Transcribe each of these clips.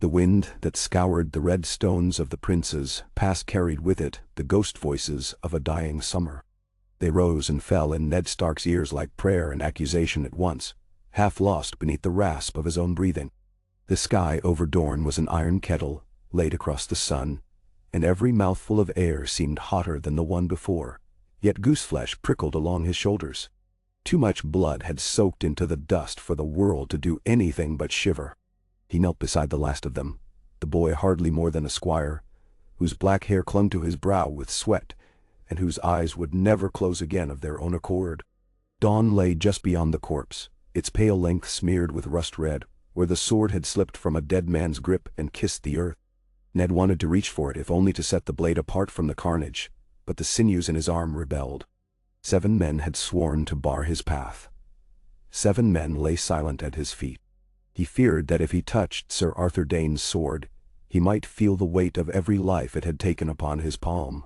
The wind that scoured the red stones of the prince's pass carried with it the ghost voices of a dying summer. They rose and fell in Ned Stark's ears like prayer and accusation at once, half lost beneath the rasp of his own breathing. The sky over Dorne was an iron kettle, laid across the sun, and every mouthful of air seemed hotter than the one before, yet gooseflesh prickled along his shoulders. Too much blood had soaked into the dust for the world to do anything but shiver. He knelt beside the last of them, the boy hardly more than a squire, whose black hair clung to his brow with sweat, and whose eyes would never close again of their own accord. Dawn lay just beyond the corpse, its pale length smeared with rust red, where the sword had slipped from a dead man's grip and kissed the earth. Ned wanted to reach for it if only to set the blade apart from the carnage, but the sinews in his arm rebelled. 7 men had sworn to bar his path. 7 men lay silent at his feet. He feared that if he touched Sir Arthur Dayne's sword, he might feel the weight of every life it had taken upon his palm.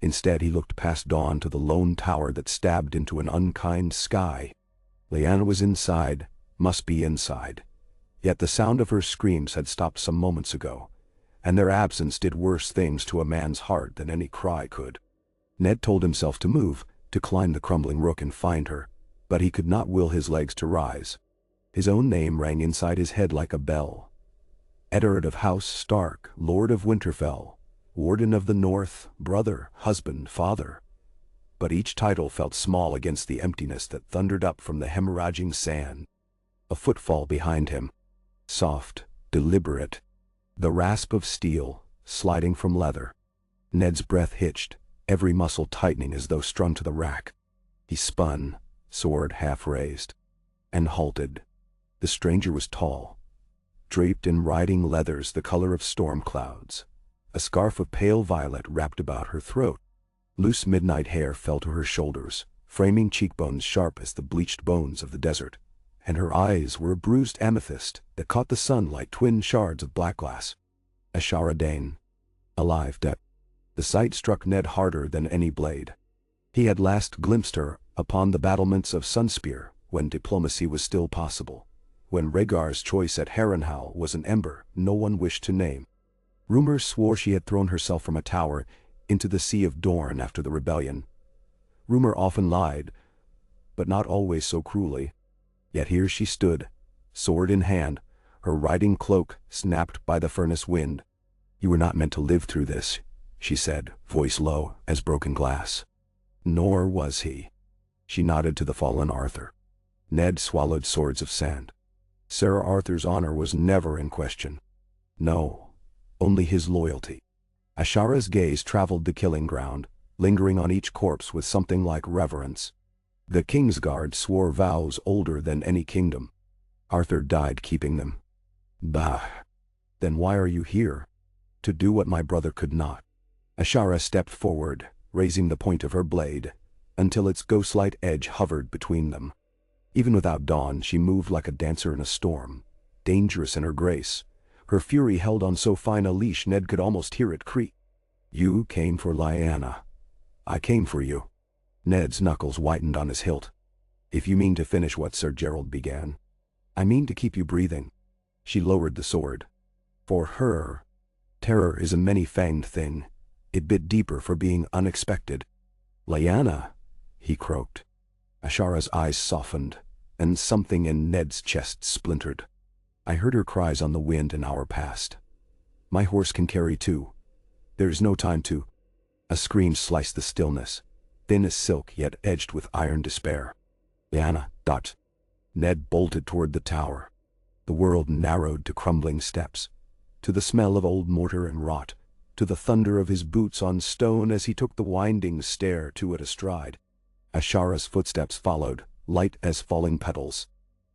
Instead he looked past Dawn to the lone tower that stabbed into an unkind sky. Lyanna was inside, must be inside. Yet the sound of her screams had stopped some moments ago, and their absence did worse things to a man's heart than any cry could. Ned told himself to move, to climb the crumbling rook and find her, but he could not will his legs to rise. His own name rang inside his head like a bell. Eddard of House Stark, Lord of Winterfell, Warden of the North, brother, husband, father. But each title felt small against the emptiness that thundered up from the hemorrhaging sand. A footfall behind him. Soft, deliberate. The rasp of steel, sliding from leather. Ned's breath hitched, every muscle tightening as though strung to the rack. He spun, sword half raised, and halted. The stranger was tall, draped in riding leathers the color of storm clouds. A scarf of pale violet wrapped about her throat. Loose midnight hair fell to her shoulders, framing cheekbones sharp as the bleached bones of the desert, and her eyes were a bruised amethyst that caught the sun like twin shards of black glass. Ashara Dayne. Alive, dead. The sight struck Ned harder than any blade. He had last glimpsed her upon the battlements of Sunspear, when diplomacy was still possible, when Rhaegar's choice at Harrenhal was an ember no one wished to name. Rumor swore she had thrown herself from a tower into the Sea of Dorne after the rebellion. Rumor often lied, but not always so cruelly. Yet here she stood, sword in hand, her riding cloak snapped by the furnace wind. "You were not meant to live through this," she said, voice low as broken glass. Nor was he. She nodded to the fallen Arthur. Ned swallowed swords of sand. Sir Arthur's honor was never in question. No, only his loyalty. Ashara's gaze traveled the killing ground, lingering on each corpse with something like reverence. The Kingsguard swore vows older than any kingdom. Arthur died keeping them. Bah! Then why are you here? To do what my brother could not. Ashara stepped forward, raising the point of her blade, until its ghostlight edge hovered between them. Even without Dawn, she moved like a dancer in a storm, dangerous in her grace. Her fury held on so fine a leash Ned could almost hear it creak. "You came for Lyanna. I came for you." Ned's knuckles whitened on his hilt. "If you mean to finish what Sir Gerald began, I mean to keep you breathing." She lowered the sword. For her, terror is a many-fanged thing. It bit deeper for being unexpected. "Lyanna," he croaked. Ashara's eyes softened, and something in Ned's chest splintered. "I heard her cries on the wind an hour past. My horse can carry 2. There is no time to—" A scream sliced the stillness, thin as silk yet edged with iron despair. "Lyanna, dot." Ned bolted toward the tower. The world narrowed to crumbling steps, to the smell of old mortar and rot, to the thunder of his boots on stone as he took the winding stair to it astride. Ashara's footsteps followed, light as falling petals.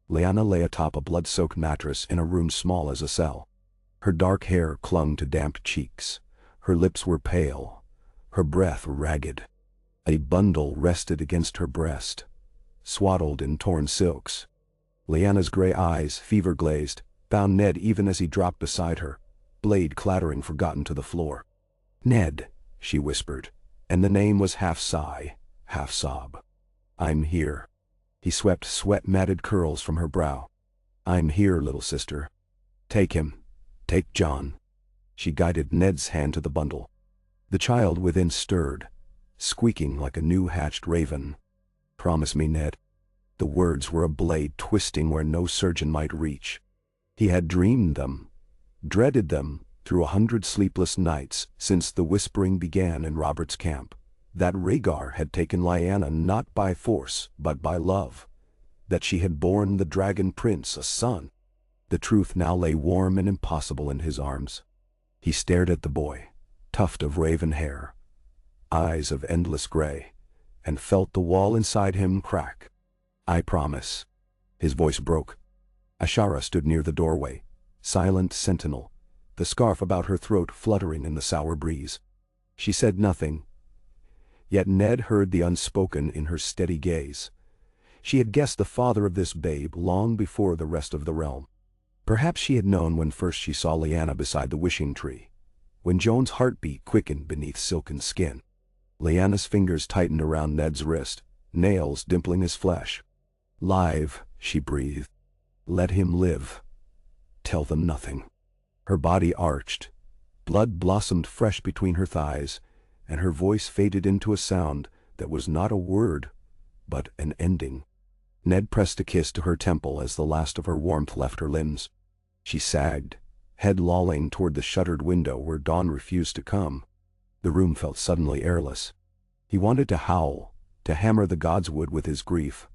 Lyanna lay atop a blood-soaked mattress in a room small as a cell. Her dark hair clung to damp cheeks. Her lips were pale, her breath ragged. A bundle rested against her breast, swaddled in torn silks. Lyanna's gray eyes, fever-glazed, found Ned even as he dropped beside her, blade clattering forgotten to the floor. "Ned," she whispered, and the name was half sigh, half sob. "I'm here." He swept sweat-matted curls from her brow. "I'm here, little sister. Take him. Take John. She guided Ned's hand to the bundle. The child within stirred, squeaking like a new-hatched raven. Promise me, Ned. The words were a blade twisting where no surgeon might reach. He had dreamed them, dreaded them, through 100 sleepless nights since the whispering began in Robert's camp, that Rhaegar had taken Lyanna not by force but by love, that she had borne the dragon prince a son. The truth now lay warm and impossible in his arms. He stared at the boy, tuft of raven hair, eyes of endless gray, and felt the wall inside him crack. I promise. His voice broke. Ashara stood near the doorway, silent sentinel, the scarf about her throat fluttering in the sour breeze. She said nothing, yet Ned heard the unspoken in her steady gaze. She had guessed the father of this babe long before the rest of the realm. Perhaps she had known when first she saw Lyanna beside the wishing tree, when Joan's heartbeat quickened beneath silken skin. Lyanna's fingers tightened around Ned's wrist, nails dimpling his flesh. Live, she breathed. Let him live. Tell them nothing. Her body arched. Blood blossomed fresh between her thighs, and her voice faded into a sound that was not a word, but an ending. Ned pressed a kiss to her temple as the last of her warmth left her limbs. She sagged, head lolling toward the shuttered window where dawn refused to come. The room felt suddenly airless. He wanted to howl, to hammer the godswood with his grief.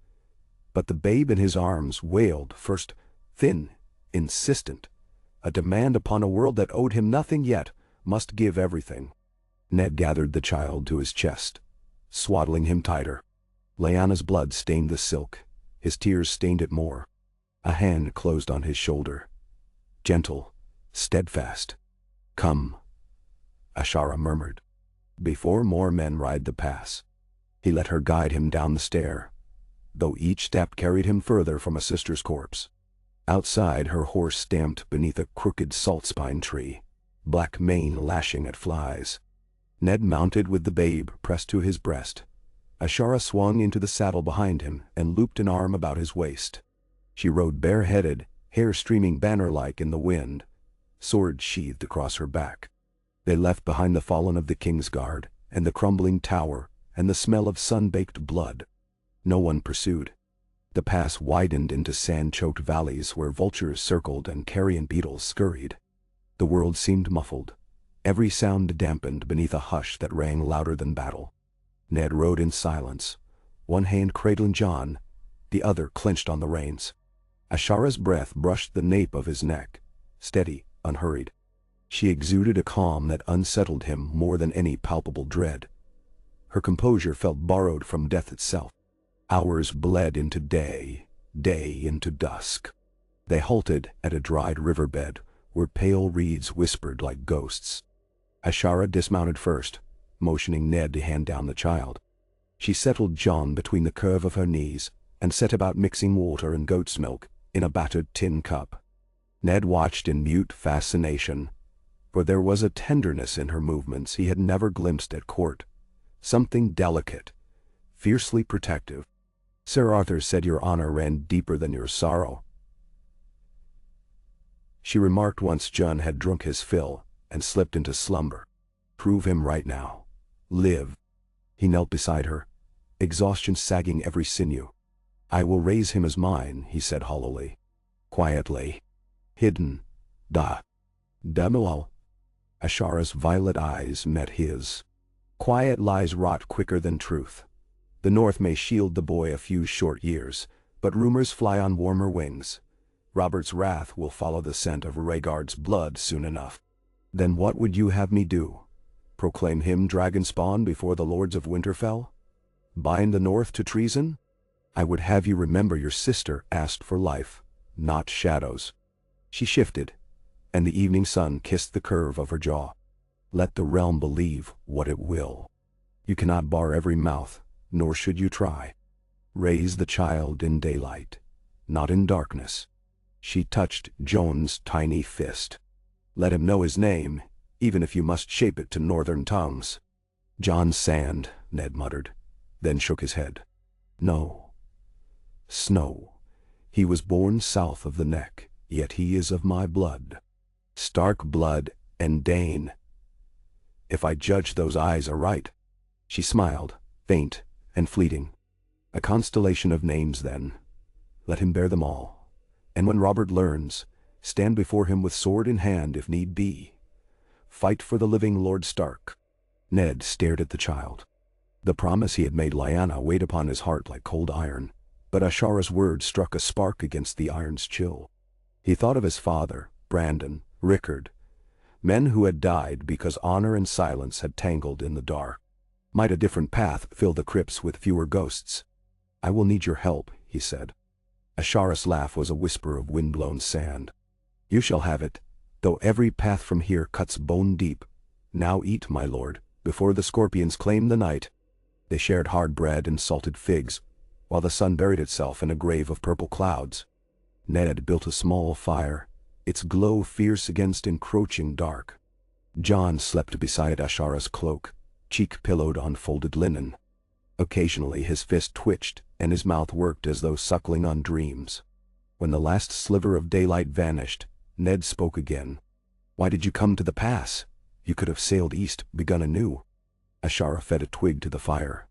But the babe in his arms wailed, first thin, insistent, a demand upon a world that owed him nothing yet must give everything. Ned gathered the child to his chest, swaddling him tighter. Lyanna's blood stained the silk, his tears stained it more. A hand closed on his shoulder. Gentle, steadfast. Come, Ashara murmured. Before more men ride the pass. He let her guide him down the stair, though each step carried him further from a sister's corpse. Outside, her horse stamped beneath a crooked salt-spine tree, black mane lashing at flies. Ned mounted with the babe pressed to his breast. Ashara swung into the saddle behind him and looped an arm about his waist. She rode bareheaded, hair streaming banner-like in the wind, sword sheathed across her back. They left behind the fallen of the Kingsguard, and the crumbling tower, and the smell of sun-baked blood. No one pursued. The pass widened into sand-choked valleys where vultures circled and carrion beetles scurried. The world seemed muffled, every sound dampened beneath a hush that rang louder than battle. Ned rode in silence, one hand cradling John, the other clenched on the reins. Ashara's breath brushed the nape of his neck, steady, unhurried. She exuded a calm that unsettled him more than any palpable dread. Her composure felt borrowed from death itself. Hours bled into day, day into dusk. They halted at a dried riverbed where pale reeds whispered like ghosts. Ashara dismounted first, motioning Ned to hand down the child. She settled John between the curve of her knees and set about mixing water and goat's milk in a battered tin cup. Ned watched in mute fascination, for there was a tenderness in her movements he had never glimpsed at court, something delicate, fiercely protective. Sir Arthur said your honor ran deeper than your sorrow, she remarked once John had drunk his fill and slipped into slumber. Prove him right now. Live. He knelt beside her, exhaustion sagging every sinew. I will raise him as mine, he said hollowly. Quietly. Hidden. Demuel. Ashara's violet eyes met his. Quiet lies rot quicker than truth. The north may shield the boy a few short years, but rumors fly on warmer wings. Robert's wrath will follow the scent of Rhaegar's blood soon enough. Then what would you have me do? Proclaim him dragon spawn before the lords of Winterfell? Bind the north to treason? I would have you remember your sister asked for life, not shadows. She shifted, and the evening sun kissed the curve of her jaw. Let the realm believe what it will. You cannot bar every mouth, nor should you try. Raise the child in daylight, not in darkness. She touched Joan's tiny fist. Let him know his name, even if you must shape it to northern tongues. John Sand, Ned muttered, then shook his head. No. Snow. He was born south of the neck, yet he is of my blood. Stark blood and Dayne. If I judge those eyes aright. She smiled, faint and fleeting. A constellation of names then. Let him bear them all. And when Robert learns, stand before him with sword in hand if need be. Fight for the living Lord Stark. Ned stared at the child. The promise he had made Lyanna weighed upon his heart like cold iron, but Ashara's words struck a spark against the iron's chill. He thought of his father, Brandon, Rickard, men who had died because honor and silence had tangled in the dark. Might a different path fill the crypts with fewer ghosts? I will need your help, he said. Ashara's laugh was a whisper of wind-blown sand. You shall have it, though every path from here cuts bone deep. Now eat, my lord, before the scorpions claim the night. They shared hard bread and salted figs, while the sun buried itself in a grave of purple clouds. Ned built a small fire, its glow fierce against encroaching dark. John slept beside Ashara's cloak, cheek pillowed on folded linen. Occasionally his fist twitched, and his mouth worked as though suckling on dreams. When the last sliver of daylight vanished, Ned spoke again. Why did you come to the pass? You could have sailed east, begun anew. Ashara fed a twig to the fire.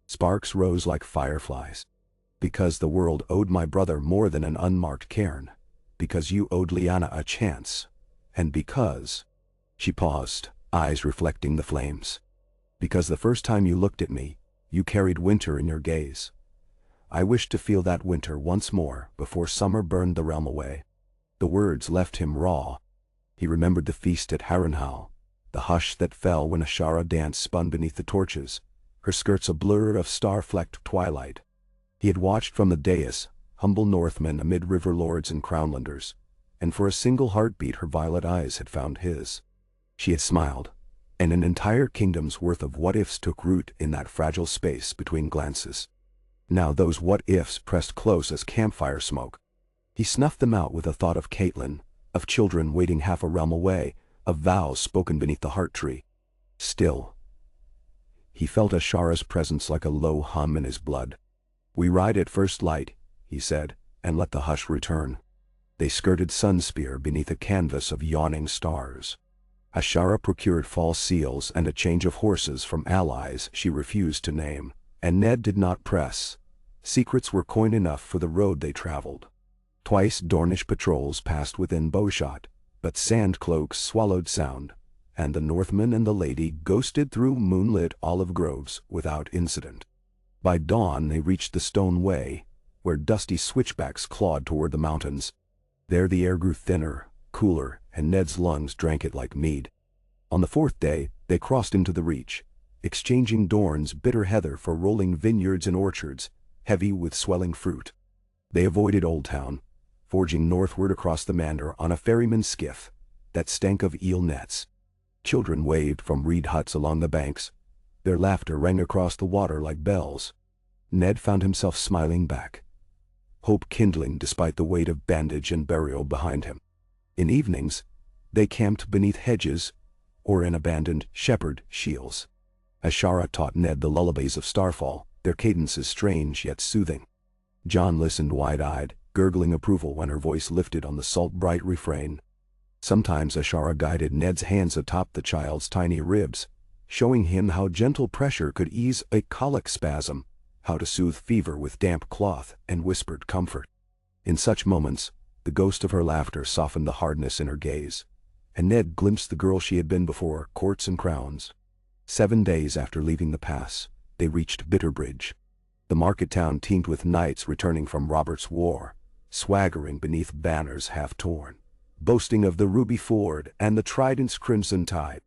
Sparks rose like fireflies. Because the world owed my brother more than an unmarked cairn. Because you owed Lyanna a chance. And because... She paused, eyes reflecting the flames. Because the first time you looked at me, you carried winter in your gaze. I wished to feel that winter once more before summer burned the realm away. The words left him raw. He remembered the feast at Harrenhal, the hush that fell when Ashara danced spun beneath the torches, her skirts a blur of star-flecked twilight. He had watched from the dais, humble Northmen amid river lords and crownlanders, and for a single heartbeat her violet eyes had found his. She had smiled, and an entire kingdom's worth of what-ifs took root in that fragile space between glances. Now those what-ifs pressed close as campfire smoke. He snuffed them out with a thought of Caitlin, of children waiting half a realm away, of vows spoken beneath the heart tree. Still, he felt Ashara's presence like a low hum in his blood. We ride at first light, he said, and let the hush return. They skirted Sunspear beneath a canvas of yawning stars. Ashara procured false seals and a change of horses from allies she refused to name, and Ned did not press. Secrets were coin enough for the road they traveled. Twice Dornish patrols passed within bowshot, but sand cloaks swallowed sound, and the Northman and the lady ghosted through moonlit olive groves without incident. By dawn they reached the stone way, where dusty switchbacks clawed toward the mountains. There the air grew thinner, cooler, and Ned's lungs drank it like mead. On the fourth day, they crossed into the Reach, exchanging Dorne's bitter heather for rolling vineyards and orchards, heavy with swelling fruit. They avoided Old Town, forging northward across the Mander on a ferryman's skiff that stank of eel nets. Children waved from reed huts along the banks. Their laughter rang across the water like bells. Ned found himself smiling back, hope kindling despite the weight of bandage and burial behind him. In evenings, they camped beneath hedges or in abandoned shepherd shields. Ashara taught Ned the lullabies of Starfall, their cadences strange yet soothing. John listened wide-eyed, gurgling approval when her voice lifted on the salt-bright refrain. Sometimes Ashara guided Ned's hands atop the child's tiny ribs, showing him how gentle pressure could ease a colic spasm, how to soothe fever with damp cloth and whispered comfort. In such moments, the ghost of her laughter softened the hardness in her gaze, and Ned glimpsed the girl she had been before courts and crowns. 7 days after leaving the pass, they reached Bitterbridge. The market town teemed with knights returning from Robert's War, swaggering beneath banners half-torn, boasting of the ruby ford and the trident's crimson tide.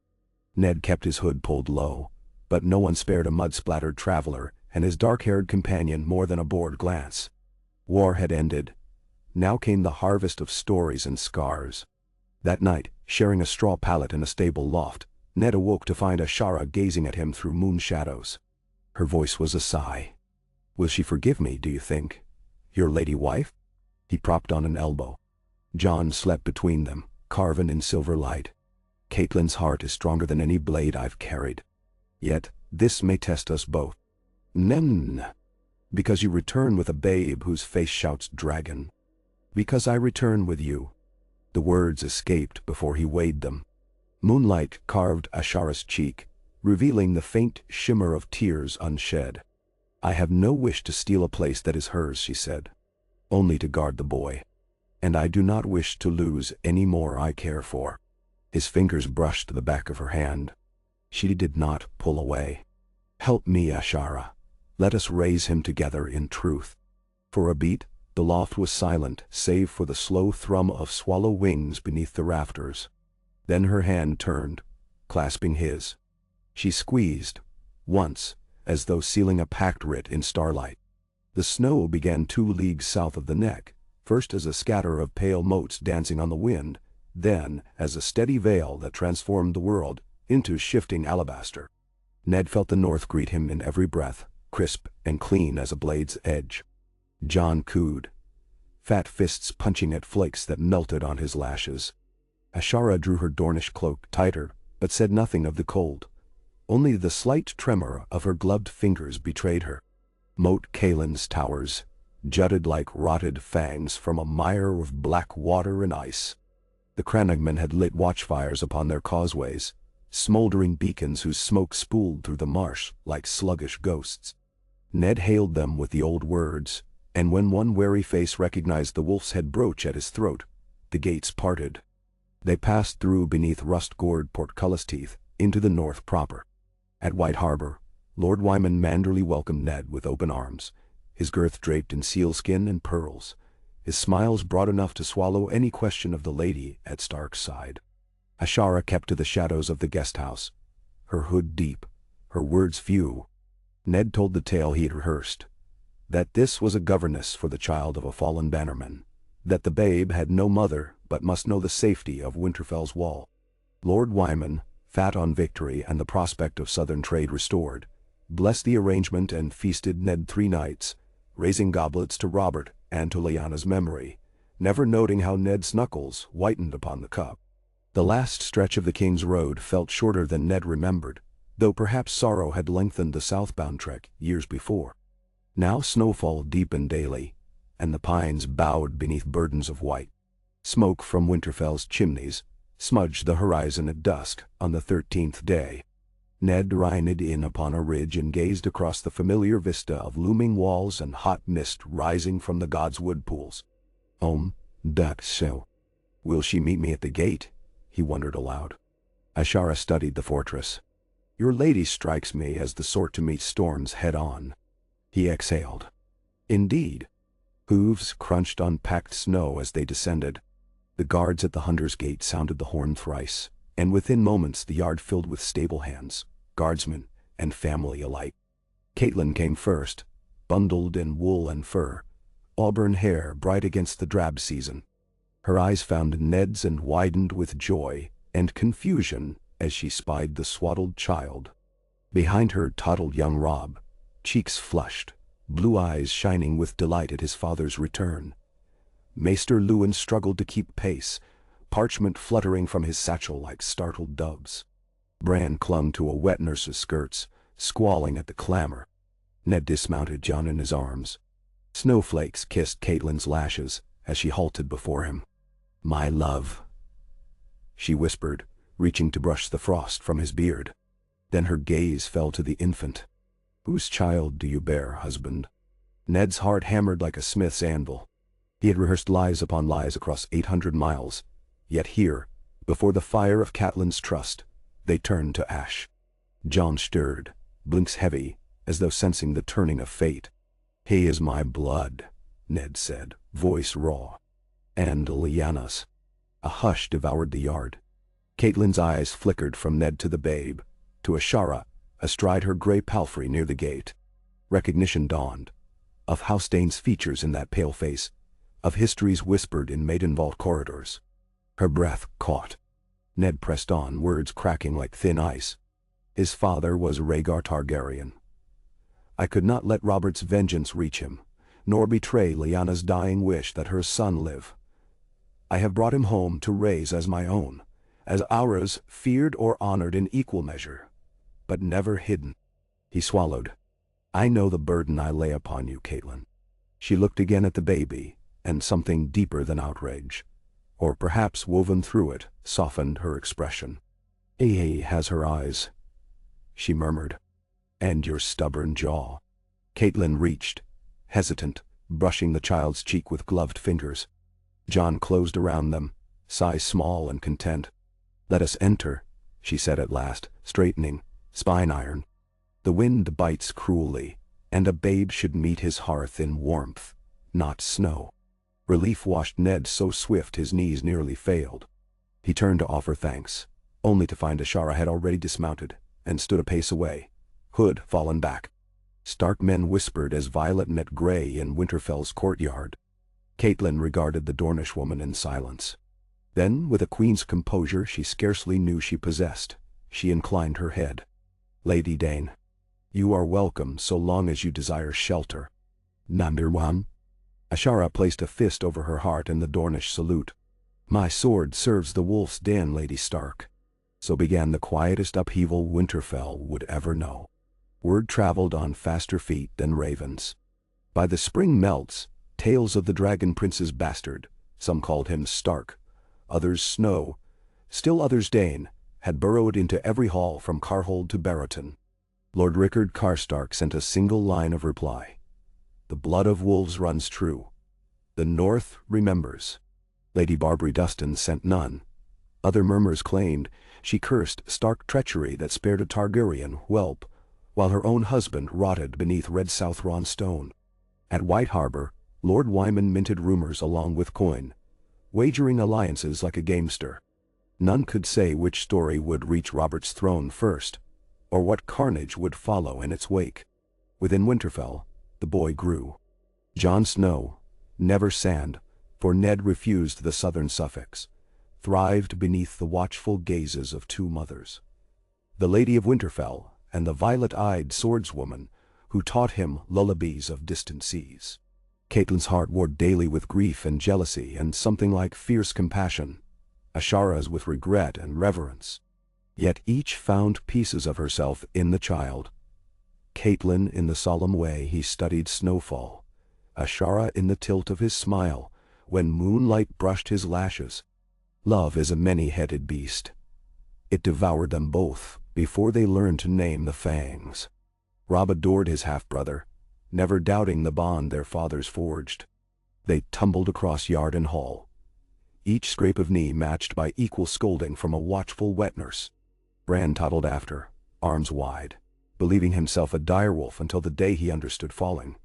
Ned kept his hood pulled low, but no one spared a mud-splattered traveler and his dark-haired companion more than a bored glance. War had ended. Now came the harvest of stories and scars. That night, sharing a straw pallet in a stable loft, Ned awoke to find Ashara gazing at him through moon shadows. Her voice was a sigh. Will she forgive me, do you think? Your lady wife? He propped on an elbow. John slept between them, carven in silver light. Caitlin's heart is stronger than any blade I've carried. Yet, this may test us both. Nen. Because you return with a babe whose face shouts dragon. Because I return with you. The words escaped before he weighed them. Moonlight carved Ashara's cheek, revealing the faint shimmer of tears unshed. "I have no wish to steal a place that is hers," she said. "Only to guard the boy. And I do not wish to lose any more I care for." His fingers brushed the back of her hand. She did not pull away. "Help me, Ashara. Let us raise him together in truth." For a beat, the loft was silent save for the slow thrum of swallow wings beneath the rafters. Then her hand turned, clasping his. She squeezed, once, as though sealing a pact writ in starlight. The snow began 2 leagues south of the neck, first as a scatter of pale motes dancing on the wind, then as a steady veil that transformed the world into shifting alabaster. Ned felt the north greet him in every breath, crisp and clean as a blade's edge. John cooed, fat fists punching at flakes that melted on his lashes. Ashara drew her Dornish cloak tighter, but said nothing of the cold. Only the slight tremor of her gloved fingers betrayed her. Moat Caelin's towers jutted like rotted fangs from a mire of black water and ice. The Crannogmen had lit watchfires upon their causeways, smoldering beacons whose smoke spooled through the marsh like sluggish ghosts. Ned hailed them with the old words, and when one wary face recognized the wolf's head brooch at his throat, the gates parted. They passed through beneath rust-gored portcullis teeth into the north proper. At White Harbor, Lord Wyman manderly welcomed Ned with open arms, his girth draped in sealskin and pearls, his smiles broad enough to swallow any question of the lady at Stark's side. Ashara kept to the shadows of the guest-house, her hood deep, her words few. Ned told the tale he had rehearsed, that this was a governess for the child of a fallen bannerman, that the babe had no mother but must know the safety of Winterfell's wall. Lord Wyman, fat on victory and the prospect of southern trade restored, blessed the arrangement and feasted Ned 3 nights, raising goblets to Robert and to Lyanna's memory, never noting how Ned's knuckles whitened upon the cup. The last stretch of the King's Road felt shorter than Ned remembered, though perhaps sorrow had lengthened the southbound trek years before. Now snowfall deepened daily, and the pines bowed beneath burdens of white. Smoke from Winterfell's chimneys smudged the horizon at dusk on the 13th day. Ned reined in upon a ridge and gazed across the familiar vista of looming walls and hot mist rising from the gods' wood pools. Duck so. Will she meet me at the gate? He wondered aloud. Ashara studied the fortress. Your lady strikes me as the sort to meet storms head-on. He exhaled. Indeed. Hooves crunched on packed snow as they descended. The guards at the Hunter's Gate sounded the horn thrice, and within moments the yard filled with stable hands, guardsmen, and family alike. Catelyn came first, bundled in wool and fur, auburn hair bright against the drab season. Her eyes found Ned's and widened with joy and confusion as she spied the swaddled child. Behind her toddled young Robb, cheeks flushed, blue eyes shining with delight at his father's return. Maester Luwin struggled to keep pace, parchment fluttering from his satchel like startled doves. Bran clung to a wet nurse's skirts, squalling at the clamor. Ned dismounted Jon in his arms. Snowflakes kissed Catelyn's lashes as she halted before him. "My love," she whispered, reaching to brush the frost from his beard. Then her gaze fell to the infant. "Whose child do you bear, husband?" Ned's heart hammered like a smith's anvil. He had rehearsed lies upon lies across 800 miles, yet here, before the fire of Catelyn's trust, they turned to ash. Jon stirred, blinks heavy, as though sensing the turning of fate. "He is my blood," Ned said, voice raw. "And Lyanna's." A hush devoured the yard. Catelyn's eyes flickered from Ned to the babe, to Ashara, astride her gray palfrey near the gate. Recognition dawned, of House Dayne's features in that pale face, of histories whispered in maiden vault corridors. Her breath caught. Ned pressed on, words cracking like thin ice. His father was Rhaegar Targaryen. I could not let Robert's vengeance reach him, nor betray Lyanna's dying wish that her son live. I have brought him home to raise as my own, as ours, feared or honored in equal measure, but never hidden. He swallowed. I know the burden I lay upon you, Catelyn. She looked again at the baby, and something deeper than outrage, or perhaps woven through it, softened her expression. "He has her eyes," she murmured. "And your stubborn jaw." Caitlin reached, hesitant, brushing the child's cheek with gloved fingers. John closed around them, size small and content. "Let us enter," she said at last, straightening, spine iron. "The wind bites cruelly, and a babe should meet his hearth in warmth, not snow." Relief washed Ned so swift his knees nearly failed. He turned to offer thanks, only to find Ashara had already dismounted, and stood a pace away, hood fallen back. Stark men whispered as Violet met Grey in Winterfell's courtyard. Caitlin regarded the Dornish woman in silence. Then, with a queen's composure she scarcely knew she possessed, she inclined her head. "Lady Dayne, you are welcome so long as you desire shelter." "Number one." Ashara placed a fist over her heart in the Dornish salute. "My sword serves the wolf's den, Lady Stark." So began the quietest upheaval Winterfell would ever know. Word traveled on faster feet than ravens. By the spring melts, tales of the Dragon Prince's bastard, some called him Stark, others Snow, still others Dayne, had burrowed into every hall from Carhold to Barrowton. Lord Rickard Karstark sent a single line of reply. "The blood of wolves runs true. The North remembers." Lady Barbary Dustin sent none. Other murmurs claimed she cursed Stark treachery that spared a Targaryen whelp, while her own husband rotted beneath red Southron stone. At White Harbor, Lord Wyman minted rumors along with coin, wagering alliances like a gamester. None could say which story would reach Robert's throne first, or what carnage would follow in its wake. Within Winterfell, the boy grew. Jon Snow, never Sand, for Ned refused the southern suffix, thrived beneath the watchful gazes of two mothers. The Lady of Winterfell, and the violet-eyed swordswoman who taught him lullabies of distant seas. Caitlyn's heart warred daily with grief and jealousy and something like fierce compassion, Ashara's with regret and reverence. Yet each found pieces of herself in the child. Caitlyn in the solemn way he studied snowfall, Ashara in the tilt of his smile when moonlight brushed his lashes. Love is a many-headed beast. It devoured them both before they learned to name the fangs. Robb adored his half-brother, never doubting the bond their fathers forged. They tumbled across yard and hall, each scrape of knee matched by equal scolding from a watchful wet nurse. Bran toddled after, arms wide, believing himself a direwolf until the day he understood falling.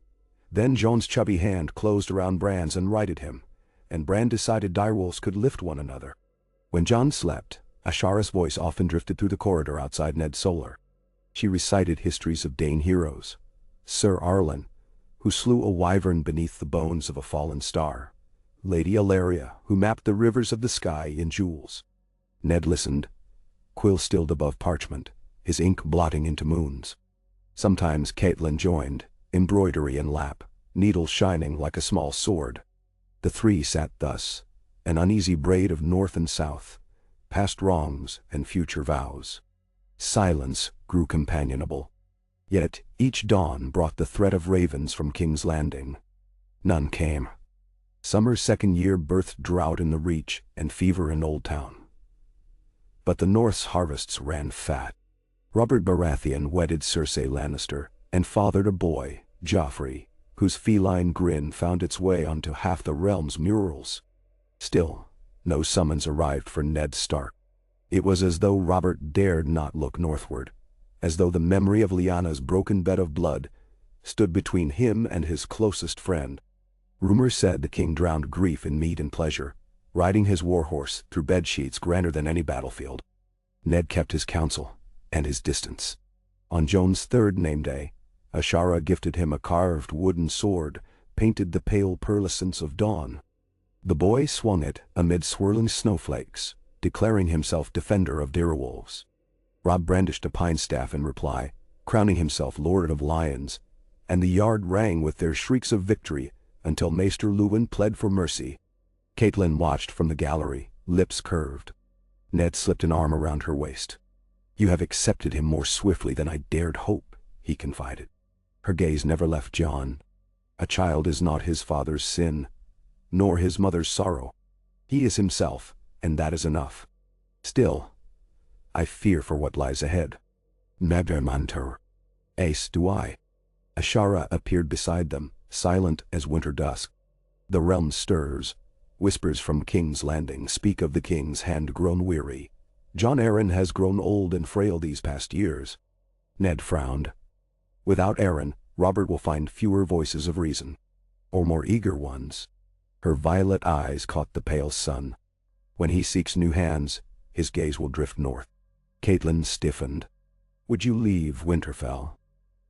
Then Jon's chubby hand closed around Bran's and righted him, and Bran decided direwolves could lift one another. When Jon slept, Ashara's voice often drifted through the corridor outside Ned Solar. She recited histories of Dayne heroes. Sir Arlen, who slew a wyvern beneath the bones of a fallen star. Lady Alleria, who mapped the rivers of the sky in jewels. Ned listened, quill stilled above parchment, his ink blotting into moons. Sometimes Caitlin joined, embroidery in lap, needle shining like a small sword. The three sat thus, an uneasy braid of north and south, past wrongs and future vows. Silence grew companionable. Yet each dawn brought the threat of ravens from King's Landing. None came. Summer's second year birthed drought in the Reach and fever in Old Town. But the North's harvests ran fat. Robert Baratheon wedded Cersei Lannister and fathered a boy, Joffrey, whose feline grin found its way onto half the realm's murals. Still, no summons arrived for Ned Stark. It was as though Robert dared not look northward, as though the memory of Lyanna's broken bed of blood stood between him and his closest friend. Rumor said the king drowned grief in meat and pleasure, riding his warhorse through bedsheets grander than any battlefield. Ned kept his counsel and his distance. On Jon's third name day, Ashara gifted him a carved wooden sword, painted the pale pearlescence of dawn. The boy swung it amid swirling snowflakes, declaring himself defender of direwolves. Robb brandished a pine staff in reply, crowning himself Lord of Lions, and the yard rang with their shrieks of victory until Maester Luwin pled for mercy. Caitlin watched from the gallery, lips curved. Ned slipped an arm around her waist. "You have accepted him more swiftly than I dared hope," he confided. Her gaze never left Jon. A child is not his father's sin, nor his mother's sorrow. He is himself, and that is enough. Still, I fear for what lies ahead. Nevermanter. Ace do I. Ashara appeared beside them, silent as winter dusk. The realm stirs. Whispers from King's Landing speak of the king's hand grown weary. John Arryn has grown old and frail these past years. Ned frowned. Without Arryn, Robert will find fewer voices of reason. Or more eager ones. Her violet eyes caught the pale sun. When he seeks new hands, his gaze will drift north. Catelyn stiffened. Would you leave Winterfell?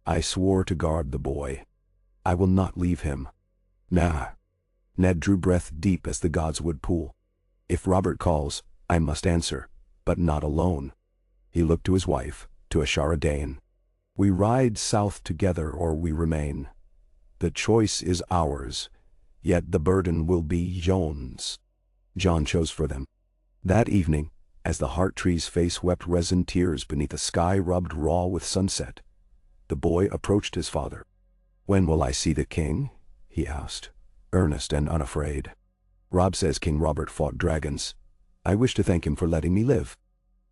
I swore to guard the boy. I will not leave him. Nah. Ned drew breath deep as the gods would pool. If Robert calls, I must answer, but not alone. He looked to his wife, to Ashara Dayne. We ride south together or we remain. The choice is ours, yet the burden will be Jon's. Jon chose for them. That evening, as the heart tree's face wept resin tears beneath a sky rubbed raw with sunset, the boy approached his father. When will I see the king? He asked, earnest and unafraid. Robb says King Robert fought dragons. I wish to thank him for letting me live.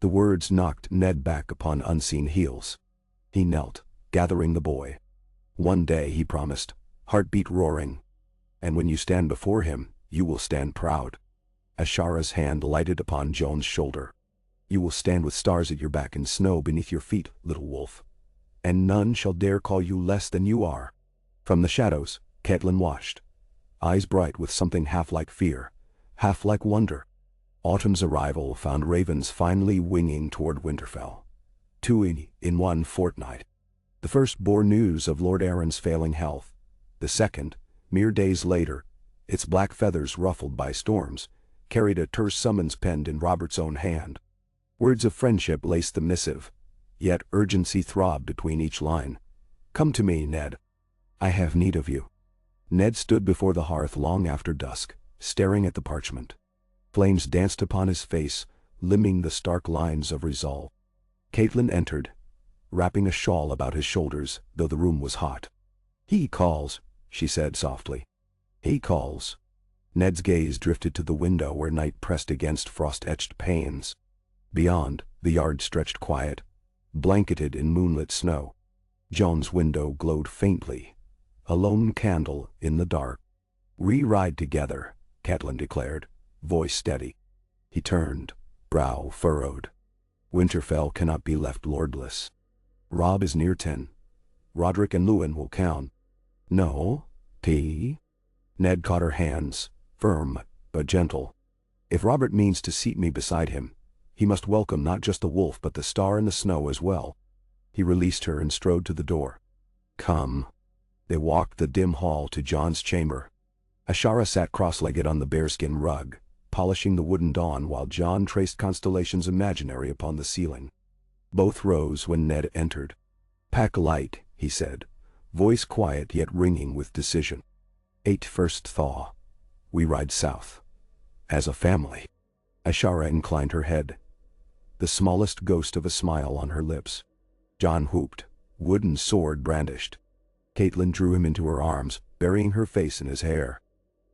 The words knocked Ned back upon unseen heels. He knelt, gathering the boy. One day, he promised, heartbeat roaring. And when you stand before him, you will stand proud. Ashara's hand lighted upon Jon's shoulder. You will stand with stars at your back and snow beneath your feet, little wolf. And none shall dare call you less than you are. From the shadows, Catelyn watched, eyes bright with something half like fear, half like wonder. Autumn's arrival found ravens finally winging toward Winterfell. 2 in 1 fortnight. The first bore news of Lord Arryn's failing health. The second, mere days later, its black feathers ruffled by storms, carried a terse summons penned in Robert's own hand. Words of friendship laced the missive, yet urgency throbbed between each line. Come to me, Ned. I have need of you. Ned stood before the hearth long after dusk, staring at the parchment. Flames danced upon his face, limning the stark lines of resolve. Catelyn entered, wrapping a shawl about his shoulders, though the room was hot. He calls, she said softly. He calls. Ned's gaze drifted to the window where night pressed against frost-etched panes. Beyond, the yard stretched quiet, blanketed in moonlit snow. Jon's window glowed faintly, a lone candle in the dark. We ride together, Catelyn declared, voice steady. He turned, brow furrowed. Winterfell cannot be left lordless. Robb is near 10. Roderick and Lewin will count. No, T. Ned caught her hands, firm but gentle. If Robert means to seat me beside him, he must welcome not just the wolf but the star in the snow as well. He released her and strode to the door. Come. They walked the dim hall to Jon's chamber. Ashara sat cross-legged on the bearskin rug, polishing the wooden dawn while Jon traced constellations imaginary upon the ceiling. Both rose when Ned entered. Pack light, he said, voice quiet yet ringing with decision. 8 first thaw. We ride south. As a family. Ashara inclined her head, the smallest ghost of a smile on her lips. Jon whooped, wooden sword brandished. Catelyn drew him into her arms, burying her face in his hair.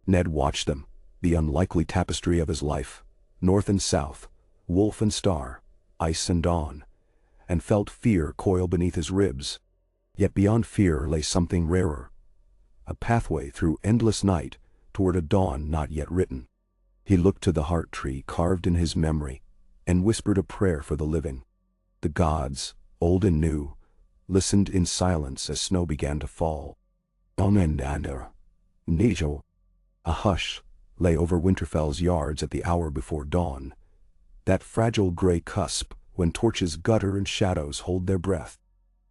Ned watched them, the unlikely tapestry of his life, north and south, wolf and star, ice and dawn, and felt fear coil beneath his ribs. Yet beyond fear lay something rarer, a pathway through endless night toward a dawn not yet written. He looked to the heart tree carved in his memory, and whispered a prayer for the living. The gods, old and new, listened in silence as snow began to fall. Onendander. Nijo. A hush lay over Winterfell's yards at the hour before dawn, that fragile gray cusp when torches gutter and shadows hold their breath.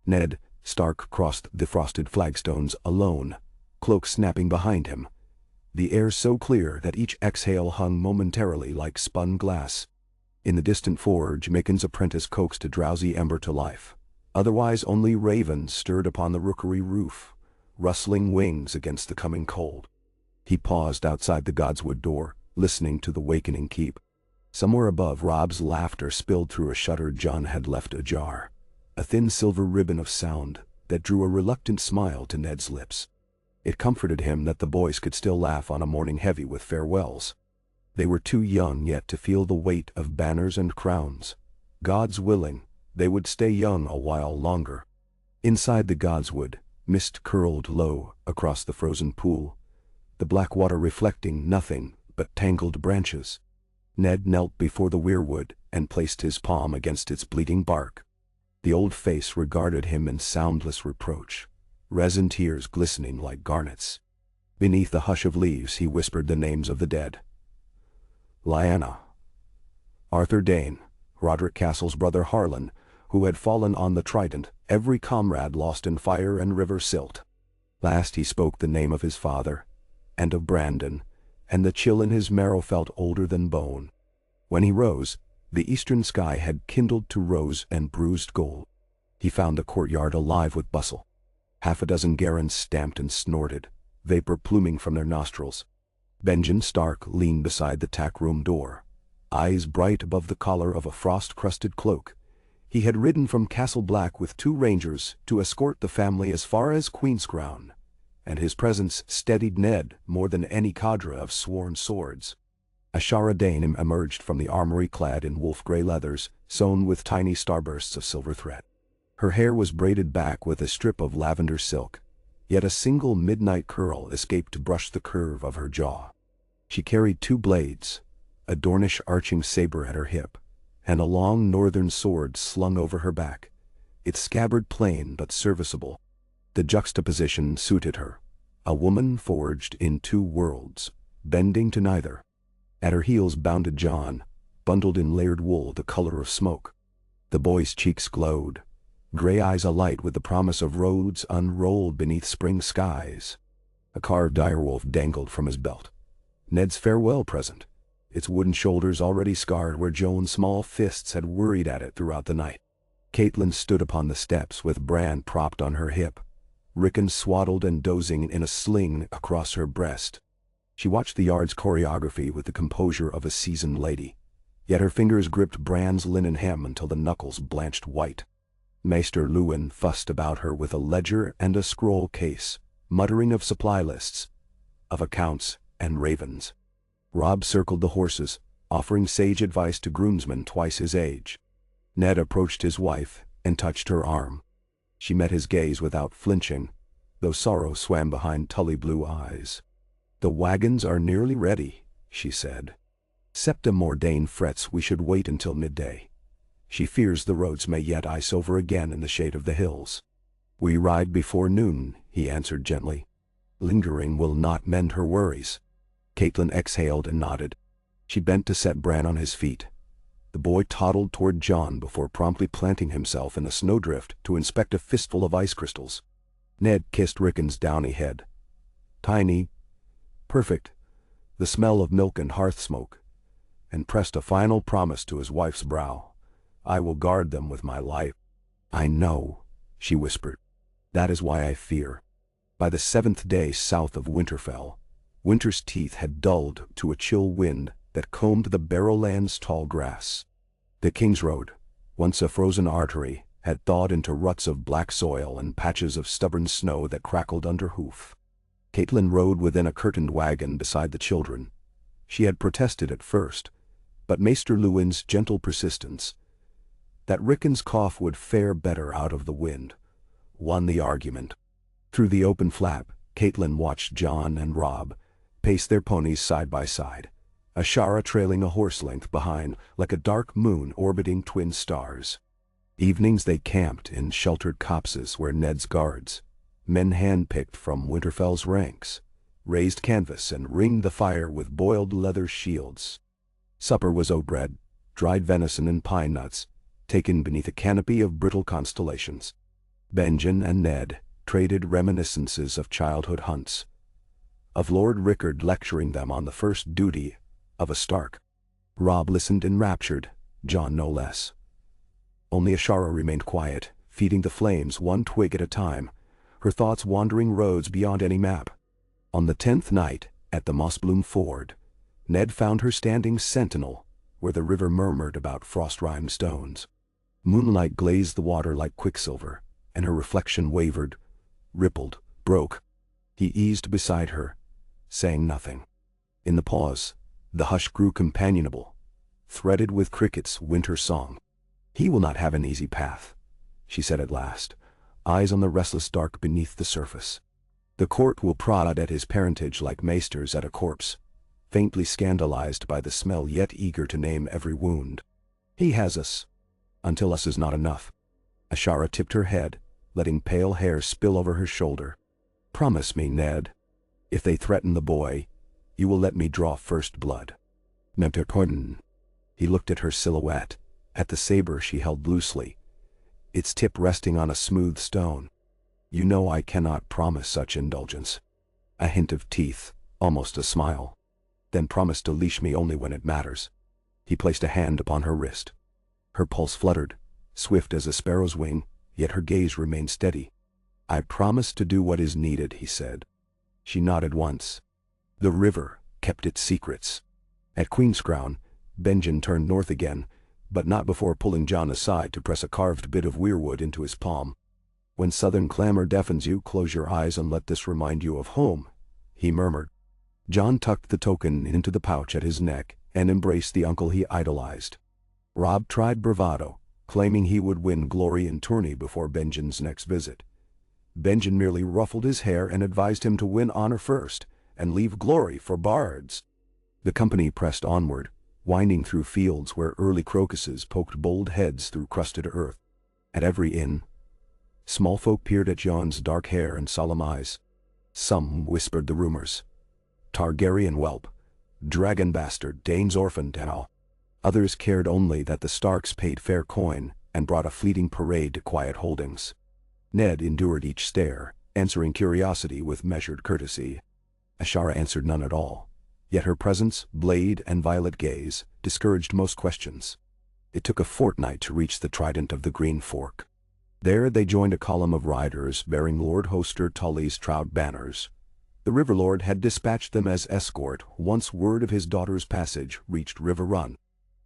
Ned Stark crossed the frosted flagstones alone, cloak snapping behind him, the air so clear that each exhale hung momentarily like spun glass. In the distant forge, Mickens' apprentice coaxed a drowsy ember to life. Otherwise only ravens stirred upon the rookery roof, rustling wings against the coming cold. He paused outside the godswood door, listening to the wakening keep. Somewhere above, Robb's laughter spilled through a shutter Jon had left ajar, a thin silver ribbon of sound that drew a reluctant smile to Ned's lips. It comforted him that the boys could still laugh on a morning heavy with farewells. They were too young yet to feel the weight of banners and crowns. Gods willing, they would stay young a while longer. Inside the godswood, mist curled low across the frozen pool, the black water reflecting nothing but tangled branches. Ned knelt before the weirwood and placed his palm against its bleeding bark. The old face regarded him in soundless reproach, resin tears glistening like garnets. Beneath the hush of leaves he whispered the names of the dead. Lyanna, Arthur Dayne, Roderick Castle's brother Harlan, who had fallen on the Trident, every comrade lost in fire and river silt. Last he spoke the name of his father, and of Brandon, and the chill in his marrow felt older than bone. When he rose, the eastern sky had kindled to rose and bruised gold. He found the courtyard alive with bustle. Half a dozen Garans stamped and snorted, vapor pluming from their nostrils. Benjen Stark leaned beside the tack-room door, eyes bright above the collar of a frost-crusted cloak. He had ridden from Castle Black with 2 rangers to escort the family as far as Queenscrown, and his presence steadied Ned more than any cadre of sworn swords. Ashara Dayne emerged from the armory clad in wolf-gray leathers, sewn with tiny starbursts of silver thread. Her hair was braided back with a strip of lavender silk, yet a single midnight curl escaped to brush the curve of her jaw. She carried 2 blades, a Dornish arching saber at her hip, and a long northern sword slung over her back, its scabbard plain but serviceable. The juxtaposition suited her, a woman forged in 2 worlds, bending to neither. At her heels bounded John, bundled in layered wool the color of smoke. The boy's cheeks glowed, gray eyes alight with the promise of roads unrolled beneath spring skies. A carved direwolf dangled from his belt, Ned's farewell present, its wooden shoulders already scarred where Joan's small fists had worried at it throughout the night. Caitlin stood upon the steps with Bran propped on her hip, Rickon swaddled and dozing in a sling across her breast. She watched the yard's choreography with the composure of a seasoned lady, yet her fingers gripped Bran's linen hem until the knuckles blanched white. Maester Luwin fussed about her with a ledger and a scroll case, muttering of supply lists, of accounts and ravens. Robb circled the horses, offering sage advice to groomsmen twice his age. Ned approached his wife and touched her arm. She met his gaze without flinching, though sorrow swam behind tully blue eyes. "The wagons are nearly ready," she said. "Septa Mordain frets we should wait until midday. She fears the roads may yet ice over again in the shade of the hills." "We ride before noon," he answered gently. "Lingering will not mend her worries." Caitlin exhaled and nodded. She bent to set Bran on his feet. The boy toddled toward John before promptly planting himself in a snowdrift to inspect a fistful of ice crystals. Ned kissed Rickon's downy head. Tiny, perfect, the smell of milk and hearth smoke, and pressed a final promise to his wife's brow. "I will guard them with my life." "I know," she whispered. "That is why I fear." By the 7th day south of Winterfell, winter's teeth had dulled to a chill wind that combed the Barrowland's tall grass. The King's Road, once a frozen artery, had thawed into ruts of black soil and patches of stubborn snow that crackled under hoof. Caitlin rode within a curtained wagon beside the children. She had protested at first, but Maester Luwin's gentle persistence, that Rickon's cough would fare better out of the wind, won the argument. Through the open flap, Caitlin watched John and Robb pace their ponies side by side, Ashara trailing a horse length behind like a dark moon orbiting twin stars. Evenings they camped in sheltered copses where Ned's guards, men hand-picked from Winterfell's ranks, raised canvas and ringed the fire with boiled leather shields. Supper was oat bread, dried venison and pine nuts, taken beneath a canopy of brittle constellations. Benjen and Ned traded reminiscences of childhood hunts, of Lord Rickard lecturing them on the first duty of a Stark. Robb listened enraptured, John no less. Only Ashara remained quiet, feeding the flames one twig at a time, her thoughts wandering roads beyond any map. On the 10th night, at the Mossbloom Ford, Ned found her standing sentinel where the river murmured about frost-rimed stones. Moonlight glazed the water like quicksilver, and her reflection wavered, rippled, broke. He eased beside her, saying nothing. In the pause, The hush grew companionable, threaded with crickets' winter song. "He will not have an easy path," she said at last, eyes on the restless dark beneath the surface. "The court will prod at his parentage like maesters at a corpse, faintly scandalized by the smell yet eager to name every wound. He has us, until us is not enough." Ashara tipped her head, letting pale hair spill over her shoulder. "Promise me, Ned. If they threaten the boy, you will let me draw first blood." Mr. Pardon. He looked at her silhouette, at the saber she held loosely, its tip resting on a smooth stone. "You know I cannot promise such indulgence." A hint of teeth, almost a smile. "Then promise to leash me only when it matters." He placed a hand upon her wrist. Her pulse fluttered, swift as a sparrow's wing, yet her gaze remained steady. "I promise to do what is needed," he said. She nodded once. The river kept its secrets. At Queenscrown, Benjamin turned north again, but not before pulling John aside to press a carved bit of weirwood into his palm. "When southern clamor deafens you, close your eyes and let this remind you of home," he murmured. John tucked the token into the pouch at his neck and embraced the uncle he idolized. Rob tried bravado, claiming he would win glory in tourney before Benjamin's next visit. Benjamin merely ruffled his hair and advised him to win honor first and leave glory for bards. The company pressed onward, winding through fields where early crocuses poked bold heads through crusted earth. At every inn, small folk peered at John's dark hair and solemn eyes. Some whispered the rumors. "Targaryen whelp, dragon bastard, Dayne's orphan now." Others cared only that the Starks paid fair coin and brought a fleeting parade to quiet holdings. Ned endured each stare, answering curiosity with measured courtesy. Ashara answered none at all, yet her presence, blade and violet gaze, discouraged most questions. It took a fortnight to reach the Trident of the Green Fork. There they joined a column of riders bearing Lord Hoster Tully's trout banners. The River Lord had dispatched them as escort once word of his daughter's passage reached River Run.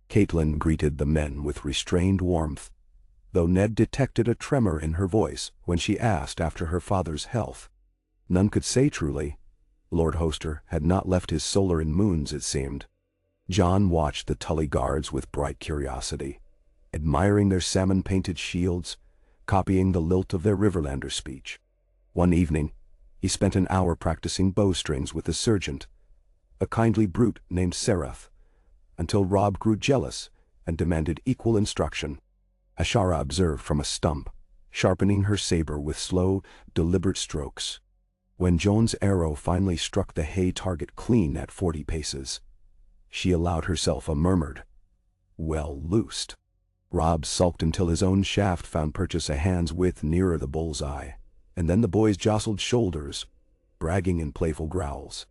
Caitlin greeted the men with restrained warmth, though Ned detected a tremor in her voice when she asked after her father's health. None could say truly. Lord Hoster had not left his solar in moons, it seemed. John watched the Tully guards with bright curiosity, admiring their salmon-painted shields, copying the lilt of their Riverlander speech. One evening, he spent an hour practicing bowstrings with the sergeant, a kindly brute named Seraph, until Rob grew jealous and demanded equal instruction. Ashara observed from a stump, sharpening her saber with slow, deliberate strokes. When Joan's arrow finally struck the hay target clean at 40 paces, she allowed herself a murmured, "Well loosed." Rob sulked until his own shaft found purchase a hand's width nearer the bull's-eye, and then the boys jostled shoulders, bragging in playful growls.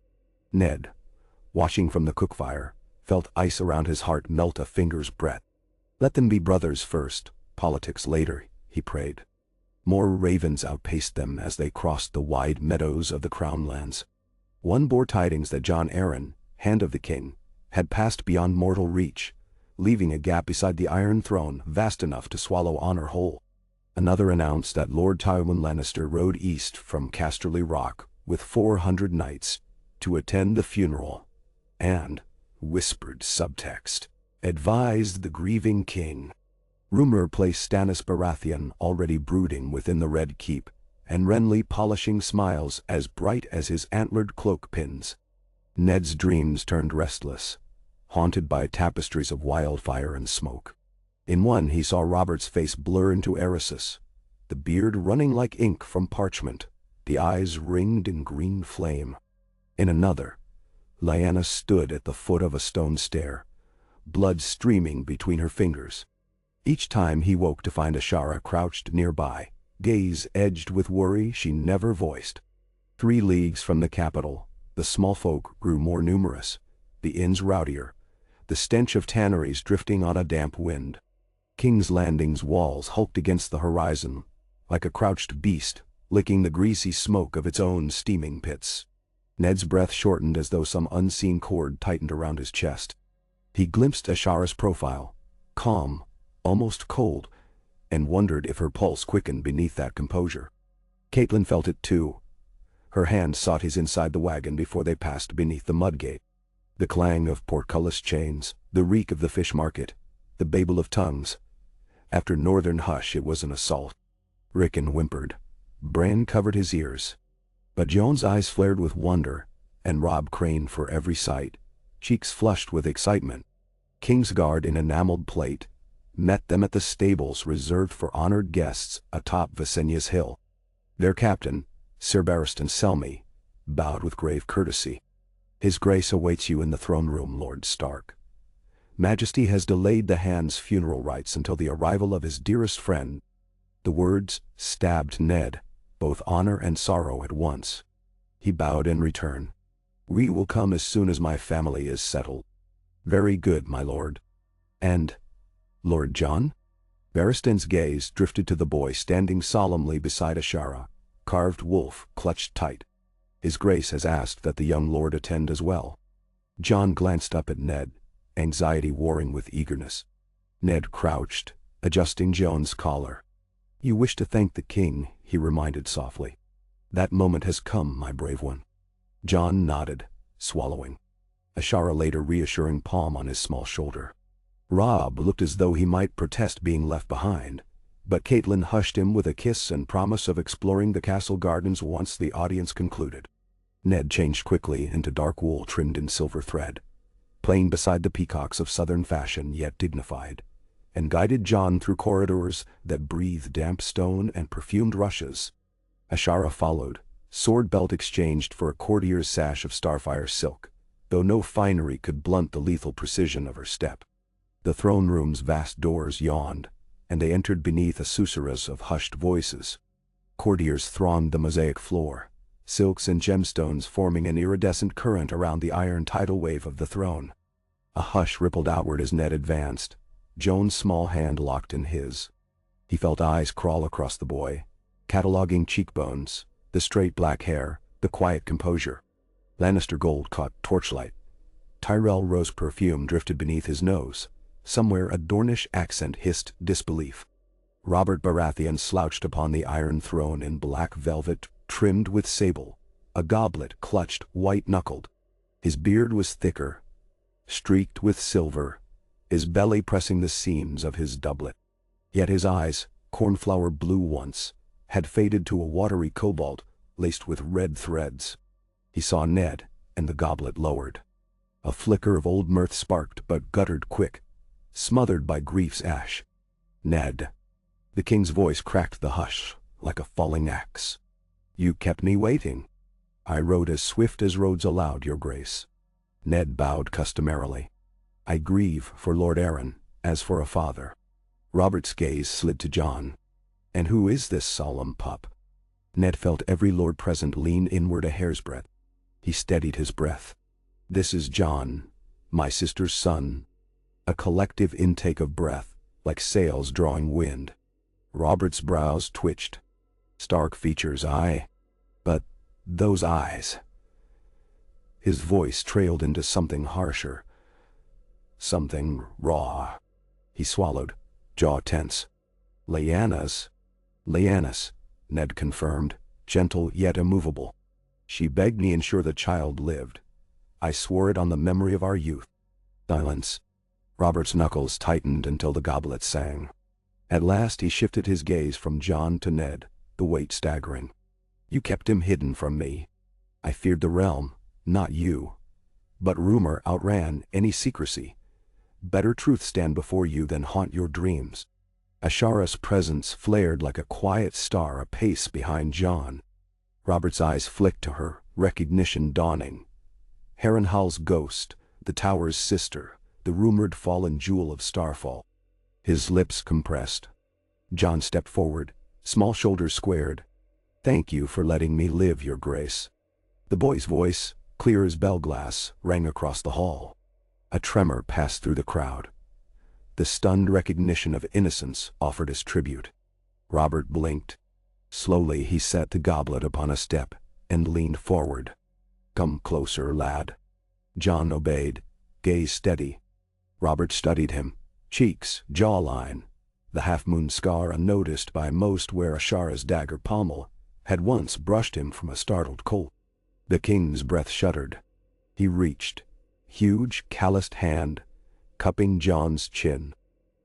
Ned, watching from the cook-fire, felt ice around his heart melt a finger's breadth. Let them be brothers first, politics later, he prayed. More ravens outpaced them as they crossed the wide meadows of the Crown lands. One bore tidings that John Arryn, Hand of the King, had passed beyond mortal reach, leaving a gap beside the Iron Throne vast enough to swallow honor whole. Another announced that Lord Tywin Lannister rode east from Casterly Rock with 400 knights to attend the funeral, and, whispered subtext, advised the grieving king. Rumor placed Stannis Baratheon already brooding within the Red Keep, and Renly polishing smiles as bright as his antlered cloak pins. Ned's dreams turned restless, haunted by tapestries of wildfire and smoke. In one he saw Robert's face blur into Erissus, the beard running like ink from parchment, the eyes ringed in green flame. In another, Lyanna stood at the foot of a stone stair, blood streaming between her fingers. Each time he woke to find Ashara crouched nearby, gaze edged with worry she never voiced. 3 leagues from the capital, the small folk grew more numerous, the inns rowdier, the stench of tanneries drifting on a damp wind. King's Landing's walls hulked against the horizon, like a crouched beast, licking the greasy smoke of its own steaming pits. Ned's breath shortened as though some unseen cord tightened around his chest. He glimpsed Ashara's profile, calm, almost cold, and wondered if her pulse quickened beneath that composure. Caitlin felt it too. Her hand sought his inside the wagon before they passed beneath the mudgate. The clang of portcullis chains, the reek of the fish market, the babel of tongues. After northern hush it was an assault. Rickon whimpered. Bran covered his ears. But Joan's eyes flared with wonder, and Rob craned for every sight, cheeks flushed with excitement. Kingsguard in enameled plate met them at the stables reserved for honored guests atop Visenia's hill. Their captain, Sir Barristan Selmy, bowed with grave courtesy. His grace awaits you in the throne room, Lord Stark. Majesty has delayed the hand's funeral rites until the arrival of his dearest friend. The words stabbed Ned, both honor and sorrow at once. He bowed in return. We will come as soon as my family is settled. Very good, my lord. And Lord John? Barristan's gaze drifted to the boy standing solemnly beside Ashara, carved wolf clutched tight. His grace has asked that the young lord attend as well. John glanced up at Ned, anxiety warring with eagerness. Ned crouched, adjusting Joan's collar. You wish to thank the king, he reminded softly. That moment has come, my brave one. John nodded, swallowing. Ashara laid a reassuring palm on his small shoulder. Rob looked as though he might protest being left behind, but Caitlin hushed him with a kiss and promise of exploring the castle gardens once the audience concluded. Ned changed quickly into dark wool trimmed in silver thread, playing beside the peacocks of southern fashion yet dignified, and guided John through corridors that breathed damp stone and perfumed rushes. Ashara followed, sword belt exchanged for a courtier's sash of starfire silk, though no finery could blunt the lethal precision of her step. The throne room's vast doors yawned, and they entered beneath a susurrus of hushed voices. Courtiers thronged the mosaic floor, silks and gemstones forming an iridescent current around the iron tidal wave of the throne. A hush rippled outward as Ned advanced, Joan's small hand locked in his. He felt eyes crawl across the boy, cataloging cheekbones, the straight black hair, the quiet composure. Lannister gold caught torchlight. Tyrell rose perfume drifted beneath his nose. Somewhere a Dornish accent hissed disbelief. Robert Baratheon slouched upon the iron throne in black velvet trimmed with sable, a goblet clutched white-knuckled. His beard was thicker, streaked with silver, his belly pressing the seams of his doublet. Yet his eyes, cornflower blue once, had faded to a watery cobalt laced with red threads. He saw Ned, and the goblet lowered. A flicker of old mirth sparked but guttered quick, smothered by grief's ash. Ned. The king's voice cracked the hush like a falling axe. You kept me waiting. I rode as swift as roads allowed, your grace. Ned bowed customarily. I grieve for Lord Arryn, as for a father. Robert's gaze slid to John. And who is this solemn pup? Ned felt every lord present lean inward a hair's breadth. He steadied his breath. This is John, my sister's son. A collective intake of breath, like sails drawing wind. Robert's brows twitched. Stark features, aye. But those eyes. His voice trailed into something harsher. Something raw. He swallowed, jaw tense. Lyanna's. Lyanna's, Ned confirmed, gentle yet immovable. She begged me ensure the child lived. I swore it on the memory of our youth. Silence. Robert's knuckles tightened until the goblet sang. At last he shifted his gaze from John to Ned, the weight staggering. You kept him hidden from me. I feared the realm, not you. But rumor outran any secrecy. Better truth stand before you than haunt your dreams. Ashara's presence flared like a quiet star a pace behind John. Robert's eyes flicked to her, recognition dawning. Harrenhal's ghost, the tower's sister, the rumored fallen jewel of Starfall. His lips compressed. John stepped forward, small shoulders squared. Thank you for letting me live, your grace. The boy's voice, clear as bell glass, rang across the hall. A tremor passed through the crowd. The stunned recognition of innocence offered as tribute. Robert blinked. Slowly he set the goblet upon a step and leaned forward. Come closer, lad. John obeyed, gaze steady. Robert studied him, cheeks, jawline. The half-moon scar unnoticed by most where Ashara's dagger pommel had once brushed him from a startled colt. The king's breath shuddered. He reached, huge, calloused hand, cupping John's chin.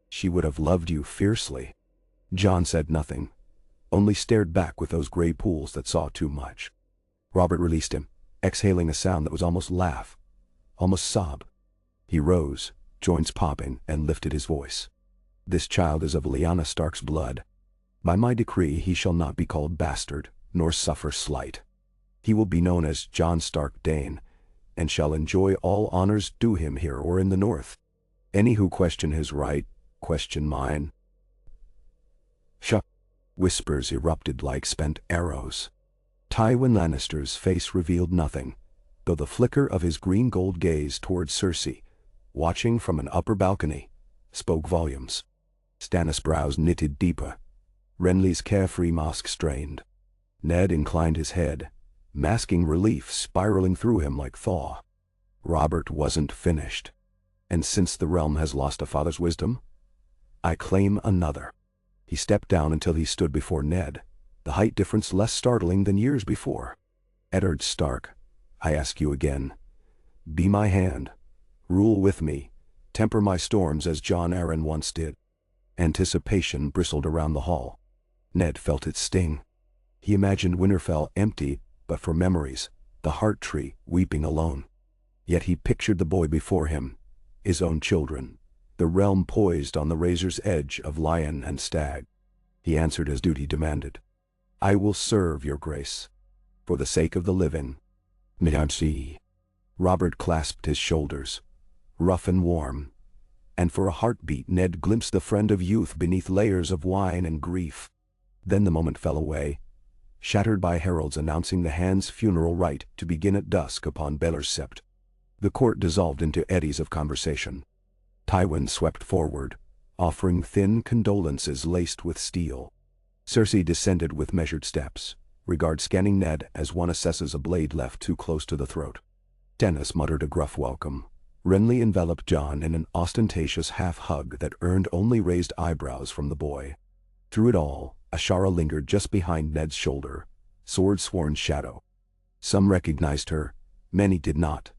She would have loved you fiercely. John said nothing, only stared back with those gray pools that saw too much. Robert released him, exhaling a sound that was almost laugh, almost sob. He rose, joints popping, and lifted his voice. This child is of Lyanna Stark's blood. By my decree he shall not be called bastard, nor suffer slight. He will be known as John Stark Dayne, and shall enjoy all honors due him here or in the north. Any who question his right, question mine. Shut! Whispers erupted like spent arrows. Tywin Lannister's face revealed nothing, though the flicker of his green-gold gaze toward Cersei, watching from an upper balcony, spoke volumes. Stannis' brows knitted deeper. Renly's carefree mask strained. Ned inclined his head, masking relief spiraling through him like thaw. Robert wasn't finished. And since the realm has lost a father's wisdom, I claim another. He stepped down until he stood before Ned, the height difference less startling than years before. Eddard Stark, I ask you again, be my hand, rule with me, temper my storms as Jon Arryn once did. Anticipation bristled around the hall. Ned felt its sting. He imagined Winterfell empty, but for memories, the heart tree weeping alone. Yet he pictured the boy before him, his own children, the realm poised on the razor's edge of lion and stag. He answered as duty demanded. I will serve your grace, for the sake of the living. Merci. Robert clasped his shoulders, rough and warm, and for a heartbeat Ned glimpsed the friend of youth beneath layers of wine and grief. Then the moment fell away, shattered by heralds announcing the hand's funeral rite to begin at dusk upon Baelor's Sept. The court dissolved into eddies of conversation. Tywin swept forward, offering thin condolences laced with steel. Cersei descended with measured steps, regard scanning Ned as one assesses a blade left too close to the throat. Stannis muttered a gruff welcome. Renly enveloped Jon in an ostentatious half-hug that earned only raised eyebrows from the boy. Through it all, Ashara lingered just behind Ned's shoulder, sword-sworn shadow. Some recognized her, many did not.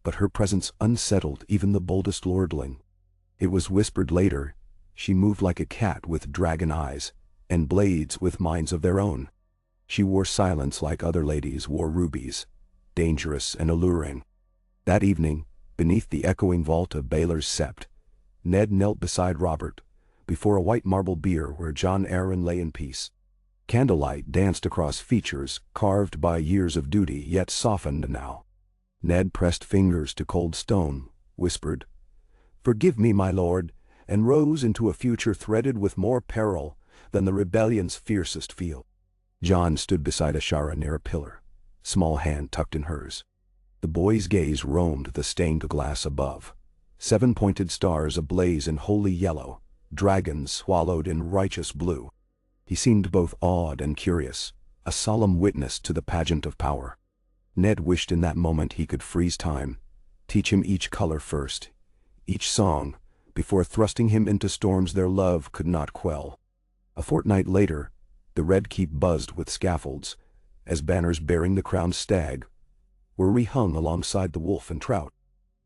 But her presence unsettled even the boldest lordling. It was whispered later, she moved like a cat with dragon eyes, and blades with minds of their own. She wore silence like other ladies wore rubies, dangerous and alluring. That evening, beneath the echoing vault of Baelor's Sept, Ned knelt beside Robert, before a white marble bier where Jon Arryn lay in peace. Candlelight danced across features carved by years of duty yet softened now. Ned pressed fingers to cold stone, whispered, "Forgive me, my lord," and rose into a future threaded with more peril than the rebellion's fiercest field. Jon stood beside Ashara near a pillar, small hand tucked in hers. The boy's gaze roamed the stained glass above. 7 pointed stars ablaze in holy yellow, dragons swallowed in righteous blue. He seemed both awed and curious, a solemn witness to the pageant of power. Ned wished in that moment he could freeze time, teach him each color first, each song, before thrusting him into storms their love could not quell. A fortnight later, the Red Keep buzzed with scaffolds, as banners bearing the crowned stag were rehung alongside the wolf and trout.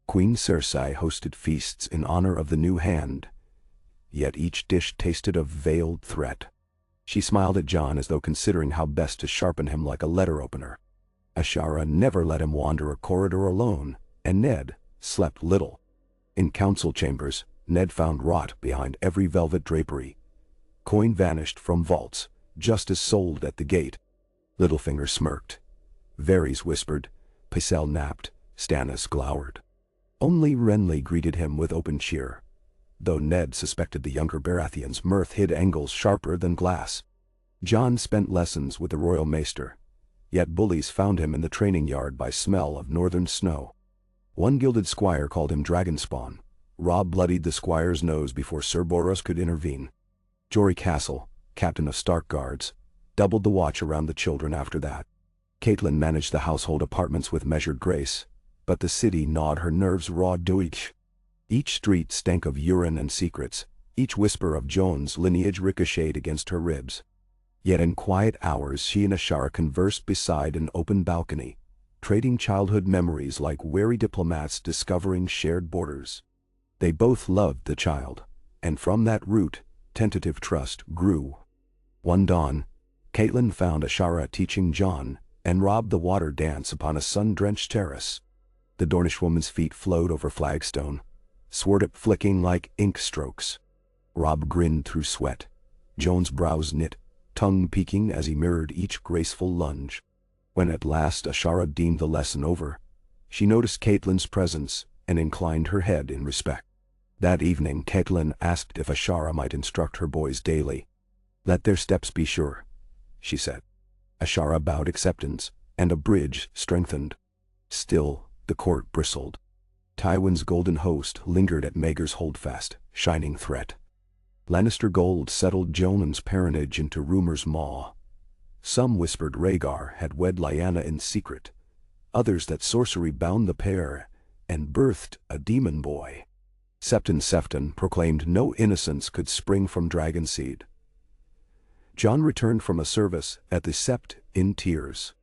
Queen Cersei hosted feasts in honor of the new hand, yet each dish tasted of veiled threat. She smiled at Jon as though considering how best to sharpen him like a letter opener. Ashara never let him wander a corridor alone, and Ned slept little. In council chambers, Ned found rot behind every velvet drapery. Coin vanished from vaults, just as sold at the gate. Littlefinger smirked. Varys whispered. Pycelle napped. Stannis glowered. Only Renly greeted him with open cheer, though Ned suspected the younger Baratheon's mirth hid angles sharper than glass. Jon spent lessons with the royal maester, yet bullies found him in the training yard by smell of northern snow. One gilded squire called him Dragonspawn. Robb bloodied the squire's nose before Sir Boros could intervene. Jory Castle, captain of Stark Guards, doubled the watch around the children after that. Catelyn managed the household apartments with measured grace, but the city gnawed her nerves raw doich. Each street stank of urine and secrets, each whisper of Jon's lineage ricocheted against her ribs. Yet in quiet hours she and Ashara conversed beside an open balcony, trading childhood memories like wary diplomats discovering shared borders. They both loved the child, and from that root, tentative trust grew. One dawn, Caitlin found Ashara teaching John and Rob the water dance upon a sun-drenched terrace. The Dornish woman's feet flowed over flagstone, sword flicking like ink strokes. Rob grinned through sweat, Joan's brows knit, tongue peeking as he mirrored each graceful lunge. When at last Ashara deemed the lesson over, she noticed Caitlin's presence and inclined her head in respect. That evening Caitlin asked if Ashara might instruct her boys daily. "Let their steps be sure," she said. Ashara bowed acceptance, and a bridge strengthened. Still, the court bristled. Tywin's golden host lingered at Maegor's holdfast, shining threat. Lannister gold settled Jonan's parentage into rumor's maw. Some whispered Rhaegar had wed Lyanna in secret, others that sorcery bound the pair and birthed a demon boy. Septon Sefton proclaimed no innocence could spring from dragon seed. Jon returned from a service at the Sept in tears.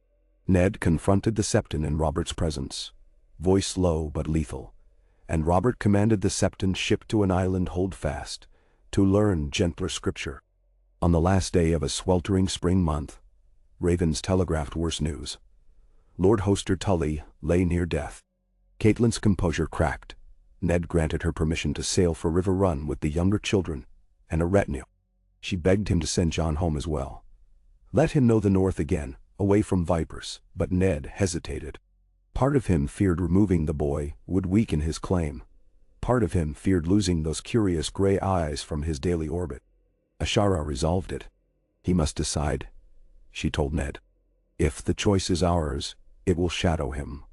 Ned confronted the Septon in Robert's presence, voice low but lethal, and Robert commanded the Septon ship to an island holdfast to learn gentler scripture. On the last day of a sweltering spring month, ravens telegraphed worse news. Lord Hoster Tully lay near death. Caitlin's composure cracked. Ned granted her permission to sail for River Run with the younger children and a retinue. She begged him to send Jon home as well. Let him know the North again, away from vipers, but Ned hesitated. Part of him feared removing the boy would weaken his claim. Part of him feared losing those curious gray eyes from his daily orbit. Ashara resolved it. He must decide, she told Ned. If the choice is ours, it will shadow him.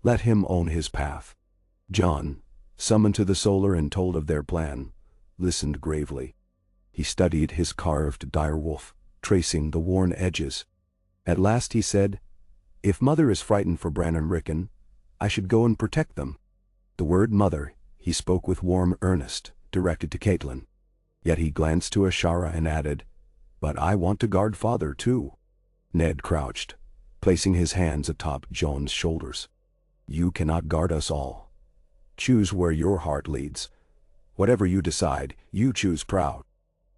Let him own his path. Jon, summoned to the solar and told of their plan, listened gravely. He studied his carved direwolf, tracing the worn edges. At last he said, "If Mother is frightened for Bran and Rickon, I should go and protect them." The word mother, he spoke with warm earnest, directed to Caitlin. Yet he glanced to Ashara and added, "But I want to guard father too." Ned crouched, placing his hands atop Jon's shoulders. "You cannot guard us all. Choose where your heart leads. Whatever you decide, you choose proud."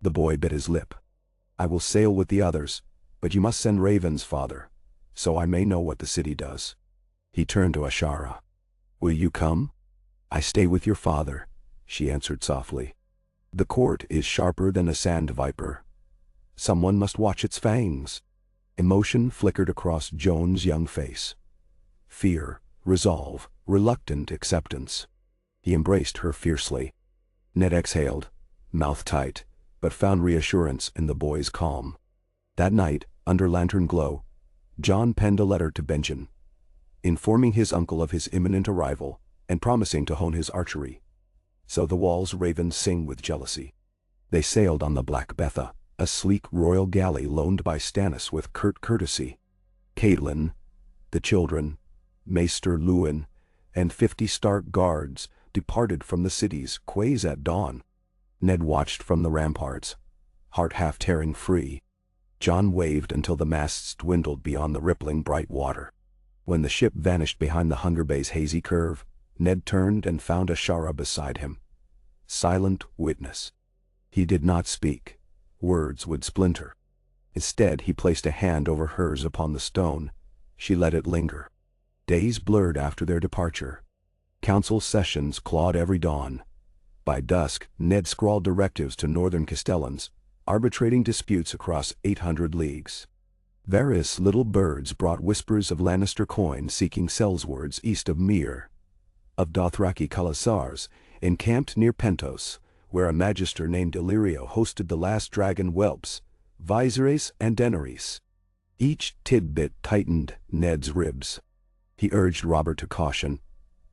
The boy bit his lip. "I will sail with the others, but you must send ravens, father, so I may know what the city does." He turned to Ashara. "Will you come?" "I stay with your father," she answered softly. "The court is sharper than a sand viper. Someone must watch its fangs." Emotion flickered across Jon's young face. Fear, resolve, reluctant acceptance. He embraced her fiercely. Ned exhaled, mouth tight, but found reassurance in the boy's calm. That night, under lantern glow, Jon penned a letter to Benjen, informing his uncle of his imminent arrival and promising to hone his archery. So the Wall's ravens sing with jealousy. They sailed on the Black Betha, a sleek royal galley loaned by Stannis with curt courtesy. Caitlin, the children, Maester Luwin, and 50 Stark guards departed from the city's quays at dawn. Ned watched from the ramparts, heart half tearing free. Jon waved until the masts dwindled beyond the rippling bright water. When the ship vanished behind the Hunger Bay's hazy curve, Ned turned and found Ashara beside him. Silent witness. He did not speak. Words would splinter. Instead, he placed a hand over hers upon the stone. She let it linger. Days blurred after their departure. Council sessions clawed every dawn. By dusk, Ned scrawled directives to northern Castellans, arbitrating disputes across 800 leagues. Various little birds brought whispers of Lannister coin seeking sellswards east of Myr, of Dothraki Khalasars, encamped near Pentos, where a magister named Illyrio hosted the last dragon whelps, Viserys and Daenerys. Each tidbit tightened Ned's ribs. He urged Robert to caution,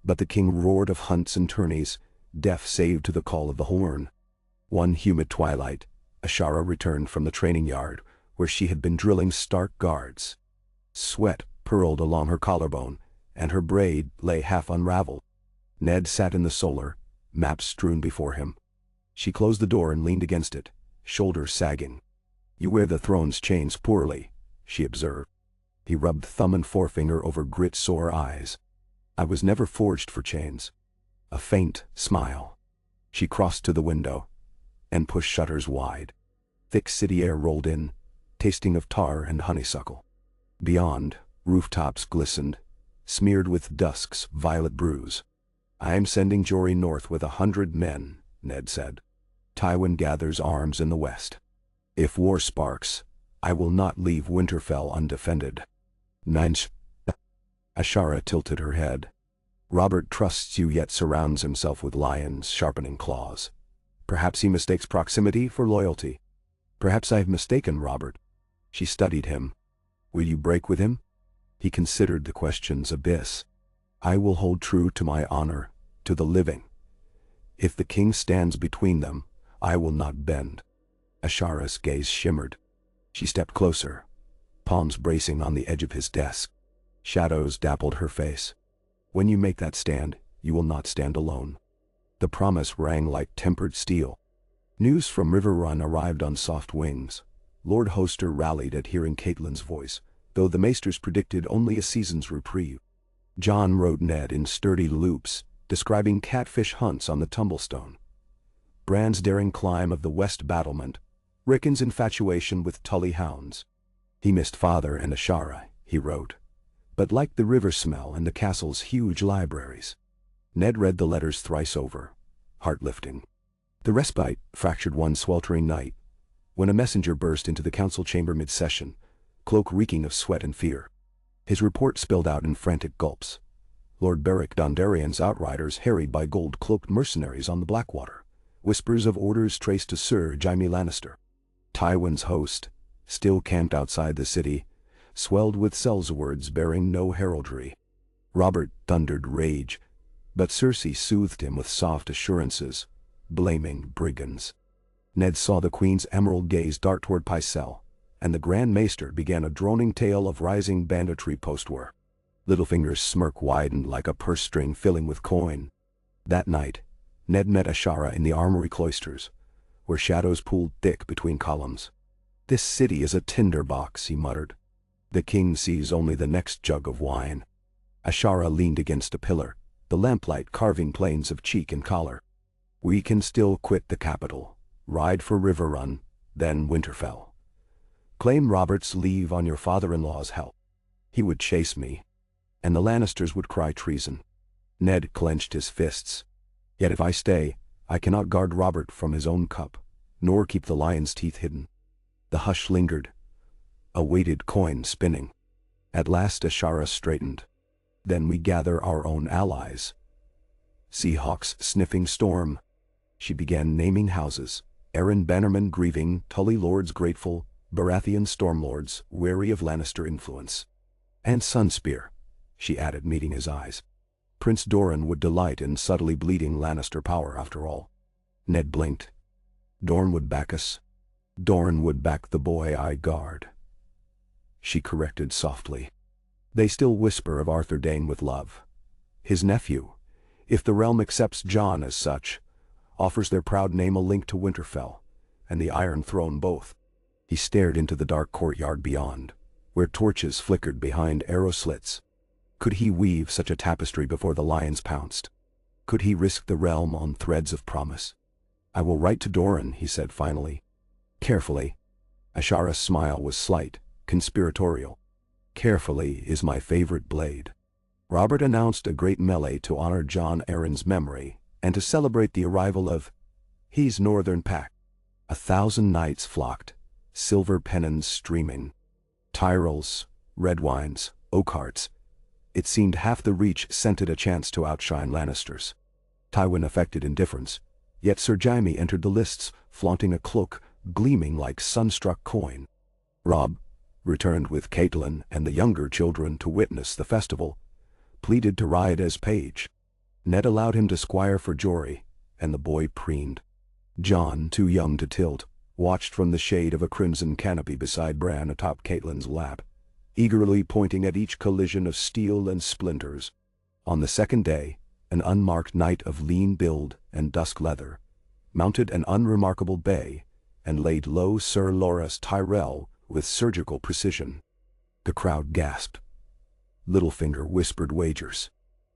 but the king roared of hunts and tourneys, deaf save to the call of the horn. One humid twilight, Ashara returned from the training yard, where she had been drilling Stark guards. Sweat purled along her collarbone, and her braid lay half unraveled. Ned sat in the solar, maps strewn before him. She closed the door and leaned against it, shoulders sagging. "You wear the throne's chains poorly," she observed. He rubbed thumb and forefinger over grit-sore eyes. I was never forged for chains. A faint smile. She crossed to the window and pushed shutters wide. Thick city air rolled in, tasting of tar and honeysuckle. Beyond, rooftops glistened, smeared with dusk's violet bruise. "I am sending Jory north with 100 men," Ned said. "Tywin gathers arms in the west. If war sparks, I will not leave Winterfell undefended." Ninth. Ashara tilted her head. "Robert trusts you yet surrounds himself with lions sharpening claws. Perhaps he mistakes proximity for loyalty. Perhaps I have mistaken Robert." She studied him. "Will you break with him?" He considered the question's abyss. "I will hold true to my honor, to the living. If the king stands between them, I will not bend." Ashara's gaze shimmered. She stepped closer, palms bracing on the edge of his desk. Shadows dappled her face. "When you make that stand, you will not stand alone." The promise rang like tempered steel. News from Riverrun arrived on soft wings. Lord Hoster rallied at hearing Catelyn's voice, though the maesters predicted only a season's reprieve. Jon wrote Ned in sturdy loops, describing catfish hunts on the Tumblestone, Bran's daring climb of the west battlement, Rickon's infatuation with Tully hounds. He missed father and Ashara, he wrote, but liked the river smell and the castle's huge libraries. Ned read the letters thrice over, heart-lifting. The respite fractured one sweltering night, when a messenger burst into the council chamber mid-session, cloak reeking of sweat and fear. His report spilled out in frantic gulps. Lord Beric Dondarrion's outriders harried by gold-cloaked mercenaries on the Blackwater, whispers of orders traced to Sir Jaime Lannister. Tywin's host, still camped outside the city, swelled with sellswords bearing no heraldry. Robert thundered rage, but Cersei soothed him with soft assurances, blaming brigands. Ned saw the Queen's emerald gaze dart toward Pycelle, and the Grand Maester began a droning tale of rising banditry post-war. Littlefinger's smirk widened like a purse string filling with coin. That night, Ned met Ashara in the armory cloisters, where shadows pooled thick between columns. "This city is a tinderbox," he muttered. "The king sees only the next jug of wine." Ashara leaned against a pillar, the lamplight carving planes of cheek and collar. "We can still quit the capital, ride for Riverrun, then Winterfell. Claim Robert's leave on your father-in-law's help. He would chase me, and the Lannisters would cry treason." Ned clenched his fists. "Yet if I stay, I cannot guard Robert from his own cup, nor keep the lion's teeth hidden." The hush lingered, a weighted coin spinning. At last Ashara straightened. "Then we gather our own allies. Seahawks sniffing storm." She began naming houses, Aaron Bannerman grieving, Tully lords grateful, Baratheon stormlords wary of Lannister influence. "And Sunspear," she added, meeting his eyes. "Prince Doran would delight in subtly bleeding Lannister power after all." Ned blinked. "Dorne would back us. Dorne would back the boy I guard," she corrected softly. "They still whisper of Arthur Dayne with love. His nephew, if the realm accepts Jon as such, offers their proud name a link to Winterfell, and the Iron Throne both." He stared into the dark courtyard beyond, where torches flickered behind arrow slits. Could he weave such a tapestry before the lions pounced? Could he risk the realm on threads of promise? "I will write to Doran," he said finally. "Carefully." Ashara's smile was slight, conspiratorial. "Carefully is my favorite blade." Robert announced a great melee to honor Jon Arryn's memory, and to celebrate the arrival of his northern pack. 1,000 knights flocked, silver pennons streaming. Tyrells, red wines, oak hearts. It seemed half the Reach scented a chance to outshine Lannisters. Tywin affected indifference, yet Sir Jaime entered the lists, flaunting a cloak gleaming like sunstruck coin. Robb, returned with Catelyn and the younger children to witness the festival, pleaded to ride as page. Ned allowed him to squire for Jory, and the boy preened. Jon, too young to tilt, watched from the shade of a crimson canopy beside Bran atop Catelyn's lap, eagerly pointing at each collision of steel and splinters. On the second day, an unmarked knight of lean build and dusk leather mounted an unremarkable bay and laid low Sir Loras Tyrell with surgical precision. The crowd gasped. Littlefinger whispered wagers.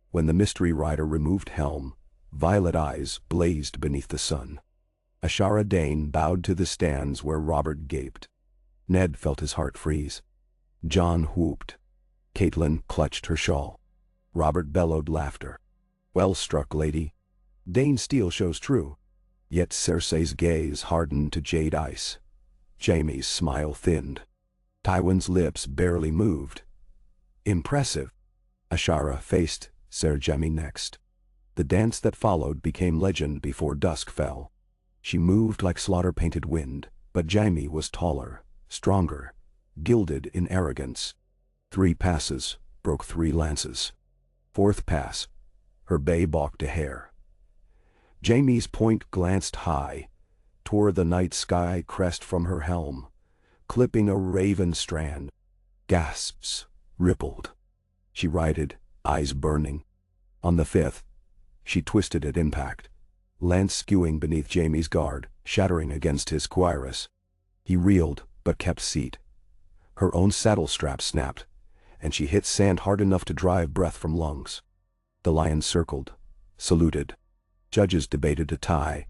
When the mystery rider removed helm, violet eyes blazed beneath the sun. Ashara Dayne bowed to the stands where Robert gaped. Ned felt his heart freeze. John whooped. Caitlin clutched her shawl. Robert bellowed laughter. Well struck, lady. Dayne's steel shows true. Yet Cersei's gaze hardened to jade ice. Jaime's smile thinned. Tywin's lips barely moved. Impressive. Ashara faced Ser Jaime next. The dance that followed became legend before dusk fell. She moved like slaughter-painted wind, but Jaime was taller, stronger, gilded in arrogance. 3 passes broke 3 lances. 4th pass, her bay balked a hair. Jaime's point glanced high, tore the night sky crest from her helm, clipping a raven strand. Gasps rippled. She righted, eyes burning. On the 5th, she twisted at impact, lance skewing beneath Jaime's guard, shattering against his cuirass. He reeled, but kept seat. Her own saddle strap snapped, and she hit sand hard enough to drive breath from lungs. The lion circled, saluted. Judges debated a tie.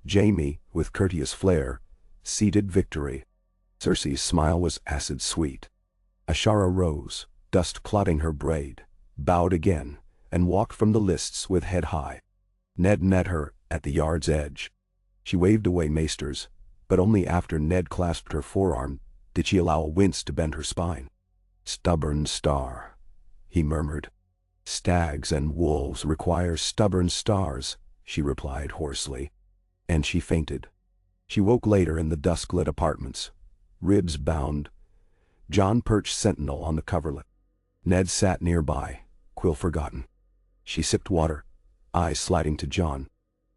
Jaime, with courteous flair, ceded victory. Cersei's smile was acid sweet. Ashara rose, dust clotting her braid, bowed again, and walked from the lists with head high. Ned met her at the yard's edge. She waved away maesters, but only after Ned clasped her forearm did she allow a wince to bend her spine. "Stubborn star," he murmured. "Stags and wolves require stubborn stars," she replied hoarsely. And she fainted. She woke later in the dusk-lit apartments, ribs bound. John perched sentinel on the coverlet. Ned sat nearby, quill forgotten. She sipped water, eyes sliding to John.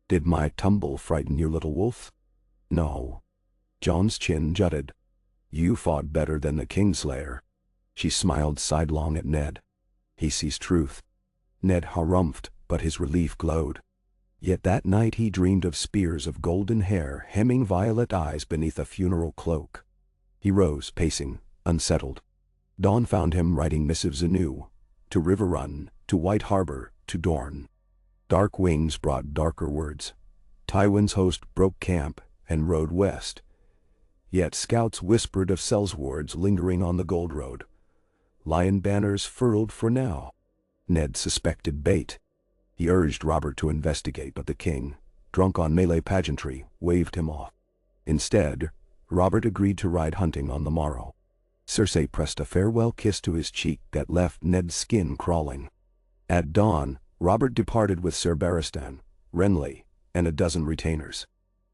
"Did my tumble frighten your little wolf?" "No." John's chin jutted. "You fought better than the Kingslayer." She smiled sidelong at Ned. He sees truth. Ned harumphed, but his relief glowed. Yet that night he dreamed of spears of golden hair hemming violet eyes beneath a funeral cloak. He rose, pacing, unsettled. Dawn found him writing missives anew, to River Run, to White Harbor, to Dorne. Dark wings brought darker words. Tywin's host broke camp and rode west. Yet scouts whispered of Sellswards lingering on the Gold Road. Lion banners furled for now. Ned suspected bait. He urged Robert to investigate, but the king, drunk on melee pageantry, waved him off. Instead, Robert agreed to ride hunting on the morrow. Cersei pressed a farewell kiss to his cheek that left Ned's skin crawling. At dawn, Robert departed with Ser Barristan, Renly, and a dozen retainers.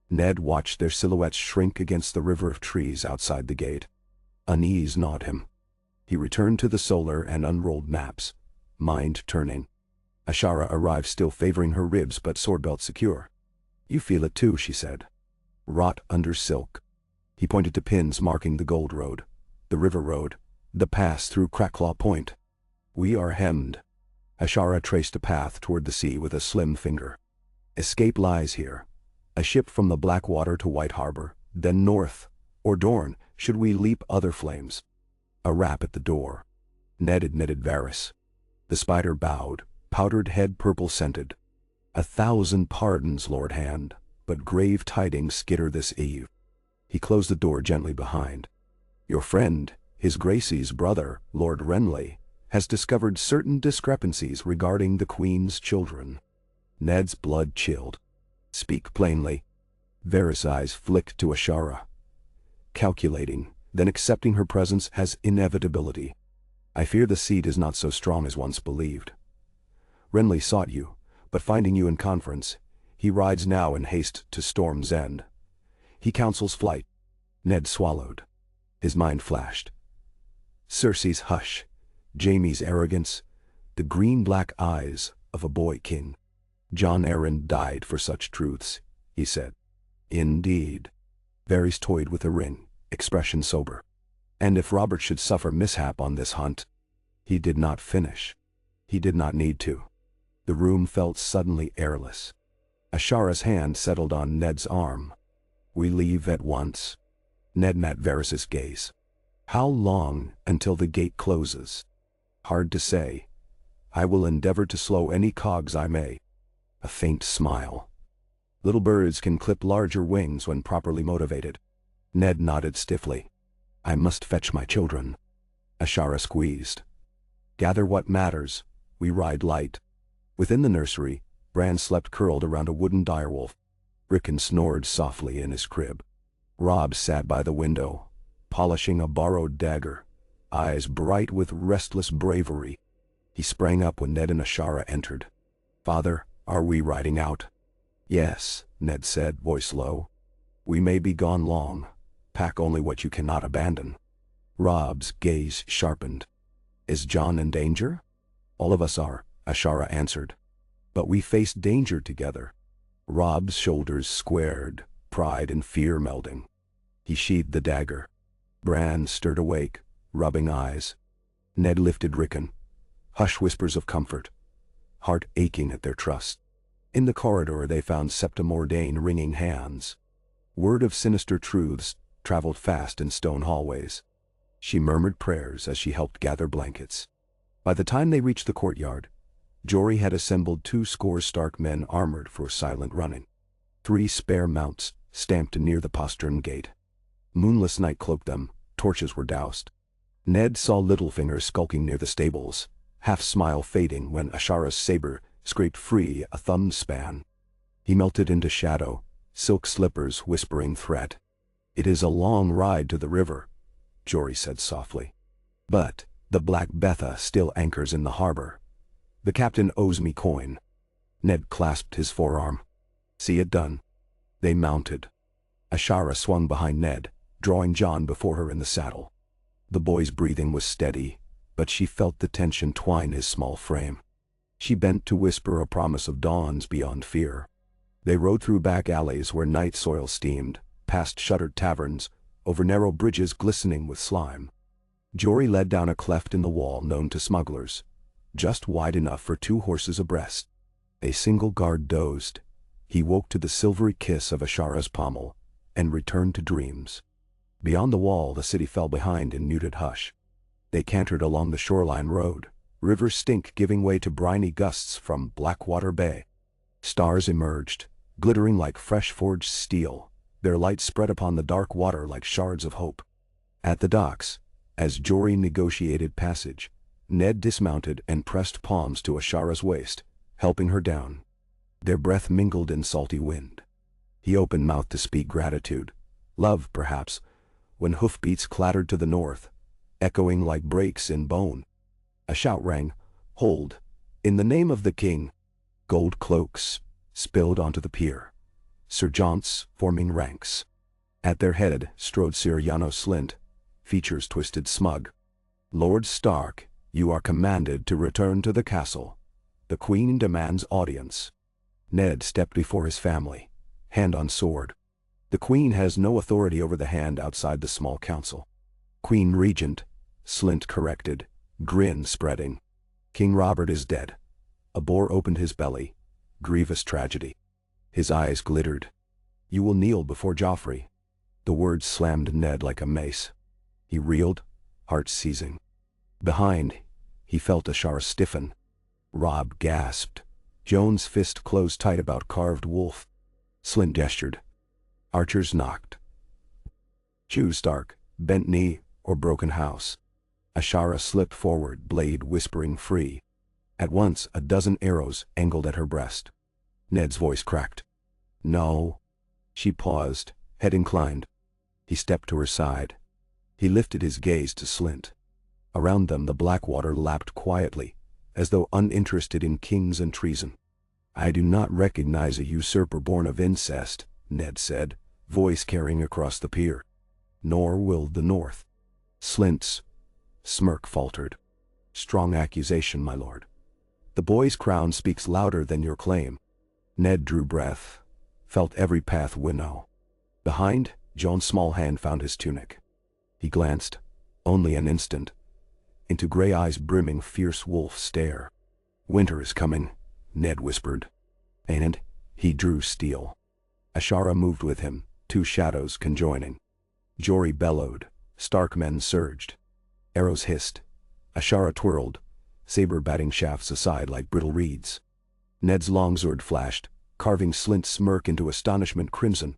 Ned watched their silhouettes shrink against the river of trees outside the gate. Unease gnawed him. He returned to the solar and unrolled maps, mind turning. Ashara arrived still favoring her ribs but swordbelt secure. "You feel it too," she said. "Wrought under silk." He pointed to pins marking the Gold Road, the River Road, the pass through Cracklaw Point. "We are hemmed." Ashara traced a path toward the sea with a slim finger. "Escape lies here. A ship from the Blackwater to White Harbor, then north, or Dorne, should we leap other flames." A rap at the door. Ned admitted Varys. The spider bowed, powdered head purple-scented. "1,000 pardons, Lord Hand, but grave tidings skitter this eve." He closed the door gently behind. "Your friend, His Gracie's brother, Lord Renly, has discovered certain discrepancies regarding the Queen's children." Ned's blood chilled. "Speak plainly." Varys' eyes flicked to Ashara. "Calculating, then accepting her presence has inevitability. I fear the seed is not so strong as once believed. Renly sought you, but finding you in conference, he rides now in haste to Storm's End. He counsels flight." Ned swallowed. His mind flashed. Cersei's hush, Jaime's arrogance, the green-black eyes of a boy king. "Jon Arryn died for such truths," he said. "Indeed." Varys toyed with a ring, expression sober. "And if Robert should suffer mishap on this hunt—" He did not finish. He did not need to. The room felt suddenly airless. Ashara's hand settled on Ned's arm. "We leave at once." Ned met Varys' gaze. How long until the gate closes? Hard to say. I will endeavor to slow any cogs I may. A faint smile. Little birds can clip larger wings when properly motivated. Ned nodded stiffly. I must fetch my children. Ashara squeezed. Gather what matters. We ride light. Within the nursery, Bran slept curled around a wooden direwolf. Rickon snored softly in his crib. Rob sat by the window, polishing a borrowed dagger, eyes bright with restless bravery. He sprang up when Ned and Ashara entered. Father, are we riding out? Yes, Ned said, voice low. We may be gone long. Pack only what you cannot abandon. Rob's gaze sharpened. Is John in danger? All of us are, Ashara answered. But we face danger together. Rob's shoulders squared, pride and fear melding. He sheathed the dagger. Bran stirred awake, rubbing eyes. Ned lifted Rickon. Hush whispers of comfort. Heart aching at their trust. In the corridor they found Septa Dayne wringing hands. Word of sinister truths traveled fast in stone hallways. She murmured prayers as she helped gather blankets. By the time they reached the courtyard, Jory had assembled 20 Stark men armored for silent running. 3 spare mounts stamped near the postern gate. Moonless night cloaked them, torches were doused. Ned saw Littlefinger skulking near the stables, half-smile fading when Ashara's saber scraped free a thumb span. He melted into shadow, silk slippers whispering threat. It is a long ride to the river, Jory said softly. But the Black Betha still anchors in the harbor. The captain owes me coin. Ned clasped his forearm. See it done. They mounted. Ashara swung behind Ned, drawing John before her in the saddle. The boy's breathing was steady, but she felt the tension twine his small frame. She bent to whisper a promise of dawns beyond fear. They rode through back alleys where night soil steamed, past shuttered taverns, over narrow bridges glistening with slime. Jory led down a cleft in the wall known to smugglers, just wide enough for 2 horses abreast. A single guard dozed. He woke to the silvery kiss of Ashara's pommel, and returned to dreams. Beyond the wall the city fell behind in muted hush. They cantered along the shoreline road, river stink giving way to briny gusts from Blackwater Bay. Stars emerged, glittering like fresh-forged steel, their light spread upon the dark water like shards of hope. At the docks, as Jory negotiated passage, Ned dismounted and pressed palms to Ashara's waist, helping her down. Their breath mingled in salty wind. He opened mouth to speak gratitude, love perhaps, when hoofbeats clattered to the north, echoing like breaks in bone. A shout rang, "Hold! In the name of the king!" Gold cloaks spilled onto the pier. Sergeants forming ranks. At their head strode Sir Janos Slint, features twisted smug. "Lord Stark, you are commanded to return to the castle. The Queen demands audience." Ned stepped before his family, hand on sword. The Queen has no authority over the hand outside the small council. Queen Regent, Slint corrected, grin spreading. King Robert is dead. A boar opened his belly. Grievous tragedy. His eyes glittered. You will kneel before Joffrey. The words slammed Ned like a mace. He reeled, heart seizing. Behind, he felt Ashara stiffen. Rob gasped. Joan's fist closed tight about carved wolf. Slint gestured. Archers knocked. Choose Stark, bent knee, or broken house. Ashara slipped forward, blade whispering free. At once a dozen arrows angled at her breast. Ned's voice cracked. No. She paused, head inclined. He stepped to her side. He lifted his gaze to Slint. Around them the Blackwater lapped quietly, as though uninterested in kings and treason. I do not recognize a usurper born of incest, Ned said, voice carrying across the pier. Nor will the North. Slint's smirk faltered. Strong accusation, my lord. The boy's crown speaks louder than your claim. Ned drew breath, felt every path winnow. Behind, Joan's small hand found his tunic. He glanced, only an instant, into gray eyes brimming fierce wolf stare. Winter is coming, Ned whispered. And he drew steel. Ashara moved with him, 2 shadows conjoining. Jory bellowed, Stark men surged. Arrows hissed. Ashara twirled, saber batting shafts aside like brittle reeds. Ned's longsword flashed, carving Slint's smirk into astonishment crimson.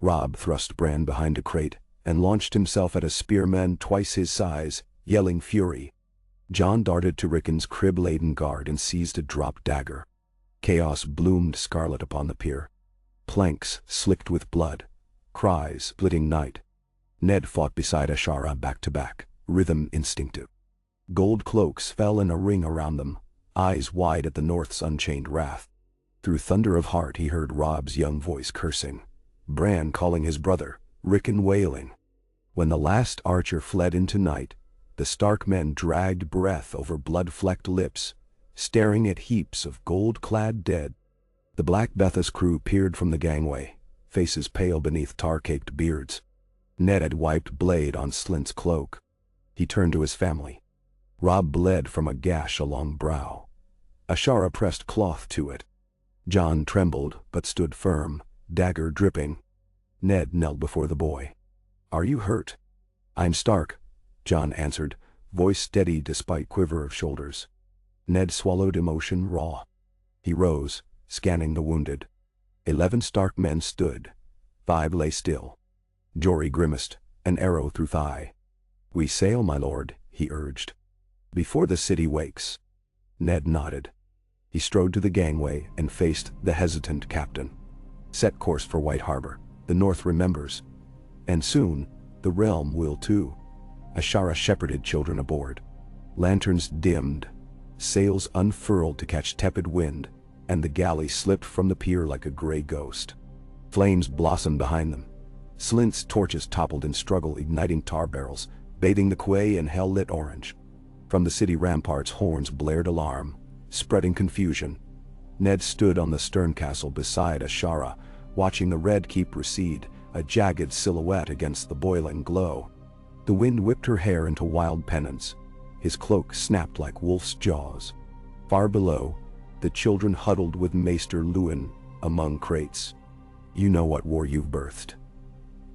Robb thrust Bran behind a crate and launched himself at a spearman twice his size, yelling fury. Jon darted to Rickon's crib-laden guard and seized a dropped dagger. Chaos bloomed scarlet upon the pier. Planks slicked with blood. Cries splitting night. Ned fought beside Ashara back to back, rhythm instinctive. Gold cloaks fell in a ring around them, eyes wide at the North's unchained wrath. Through thunder of heart he heard Robb's young voice cursing, Bran calling his brother, Rickon wailing. When the last archer fled into night, the Stark men dragged breath over blood-flecked lips, staring at heaps of gold-clad dead. The Black Beth's crew peered from the gangway, faces pale beneath tar-caked beards. Ned had wiped blade on Slint's cloak. He turned to his family. Robb bled from a gash along brow. Ashara pressed cloth to it. Jon trembled but stood firm, dagger dripping. Ned knelt before the boy. "Are you hurt?" "I'm Stark," Jon answered, voice steady despite quiver of shoulders. Ned swallowed emotion raw. He rose, scanning the wounded. 11 Stark men stood. 5 lay still. Jory grimaced, an arrow through thigh. "We sail, my lord," he urged. "Before the city wakes." Ned nodded. He strode to the gangway and faced the hesitant captain. "Set course for White Harbor. The North remembers. And soon, the realm will too." Ashara shepherded children aboard. Lanterns dimmed, sails unfurled to catch tepid wind, and the galley slipped from the pier like a gray ghost. Flames blossomed behind them. Slint's torches toppled in struggle, igniting tar barrels, bathing the quay in hell-lit orange. From the city ramparts horns blared alarm, spreading confusion. Ned stood on the stern castle beside Ashara, watching the red keep recede, a jagged silhouette against the boiling glow. The wind whipped her hair into wild pennants. His cloak snapped like wolf's jaws. Far below, the children huddled with Maester Luwin among crates. "You know what war you've birthed,"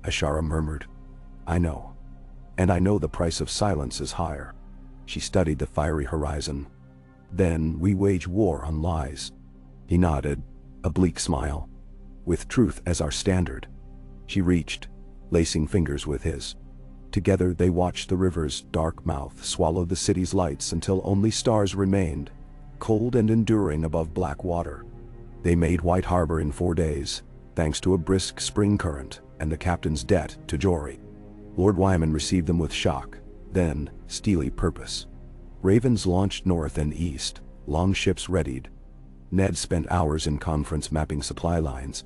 Ashara murmured. "I know. And I know the price of silence is higher." She studied the fiery horizon. "Then we wage war on lies." He nodded, a bleak smile. "With truth as our standard." She reached, lacing fingers with his. Together they watched the river's dark mouth swallow the city's lights until only stars remained, cold and enduring above black water. They made White Harbor in 4 days, thanks to a brisk spring current and the captain's debt to Jory. Lord Wyman received them with shock, then steely purpose. Ravens launched north and east, longships readied. Ned spent hours in conference mapping supply lines,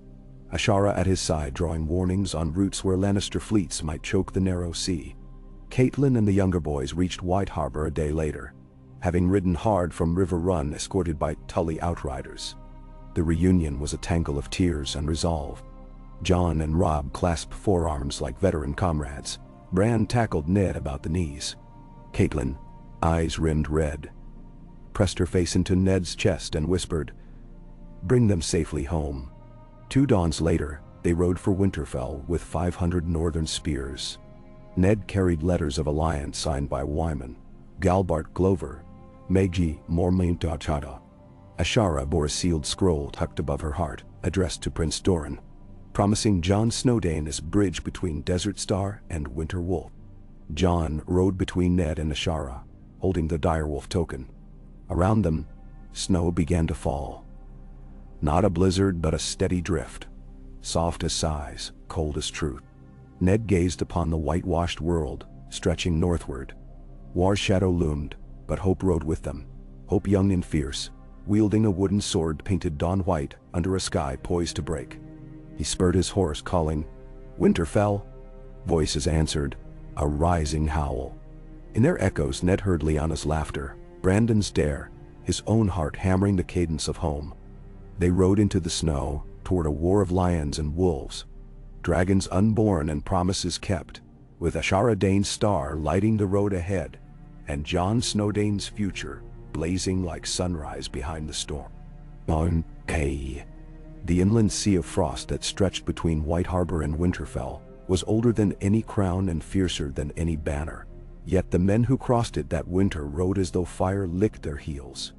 Ashara at his side drawing warnings on routes where Lannister fleets might choke the narrow sea. Catelyn and the younger boys reached White Harbor a day later, having ridden hard from River Run escorted by Tully outriders. The reunion was a tangle of tears and resolve. Jon and Robb clasped forearms like veteran comrades. Bran tackled Ned about the knees. Catelyn, eyes rimmed red, pressed her face into Ned's chest and whispered, "Bring them safely home." 2 dawns later, they rode for Winterfell with 500 northern spears. Ned carried letters of alliance signed by Wyman, Galbart Glover, Meiji Mormintachada. Ashara bore a sealed scroll tucked above her heart, addressed to Prince Doran, promising Jon Snowdane as bridge between Desert Star and Winter Wolf. Jon rode between Ned and Ashara, holding the direwolf token. Around them, snow began to fall. Not a blizzard but a steady drift, soft as sighs, cold as truth. Ned gazed upon the whitewashed world, stretching northward. War's shadow loomed, but hope rode with them. Hope young and fierce, wielding a wooden sword painted dawn white under a sky poised to break. He spurred his horse, calling, "Winterfell!" Voices answered, a rising howl. In their echoes Ned heard Lyanna's laughter, Brandon's dare, his own heart hammering the cadence of home. They rode into the snow, toward a war of lions and wolves. Dragons unborn and promises kept, with Ashara Dayne's star lighting the road ahead, and Jon Snowdane's future blazing like sunrise behind the storm. The inland sea of frost that stretched between White Harbor and Winterfell was older than any crown and fiercer than any banner. Yet the men who crossed it that winter rode as though fire licked their heels.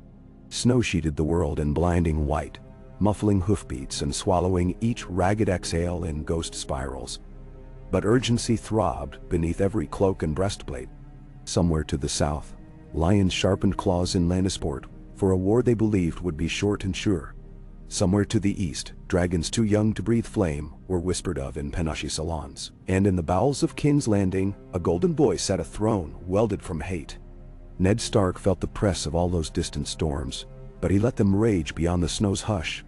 Snow sheeted the world in blinding white, muffling hoofbeats and swallowing each ragged exhale in ghost spirals. But urgency throbbed beneath every cloak and breastplate. Somewhere to the south, lions sharpened claws in Lannisport for a war they believed would be short and sure. Somewhere to the east, dragons too young to breathe flame were whispered of in Penoshi salons. And in the bowels of King's Landing, a golden boy sat a throne welded from hate. Ned Stark felt the press of all those distant storms, but he let them rage beyond the snow's hush.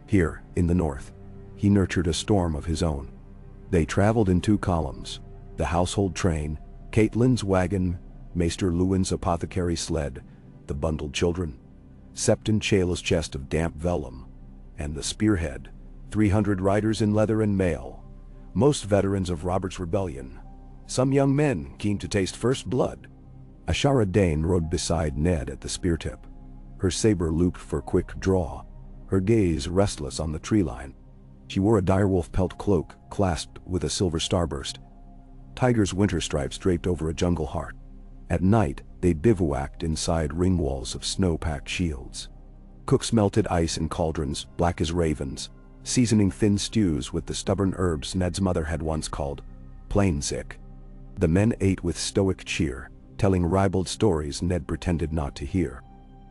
Here, in the north, he nurtured a storm of his own. They traveled in 2 columns, the household train, Catelyn's wagon, Maester Luwin's apothecary sled, the bundled children, Septon Chayla's chest of damp vellum, and the spearhead, 300 riders in leather and mail, most veterans of Robert's Rebellion, some young men keen to taste first blood. Ashara Dayne rode beside Ned at the spear tip, her saber looped for quick draw, her gaze restless on the tree line. She wore a direwolf pelt cloak clasped with a silver starburst. Tiger's winter stripes draped over a jungle heart. At night, they bivouacked inside ring walls of snow-packed shields. Cooks melted ice in cauldrons, black as ravens, seasoning thin stews with the stubborn herbs Ned's mother had once called plain sick. The men ate with stoic cheer, telling ribald stories Ned pretended not to hear.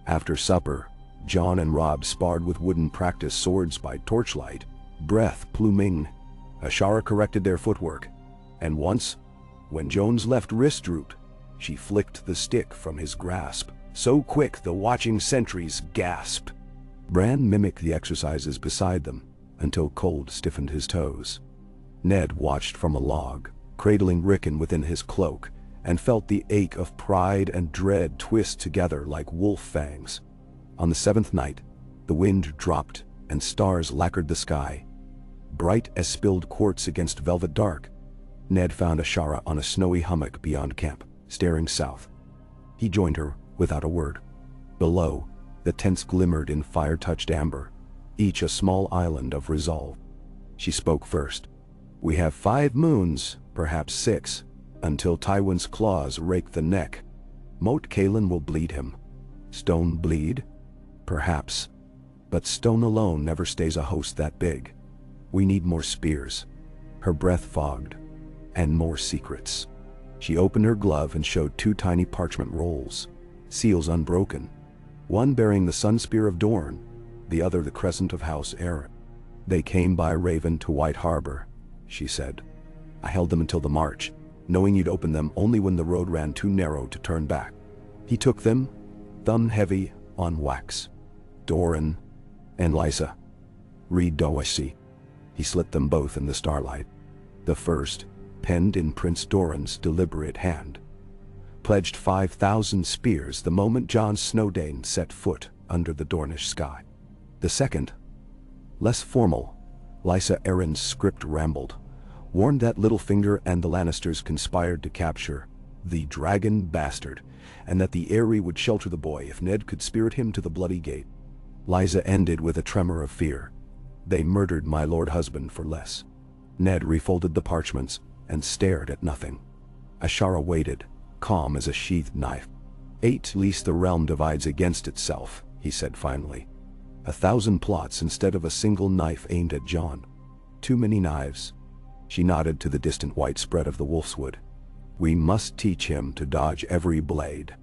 After supper, Jon and Robb sparred with wooden practice swords by torchlight, breath pluming. Ashara corrected their footwork, and once, when Jon's left wrist drooped, she flicked the stick from his grasp, so quick the watching sentries gasped. Bran mimicked the exercises beside them, until cold stiffened his toes. Ned watched from a log, cradling Rickon within his cloak, and felt the ache of pride and dread twist together like wolf fangs. On the 7th night, the wind dropped and stars lacquered the sky, bright as spilled quartz against velvet dark. Ned found Ashara on a snowy hummock beyond camp, staring south. He joined her without a word. Below, the tents glimmered in fire-touched amber, each a small island of resolve. She spoke first. "We have 5 moons, perhaps 6, until Tywin's claws rake the neck. Moat Cailin will bleed him. Stone bleed? Perhaps. But stone alone never stays a host that big. We need more spears." Her breath fogged. "And more secrets." She opened her glove and showed 2 tiny parchment rolls, seals unbroken, one bearing the sun spear of Dorne, the other the crescent of House Arryn. "They came by Raven to White Harbor," she said. "I held them until the march, knowing you'd open them only when the road ran too narrow to turn back." He took them, thumb heavy on wax. "Doran and Lysa. Read Doasi." He slit them both in the starlight. The first, penned in Prince Doran's deliberate hand, pledged 5,000 spears the moment Jon Snowdane set foot under the Dornish sky. The second, less formal, Lysa Arryn's script rambled, warned that Littlefinger and the Lannisters conspired to capture the dragon bastard, and that the Eyrie would shelter the boy if Ned could spirit him to the bloody gate. Lysa ended with a tremor of fear. "They murdered my lord husband for less." Ned refolded the parchments and stared at nothing. Ashara waited, calm as a sheathed knife. "At least the realm divides against itself," he said finally. 1,000 plots instead of a single knife aimed at Jon. Too many knives. She nodded to the distant white spread of the Wolfswood. "We must teach him to dodge every blade."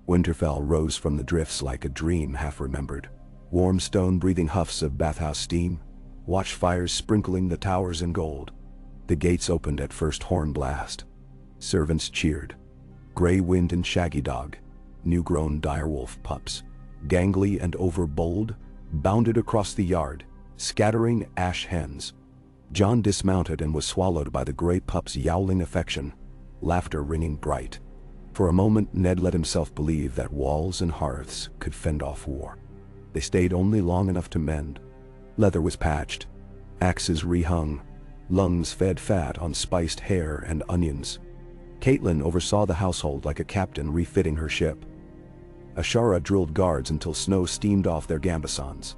Winterfell rose from the drifts like a dream half remembered. Warm stone breathing huffs of bathhouse steam, watchfires sprinkling the towers in gold. The gates opened at first horn blast. Servants cheered. Grey Wind and Shaggy Dog, new-grown direwolf pups, gangly and overbold, bounded across the yard, scattering ash hens. Jon dismounted and was swallowed by the gray pup's yowling affection, laughter ringing bright. For a moment Ned let himself believe that walls and hearths could fend off war. They stayed only long enough to mend. Leather was patched, axes rehung, lungs fed fat on spiced hare and onions. Catelyn oversaw the household like a captain refitting her ship. Ashara drilled guards until snow steamed off their gambesons.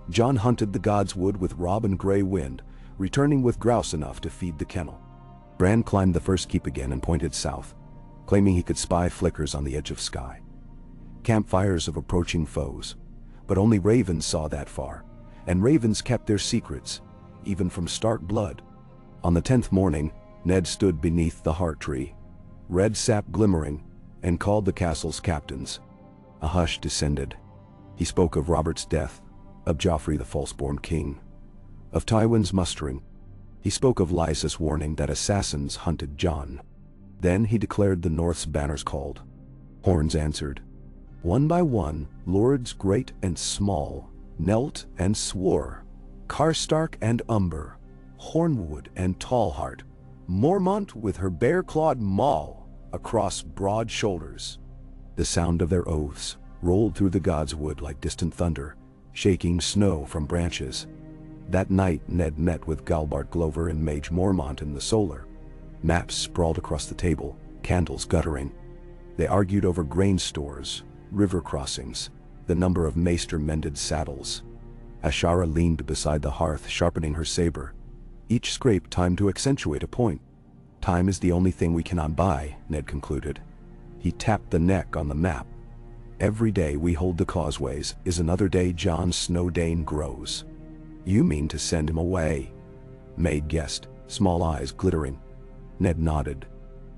Jon hunted the gods' wood with Robb and Grey Wind, returning with grouse enough to feed the kennel. Bran climbed the first keep again and pointed south, claiming he could spy flickers on the edge of sky. Campfires of approaching foes. But only ravens saw that far, and ravens kept their secrets, even from Stark blood. On the 10th morning, Ned stood beneath the heart tree, red sap glimmering, and called the castle's captains. A hush descended. He spoke of Robert's death, of Joffrey the false-born king, of Tywin's mustering. He spoke of Lysa's warning that assassins hunted Jon. Then he declared the North's banners called. Horns answered. One by one, lords great and small knelt and swore. Karstark and Umber, Hornwood and Tallheart, Mormont with her bare-clawed maul across broad shoulders. The sound of their oaths rolled through the gods' wood like distant thunder, shaking snow from branches. That night Ned met with Galbart Glover and Mage Mormont in the Solar. Maps sprawled across the table, candles guttering. They argued over grain stores, river crossings, the number of maester-mended saddles. Ashara leaned beside the hearth, sharpening her saber. Each scrape timed to accentuate a point. Time is the only thing we cannot buy, Ned concluded. He tapped the neck on the map. Every day we hold the causeways is another day Jon Snow Dayne grows. You mean to send him away? Maid guessed, small eyes glittering. Ned nodded.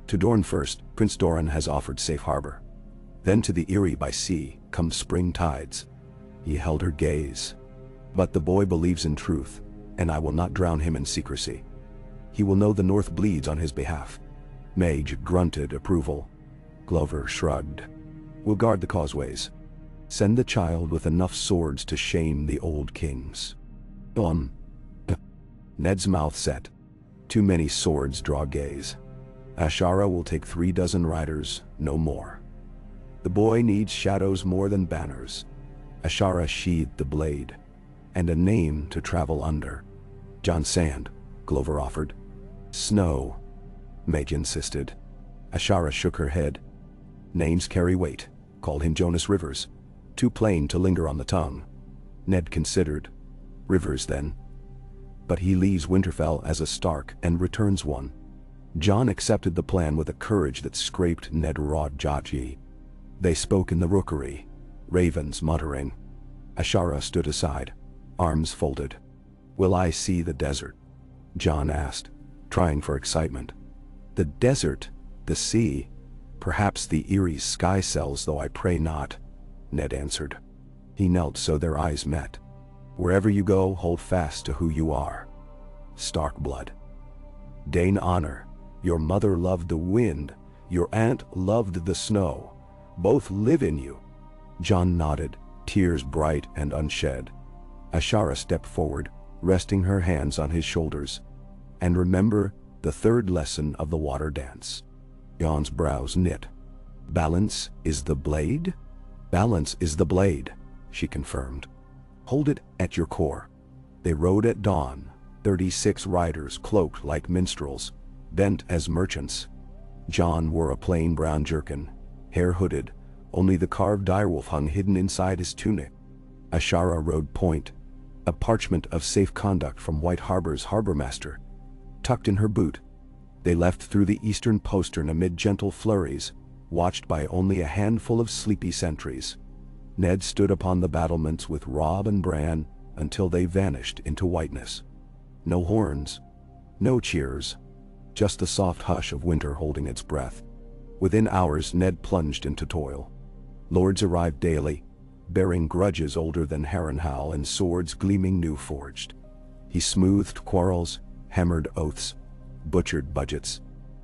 To Dorne first, Prince Doran has offered safe harbor. Then to the Eyrie by sea come spring tides. He held her gaze. But the boy believes in truth, and I will not drown him in secrecy. He will know the North bleeds on his behalf. Mage grunted approval. Glover shrugged. We'll guard the causeways. Send the child with enough swords to shame the old kings. Ned's mouth set. Too many swords draw gaze. Ashara will take 36 riders, no more. The boy needs shadows more than banners. Ashara sheathed the blade. And a name to travel under. Jon Sand, Glover offered. Snow, Mage insisted. Ashara shook her head. Names carry weight. Call him Jonas Rivers. Too plain to linger on the tongue. Ned considered. Rivers, then. But he leaves Winterfell as a Stark and returns one. Jon accepted the plan with a courage that scraped Ned Rodjaji. They spoke in the rookery, ravens muttering. Ashara stood aside, arms folded. Will I see the desert? Jon asked, trying for excitement. The desert, the sea, perhaps the Erie's sky cells, though I pray not, Ned answered. He knelt so their eyes met. Wherever you go, hold fast to who you are. Stark blood. Dayne honor. Your mother loved the wind. Your aunt loved the snow. Both live in you. Jon nodded, tears bright and unshed. Ashara stepped forward, resting her hands on his shoulders. And remember the third lesson of the water dance. Jon's brows knit. Balance is the blade? Balance is the blade, she confirmed. Hold it at your core. They rode at dawn, 36 riders cloaked like minstrels, bent as merchants. Jon wore a plain brown jerkin, hair hooded, only the carved direwolf hung hidden inside his tunic. Ashara rode point, a parchment of safe conduct from White Harbor's harbormaster, tucked in her boot. They left through the eastern postern amid gentle flurries, watched by only a handful of sleepy sentries. Ned stood upon the battlements with Robb and Bran until they vanished into whiteness. No horns, no cheers, just the soft hush of winter holding its breath. Within hours Ned plunged into toil. Lords arrived daily, bearing grudges older than Harrenhal and swords gleaming new forged. He smoothed quarrels, hammered oaths, butchered budgets.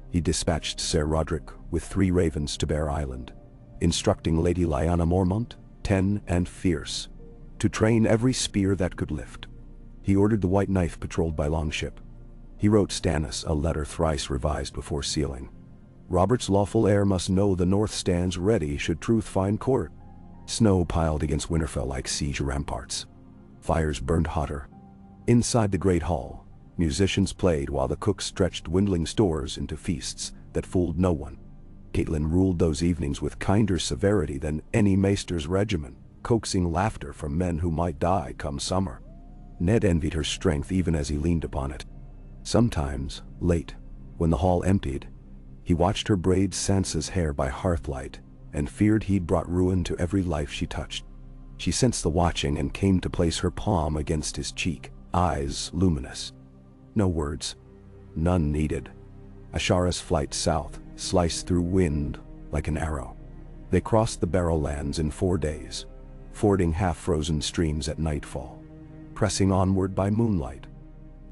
He dispatched Ser Roderick with 3 ravens to Bear Island, instructing Lady Lyanna Mormont, 10 and fierce, to train every spear that could lift. He ordered the White Knife patrolled by Longship. He wrote Stannis a letter thrice revised before sealing. Robert's lawful heir must know the North stands ready should truth find court. Snow piled against Winterfell like siege ramparts. Fires burned hotter. Inside the Great Hall, musicians played while the cooks stretched dwindling stores into feasts that fooled no one. Catelyn ruled those evenings with kinder severity than any maester's regimen, coaxing laughter from men who might die come summer. Ned envied her strength even as he leaned upon it. Sometimes, late, When the hall emptied, he watched her braid Sansa's hair by hearthlight and feared he'd brought ruin to every life she touched. She sensed the watching and came to place her palm against his cheek, eyes luminous. No words. None needed. Ashara's flight south sliced through wind like an arrow. They crossed the Barrow Lands in 4 days, fording half-frozen streams at nightfall, pressing onward by moonlight.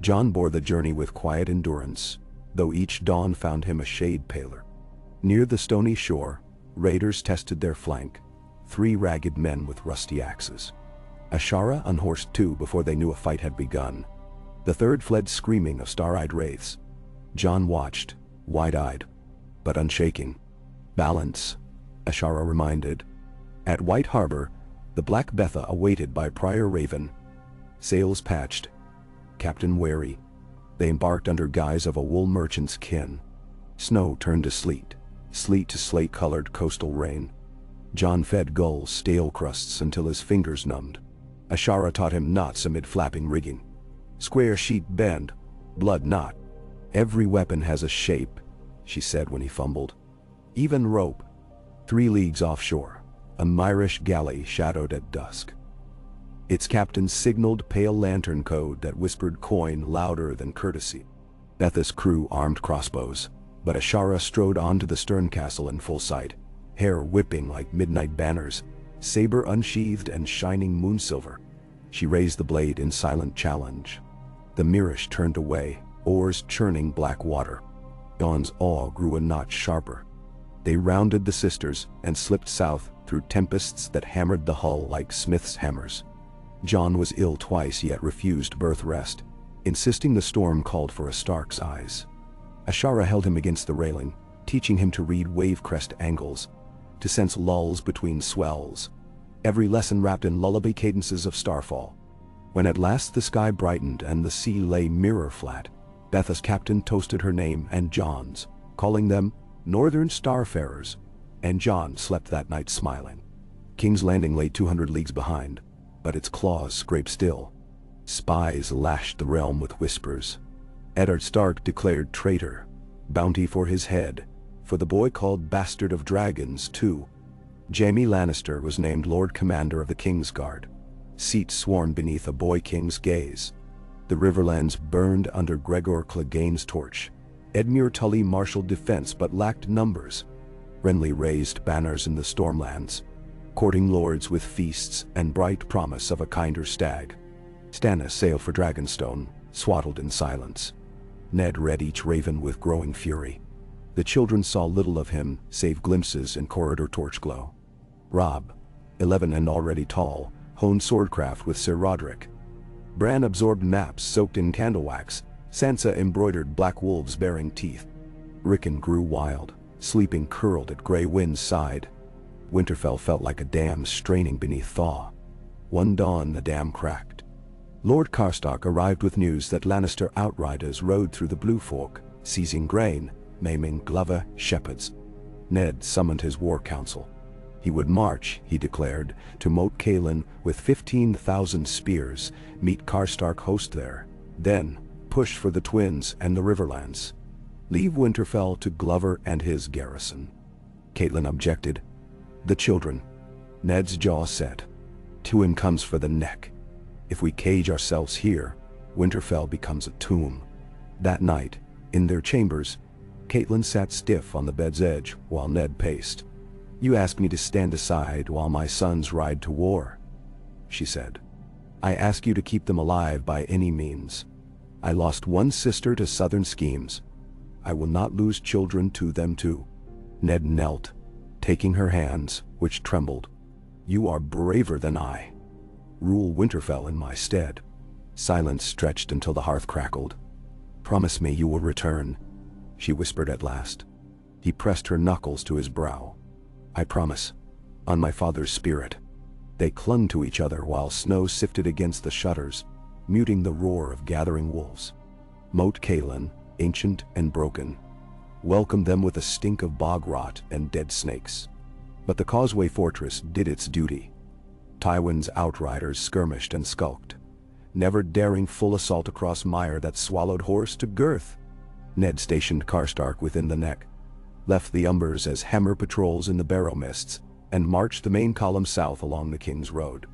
Jon bore the journey with quiet endurance, though each dawn found him a shade paler. Near the stony shore, raiders tested their flank, 3 ragged men with rusty axes. Ashara unhorsed 2 before they knew a fight had begun. The third fled screaming of star-eyed wraiths. Jon watched, wide-eyed, but unshaking. Balance, Ashara reminded. At White Harbor, the Black Betha awaited by Prior Raven. Sails patched, captain wary. They embarked under guise of a wool merchant's kin. Snow turned to sleet, sleet to slate-colored coastal rain. Jon fed gulls stale crusts until his fingers numbed. Ashara taught him knots amid flapping rigging. Square sheet bend, blood knot. Every weapon has a shape, she said when he fumbled. Even rope. 3 leagues offshore, a Myrish galley shadowed at dusk. Its captain signaled pale lantern code that whispered coin louder than courtesy. Betha's crew armed crossbows, but Ashara strode onto the stern castle in full sight, hair whipping like midnight banners, saber unsheathed and shining moonsilver. She raised the blade in silent challenge. The Myrish turned away, oars churning black water. Jon's awe grew a notch sharper. They rounded the sisters and slipped south through tempests that hammered the hull like smith's hammers. Jon was ill twice yet refused berth rest, insisting the storm called for a Stark's eyes. Ashara held him against the railing, teaching him to read wave crest angles, to sense lulls between swells, every lesson wrapped in lullaby cadences of starfall. When at last the sky brightened and the sea lay mirror flat, Betha's captain toasted her name and Jon's, calling them Northern Starfarers, and Jon slept that night smiling. King's Landing lay 200 leagues behind, but its claws scraped still. Spies lashed the realm with whispers. Eddard Stark declared traitor, bounty for his head, for the boy called Bastard of Dragons, too. Jaime Lannister was named Lord Commander of the Kingsguard, seat sworn beneath a boy king's gaze. The Riverlands burned under Gregor Clegane's torch. Edmure Tully marshaled defense but lacked numbers. Renly raised banners in the Stormlands, courting lords with feasts and bright promise of a kinder stag. Stannis sailed for Dragonstone, swaddled in silence. Ned read each raven with growing fury. The children saw little of him, save glimpses in corridor torch glow. Robb, 11 and already tall, honed swordcraft with Sir Roderick. Bran absorbed maps soaked in candle wax. Sansa embroidered black wolves bearing teeth. Rickon grew wild, sleeping curled at Grey Wind's side. Winterfell felt like a dam straining beneath thaw. One dawn the dam cracked. Lord Karstark arrived with news that Lannister outriders rode through the Blue Fork, seizing grain, maiming Glover shepherds. Ned summoned his war council. He would march, he declared, to Moat Cailin with 15,000 spears, meet Karstark host there, then push for the Twins and the Riverlands. Leave Winterfell to Glover and his garrison. Catelyn objected. The children. Ned's jaw set. Tywin comes for the neck. If we cage ourselves here, Winterfell becomes a tomb. That night, in their chambers, Catelyn sat stiff on the bed's edge while Ned paced. "You ask me to stand aside while my sons ride to war," she said. "I ask you to keep them alive by any means. I lost one sister to southern schemes. I will not lose children to them too." Ned knelt, taking her hands, which trembled. "You are braver than I. Rule Winterfell in my stead." Silence stretched until the hearth crackled. "Promise me you will return," she whispered at last. He pressed her knuckles to his brow. "I promise, on my father's spirit." They clung to each other while snow sifted against the shutters, muting the roar of gathering wolves. Moat Cailin, ancient and broken, welcomed them with a stink of bog rot and dead snakes. But the Causeway Fortress did its duty. Tywin's outriders skirmished and skulked, never daring full assault across mire that swallowed horse to girth. Ned stationed Karstark within the neck, left the Umbers as hammer patrols in the barrow mists, and marched the main column south along the King's Road.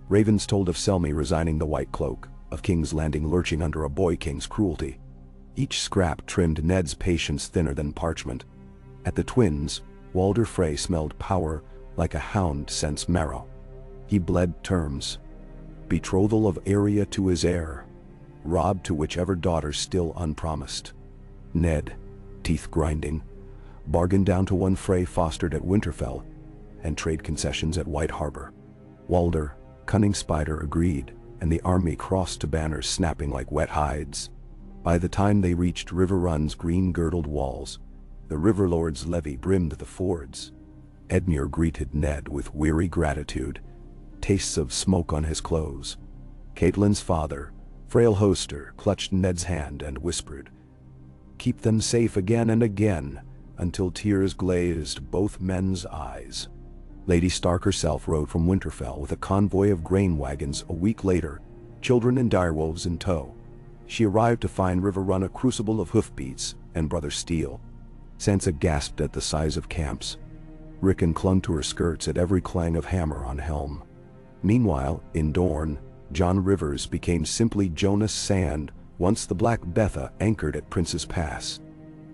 Ravens told of Selmy resigning the White Cloak, of King's Landing lurching under a boy king's cruelty. Each scrap trimmed Ned's patience thinner than parchment. At the twins, Walder Frey smelled power like a hound scents marrow. He bled terms. Betrothal of Arya to his heir, robbed to whichever daughter still unpromised. Ned, teeth grinding, bargained down to one Frey fostered at Winterfell and trade concessions at White Harbor. Walder, cunning spider, agreed, and the army crossed to banners snapping like wet hides. By the time they reached River Run's green-girdled walls, the River Lord's levy brimmed the fords. Edmure greeted Ned with weary gratitude, tastes of smoke on his clothes. Catelyn's father, frail Hoster, clutched Ned's hand and whispered, "Keep them safe," again and again, until tears glazed both men's eyes. Lady Stark herself rode from Winterfell with a convoy of grain wagons a week later, children and direwolves in tow. She arrived to find River Run a crucible of hoofbeats and brother steel. Sansa gasped at the size of camps. Rickon clung to her skirts at every clang of hammer on helm. Meanwhile, in Dorne, John Rivers became simply Jonas Sand once the Black Betha anchored at Prince's Pass.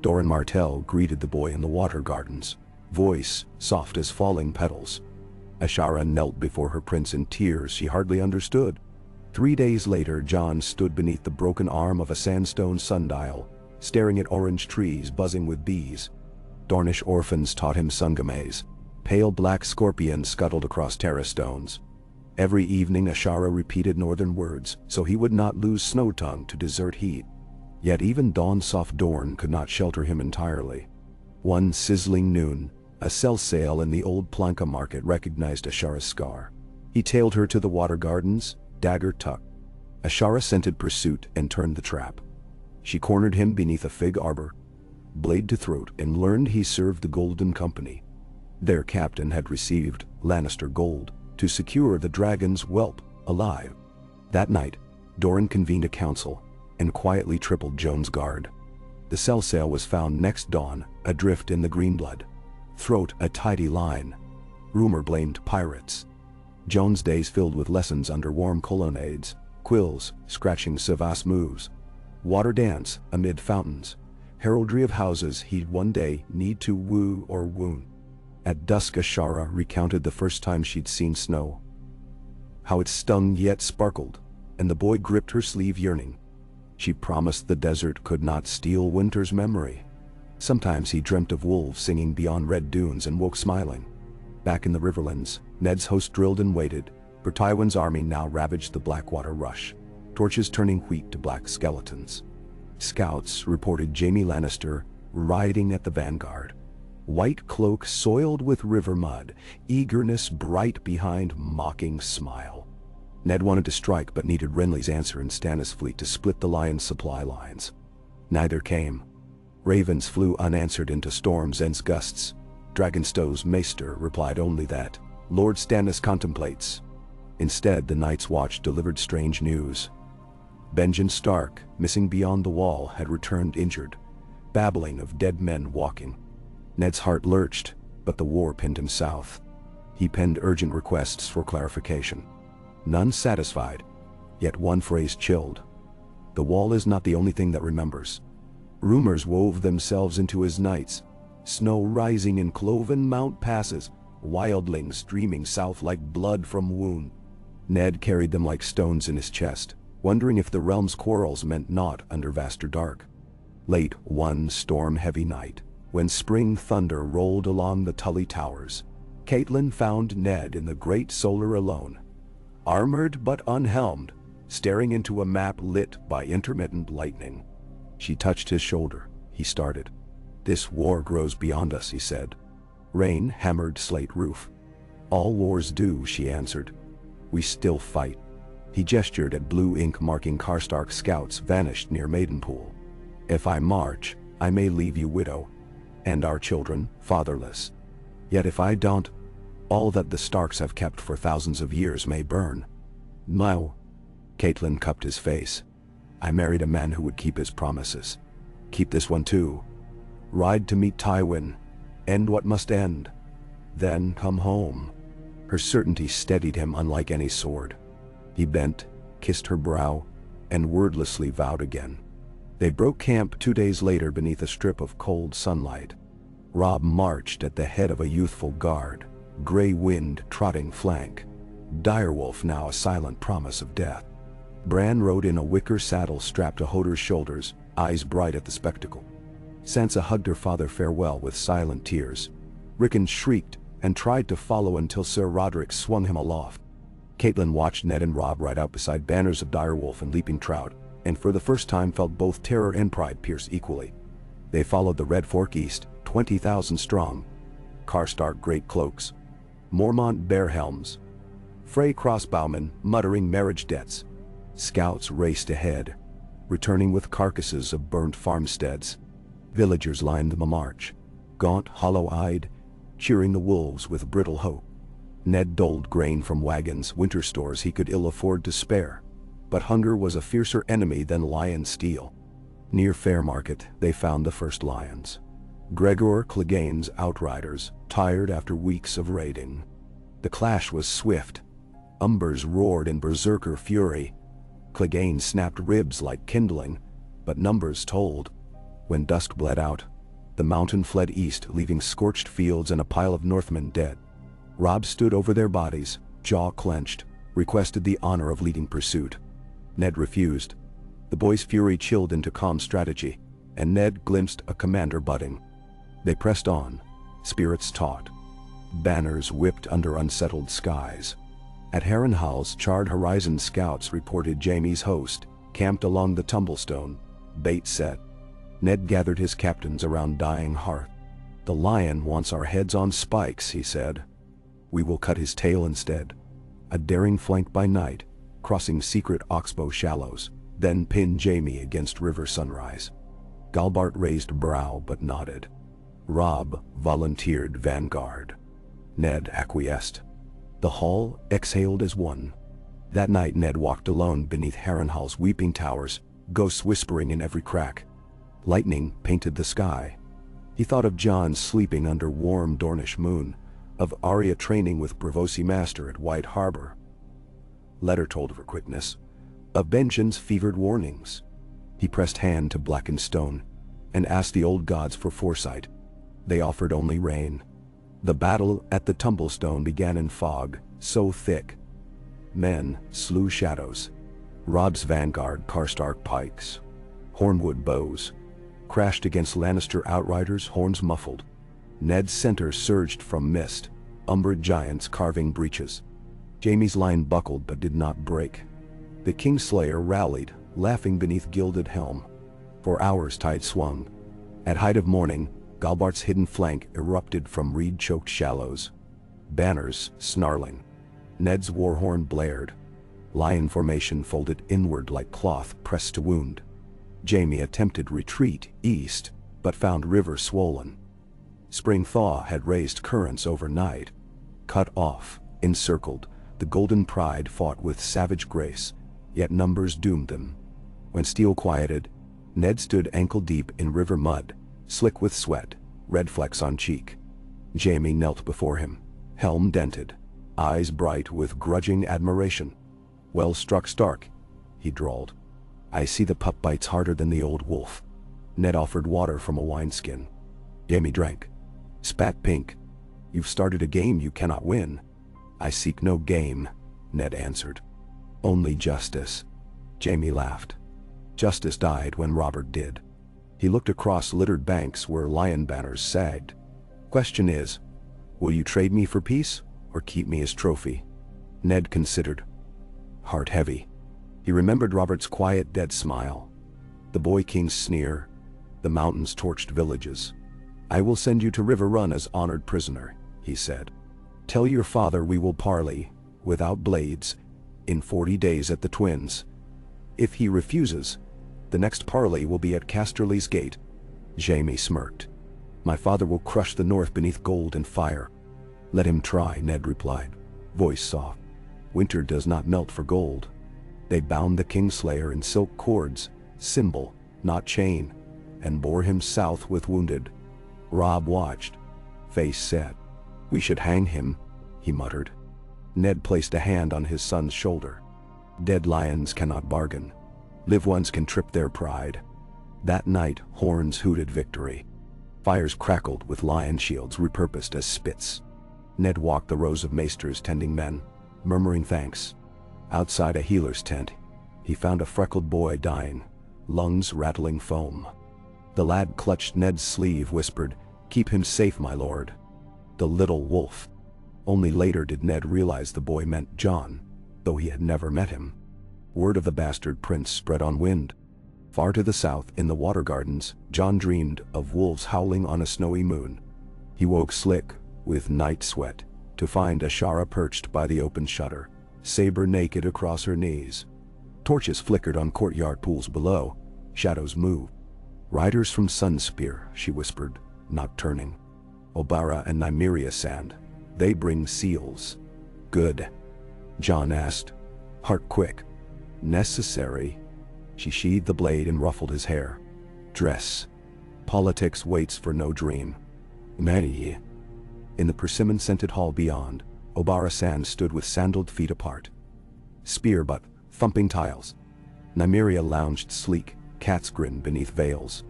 Doran Martell greeted the boy in the water gardens, voice soft as falling petals. Ashara knelt before her prince in tears she hardly understood. 3 days later, John stood beneath the broken arm of a sandstone sundial, staring at orange trees buzzing with bees. Dornish orphans taught him sungamays. Pale black scorpions scuttled across terrace stones. Every evening Ashara repeated northern words, so he would not lose snow-tongue to desert heat. Yet even dawn-soft Dorne could not shelter him entirely. One sizzling noon, a sell sale in the old Planka market recognized Ashara's scar. He tailed her to the water gardens, dagger tucked. Ashara scented pursuit and turned the trap. She cornered him beneath a fig arbor, blade to throat, and learned he served the Golden Company. Their captain had received Lannister gold to secure the dragon's whelp alive. That night, Doran convened a council and quietly tripled Joan's guard. The sell sail was found next dawn, adrift in the Greenblood. Throat a tidy line. Rumor blamed pirates. Joan's days filled with lessons under warm colonnades, quills scratching Savas moves, water dance amid fountains, heraldry of houses he'd one day need to woo or wound. At dusk Ashara recounted the first time she'd seen snow. How it stung yet sparkled, and the boy gripped her sleeve yearning. She promised the desert could not steal winter's memory. Sometimes he dreamt of wolves singing beyond red dunes and woke smiling. Back in the Riverlands, Ned's host drilled and waited, for Tywin's army now ravaged the Blackwater Rush, torches turning wheat to black skeletons. Scouts reported Jaime Lannister riding at the vanguard. White cloak soiled with river mud, eagerness bright behind mocking smile. Ned wanted to strike but needed Renly's answer and Stannis' fleet to split the Lion's supply lines. Neither came. Ravens flew unanswered into storms and gusts. Dragonstow's maester replied only that Lord Stannis contemplates. Instead, the Night's Watch delivered strange news. Benjen Stark, missing beyond the wall, had returned injured, babbling of dead men walking. Ned's heart lurched, but the war pinned him south. He penned urgent requests for clarification. None satisfied, yet one phrase chilled. The wall is not the only thing that remembers. Rumors wove themselves into his nights. Snow rising in cloven mount passes, wildlings streaming south like blood from wound. Ned carried them like stones in his chest, wondering if the realm's quarrels meant naught under vaster dark. Late one storm-heavy night, when spring thunder rolled along the Tully Towers, Catelyn found Ned in the great solar alone, armored but unhelmed, staring into a map lit by intermittent lightning. She touched his shoulder. He started. "This war grows beyond us," he said. Rain hammered slate roof. "All wars do," she answered. "We still fight." He gestured at blue ink marking Karstark's scouts vanished near Maidenpool. "If I march, I may leave you widow, and our children fatherless. Yet if I don't, all that the Starks have kept for thousands of years may burn." "No." Catelyn cupped his face. "I married a man who would keep his promises. Keep this one too. Ride to meet Tywin. End what must end. Then come home. Her certainty steadied him unlike any sword. He bent, kissed her brow, and wordlessly vowed again. They broke camp 2 days later beneath a strip of cold sunlight. Robb marched at the head of a youthful guard, Grey Wind trotting flank, Direwolf now a silent promise of death. Bran rode in a wicker saddle strapped to Hodor's shoulders, eyes bright at the spectacle. Sansa hugged her father farewell with silent tears. Rickon shrieked and tried to follow until Sir Roderick swung him aloft. Catelyn watched Ned and Robb ride out beside banners of Direwolf and leaping trout, and for the first time felt both terror and pride pierce equally. They followed the Red Fork east, 20,000 strong. Karstark great cloaks, Mormont bare helms, Frey crossbowmen muttering marriage debts. Scouts raced ahead, returning with carcasses of burnt farmsteads. Villagers lined the march, gaunt, hollow-eyed, cheering the wolves with brittle hope. Ned doled grain from wagons, winter stores he could ill afford to spare. But hunger was a fiercer enemy than lion steel. Near Fairmarket they found the first lions. Gregor Clegane's outriders, tired after weeks of raiding. The clash was swift. Umbers roared in berserker fury. Clegane snapped ribs like kindling, but numbers told. When dusk bled out, the mountain fled east, leaving scorched fields and a pile of Northmen dead. Robb stood over their bodies, jaw clenched, requested the honor of leading pursuit. Ned refused. The boy's fury chilled into calm strategy, and Ned glimpsed a commander budding. They pressed on, spirits taut. Banners whipped under unsettled skies. At Harrenhal's charred horizon scouts reported Jaime's host, camped along the Tumblestone, bait set. Ned gathered his captains around dying hearth. "The lion wants our heads on spikes," he said. "We will cut his tail instead." A daring flank by night, crossing secret oxbow shallows, then pin Jaime against river sunrise. Galbart raised brow but nodded. Robb volunteered vanguard. Ned acquiesced. The hall exhaled as one. That night Ned walked alone beneath Harrenhal's weeping towers, ghosts whispering in every crack. Lightning painted the sky. He thought of Jon sleeping under warm Dornish moon, of Arya training with Braavosi Master at White Harbor. Letter told of her quickness, of Benjen's fevered warnings. He pressed hand to blackened stone, and asked the old gods for foresight. They offered only rain. The battle at the Tumblestone began in fog, so thick. Men slew shadows. Robb's vanguard, Karstark pikes, Hornwood bows, crashed against Lannister outriders, horns muffled. Ned's center surged from mist, umbered giants carving breaches. Jaime's line buckled but did not break. The Kingslayer rallied, laughing beneath gilded helm. For hours tide swung. At height of morning, Galbart's hidden flank erupted from reed-choked shallows. Banners snarling. Ned's warhorn blared. Lion formation folded inward like cloth pressed to wound. Jaime attempted retreat east, but found river swollen. Spring thaw had raised currents overnight. Cut off, encircled, the Golden Pride fought with savage grace, yet numbers doomed them. When steel quieted, Ned stood ankle-deep in river mud, slick with sweat, red flecks on cheek. Jaime knelt before him, helm dented, eyes bright with grudging admiration. "Well struck, Stark," he drawled. "I see the pup bites harder than the old wolf." Ned offered water from a wineskin. Jaime drank. Spat pink. "You've started a game you cannot win." "I seek no game," Ned answered. "Only justice." Jaime laughed. Justice died when Robert did. He looked across littered banks where lion banners sagged. "Question is, will you trade me for peace, or keep me as trophy?" Ned considered. Heart heavy. He remembered Robert's quiet, dead smile. The Boy King's sneer. The mountains' torched villages. "I will send you to River Run as honored prisoner," he said. "Tell your father we will parley, without blades, in 40 days at the Twins. If he refuses, the next parley will be at Casterly's Gate." Jaime smirked. "My father will crush the north beneath gold and fire." "Let him try," Ned replied, voice soft. "Winter does not melt for gold." They bound the Kingslayer in silk cords, symbol, not chain, and bore him south with wounded. Robb watched, face set. "We should hang him," he muttered. Ned placed a hand on his son's shoulder. "Dead lions cannot bargain. Live ones can trip their pride." That night, horns hooted victory. Fires crackled with lion shields repurposed as spits. Ned walked the rows of maesters tending men, murmuring thanks. Outside a healer's tent, he found a freckled boy dying, lungs rattling foam. The lad clutched Ned's sleeve, whispered, "Keep him safe, my lord." The little wolf. Only later did Ned realize the boy meant John, though he had never met him. Word of the bastard prince spread on wind. Far to the south, in the water gardens, John dreamed of wolves howling on a snowy moon. He woke slick, with night sweat, to find Ashara perched by the open shutter, saber naked across her knees. Torches flickered on courtyard pools below. Shadows moved. "Riders from Sunspear," she whispered, not turning. "Obara and Nymeria sand. They bring seals." "Good?" John asked, heart quick. "Necessary." She sheathed the blade and ruffled his hair. "Dress. Politics waits for no dream." "Many." In the persimmon-scented hall beyond, Obara Sand stood with sandaled feet apart. Spear butt, thumping tiles. Nymeria lounged sleek, cat's grin beneath veils.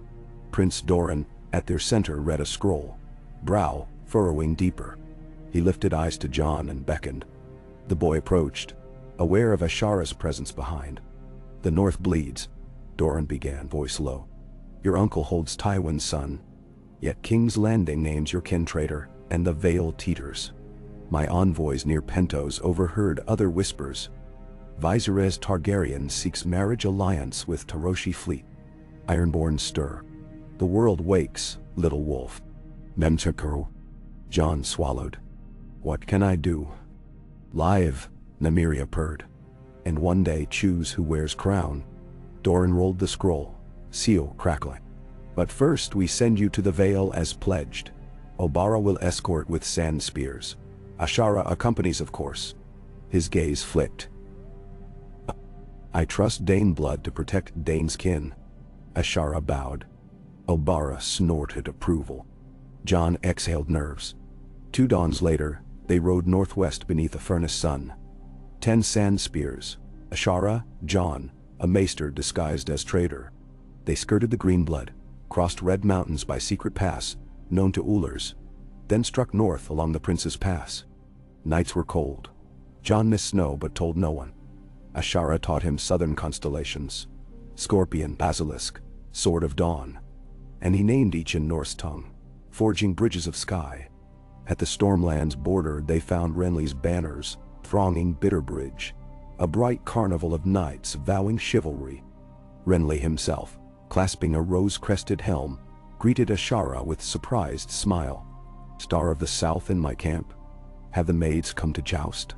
Prince Doran, at their center, read a scroll, brow furrowing deeper. He lifted eyes to John and beckoned. The boy approached, aware of Ashara's presence behind. "The north bleeds," Doran began, voice low. "Your uncle holds Tywin's son. Yet King's Landing names your kin traitor, and the Vale teeters." My envoys near Pentos overheard other whispers. "Viserys Targaryen seeks marriage alliance with Taroshi fleet." Ironborn stir. "The world wakes, little wolf." "Memtakro." John swallowed. "What can I do?" "Live," Nymeria purred. "And one day choose who wears crown." Doran rolled the scroll, seal crackling. "But first we send you to the Vale as pledged. Obara will escort with sand spears. Ashara accompanies, of course." His gaze flicked. "I trust Dayne blood to protect Dayne's kin." Ashara bowed. Obara snorted approval. John exhaled nerves. 2 dawns later, they rode northwest beneath a furnace sun. 10 sand spears. Ashara, John, a maester disguised as trader. They skirted the Greenblood, crossed Red Mountains by secret pass, known to Ullers, then struck north along the Prince's Pass. Nights were cold. John missed snow but told no one. Ashara taught him southern constellations. Scorpion, Basilisk, Sword of Dawn. And he named each in Norse tongue, forging bridges of sky. At the Stormland's border they found Renly's banners, thronging Bitterbridge, a bright carnival of knights vowing chivalry. Renly himself, clasping a rose-crested helm, greeted Ashara with surprised smile. "Star of the South in my camp? Have the maids come to joust?"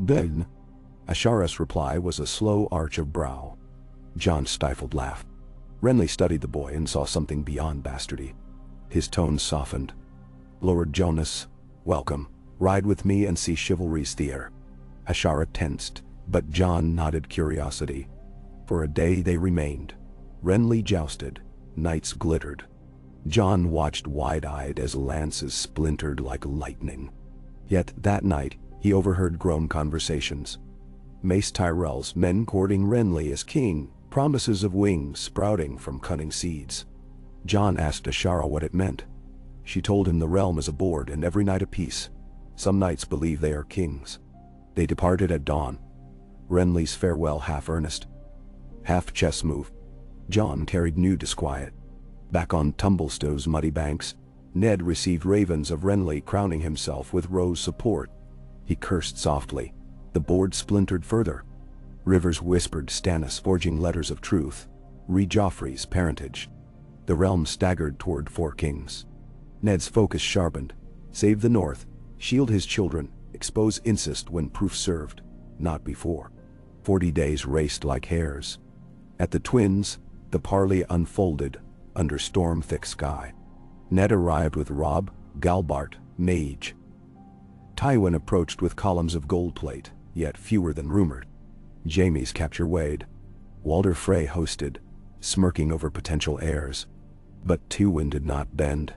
"Dayne." Ashara's reply was a slow arch of brow. John stifled laugh. Renly studied the boy and saw something beyond bastardy. His tone softened. "Lord Jonas, welcome. Ride with me and see chivalry's theater." Ashara tensed, but John nodded curiosity. For a day they remained. Renly jousted, knights glittered. John watched wide-eyed as lances splintered like lightning. Yet that night, he overheard grown conversations. Mace Tyrell's men courting Renly as king, promises of wings sprouting from cunning seeds. John asked Ashara what it meant. She told him the realm is a board and every knight a piece. Some knights believe they are kings. They departed at dawn. Renly's farewell half earnest, half chess move. John carried new disquiet. Back on Tumblestow's muddy banks, Ned received ravens of Renly crowning himself with rose support. He cursed softly. The board splintered further. Rivers whispered Stannis forging letters of truth. Re Joffrey's parentage. The realm staggered toward 4 kings. Ned's focus sharpened. Save the north, shield his children, expose incest when proof served, not before. 40 days raced like hares. At the Twins, the parley unfolded under storm-thick sky. Ned arrived with Robb, Galbart, Mage. Tywin approached with columns of gold plate, yet fewer than rumored. Jaime's capture weighed. Walder Frey hosted, smirking over potential heirs. But Tywin did not bend.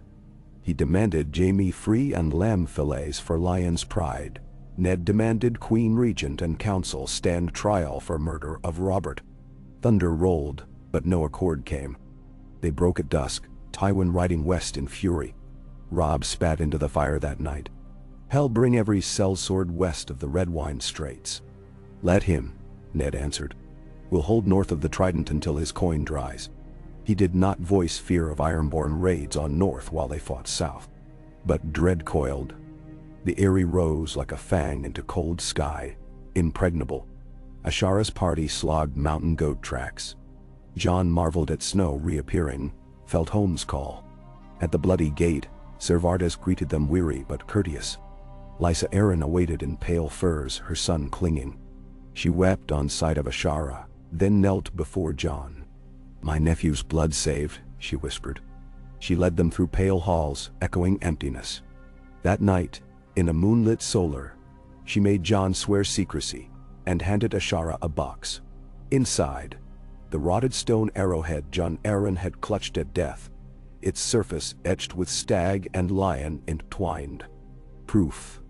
He demanded Jaime free and lamb fillets for Lion's pride. Ned demanded Queen Regent and Council stand trial for murder of Robert. Thunder rolled, but no accord came. They broke at dusk, Tywin riding west in fury. Robb spat into the fire that night. "Hell bring every sellsword west of the Redwyne Straits." "Let him," Ned answered. "We'll hold north of the Trident until his coin dries." He did not voice fear of Ironborn raids on north while they fought south. But dread coiled. The Eyrie rose like a fang into cold sky, impregnable. Ashara's party slogged mountain goat tracks. Jon marveled at snow reappearing, felt home's call. At the bloody gate, Ser Vardis greeted them weary but courteous. Lysa Arryn awaited in pale furs, her son clinging. She wept on sight of Ashara, then knelt before Jon. "My nephew's blood saved," she whispered. She led them through pale halls, echoing emptiness. That night, in a moonlit solar, she made Jon swear secrecy, and handed Ashara a box. Inside, the rotted stone arrowhead Jon Arryn had clutched at death, its surface etched with stag and lion entwined. Proof,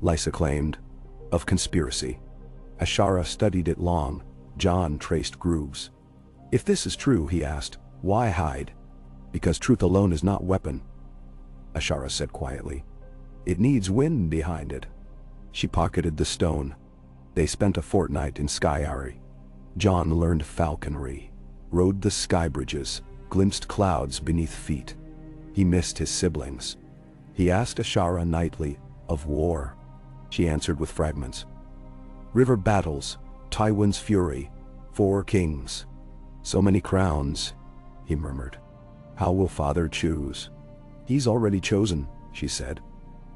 Lysa claimed, of conspiracy. Ashara studied it long. Jon traced grooves. "If this is true," he asked, "why hide?" "Because truth alone is not weapon," Ashara said quietly. "It needs wind behind it." She pocketed the stone. They spent a fortnight in Skyari. Jon learned falconry, rode the sky bridges, glimpsed clouds beneath feet. He missed his siblings. He asked Ashara nightly of war. She answered with fragments. "River battles, Tywin's fury, 4 kings. So many crowns," he murmured. "How will father choose?" "He's already chosen," she said.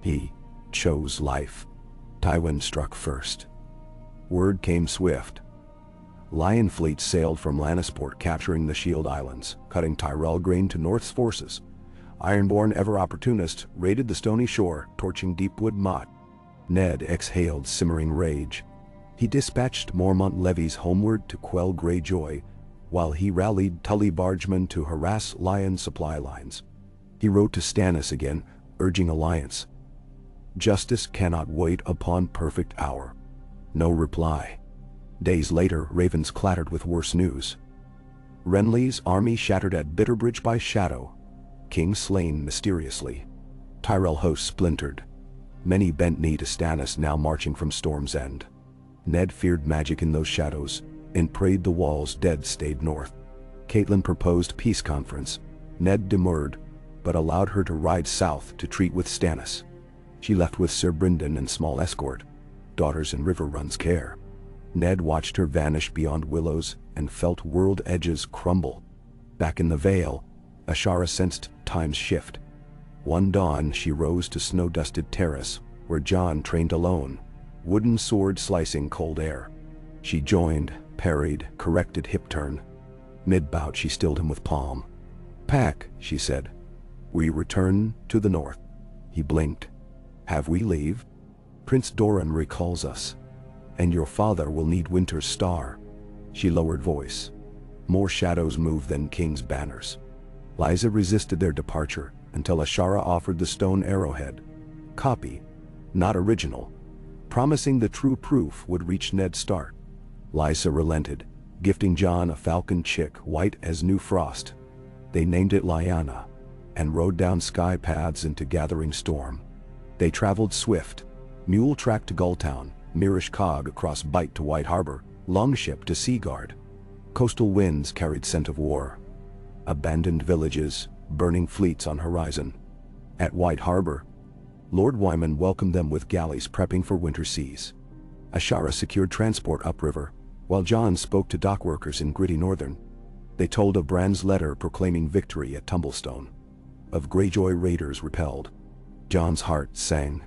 "He chose life." Tywin struck first. Word came swift. Lion fleets sailed from Lannisport, capturing the Shield Islands, cutting Tyrell grain to North's forces. Ironborn, ever opportunist, raided the stony shore, torching Deepwood Motte. Ned exhaled simmering rage. He dispatched Mormont levies homeward to quell Greyjoy, while he rallied Tully bargemen to harass Lion supply lines. He wrote to Stannis again, urging alliance. Justice cannot wait upon perfect hour. No reply. Days later, ravens clattered with worse news. Renly's army shattered at Bitterbridge by Shadow. King slain mysteriously. Tyrell hosts splintered. Many bent knee to Stannis, now marching from Storm's End. Ned feared magic in those shadows, and prayed the walls dead stayed north. Catelyn proposed peace conference. Ned demurred, but allowed her to ride south to treat with Stannis. She left with Sir Brynden and small escort, daughters in Riverrun's care. Ned watched her vanish beyond willows and felt world edges crumble. Back in the Vale, Ashara sensed time's shift. One dawn she rose to snow-dusted terrace, where Jon trained alone, wooden sword slicing cold air. She joined, parried, corrected hip turn. Mid-bout she stilled him with palm. "Pack," she said. "We return to the north." He blinked. "Have we leave? Prince Doran recalls us. And your father will need Winter's star." She lowered voice. More shadows moved than king's banners. Lysa resisted their departure until Ashara offered the stone arrowhead. Copy, not original, promising the true proof would reach Ned Stark. Lysa relented, gifting Jon a falcon chick white as new frost. They named it Lyanna, and rode down sky paths into gathering storm. They traveled swift, mule track to Gulltown, Mirish cog across Bight to White Harbor, longship to Seaguard. Coastal winds carried scent of war. Abandoned villages, burning fleets on horizon. At White Harbor, Lord Wyman welcomed them with galleys prepping for winter seas. Ashara secured transport upriver, while Jon spoke to dockworkers in gritty northern. They told of Bran's letter proclaiming victory at Tumblestone. Of Greyjoy raiders repelled. Jon's heart sang.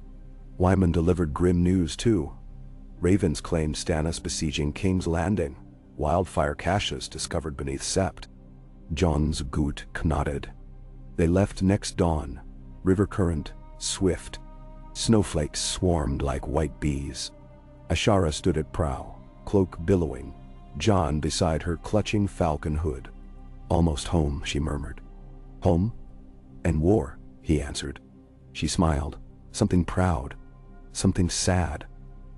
Wyman delivered grim news too. Ravens claimed Stannis besieging King's Landing. Wildfire caches discovered beneath Sept. Jon's gout knotted. They left next dawn. River current, swift. Snowflakes swarmed like white bees. Ashara stood at prow, cloak billowing. John beside her clutching falcon hood. "Almost home," she murmured. "Home? And war," he answered. She smiled, something proud, something sad.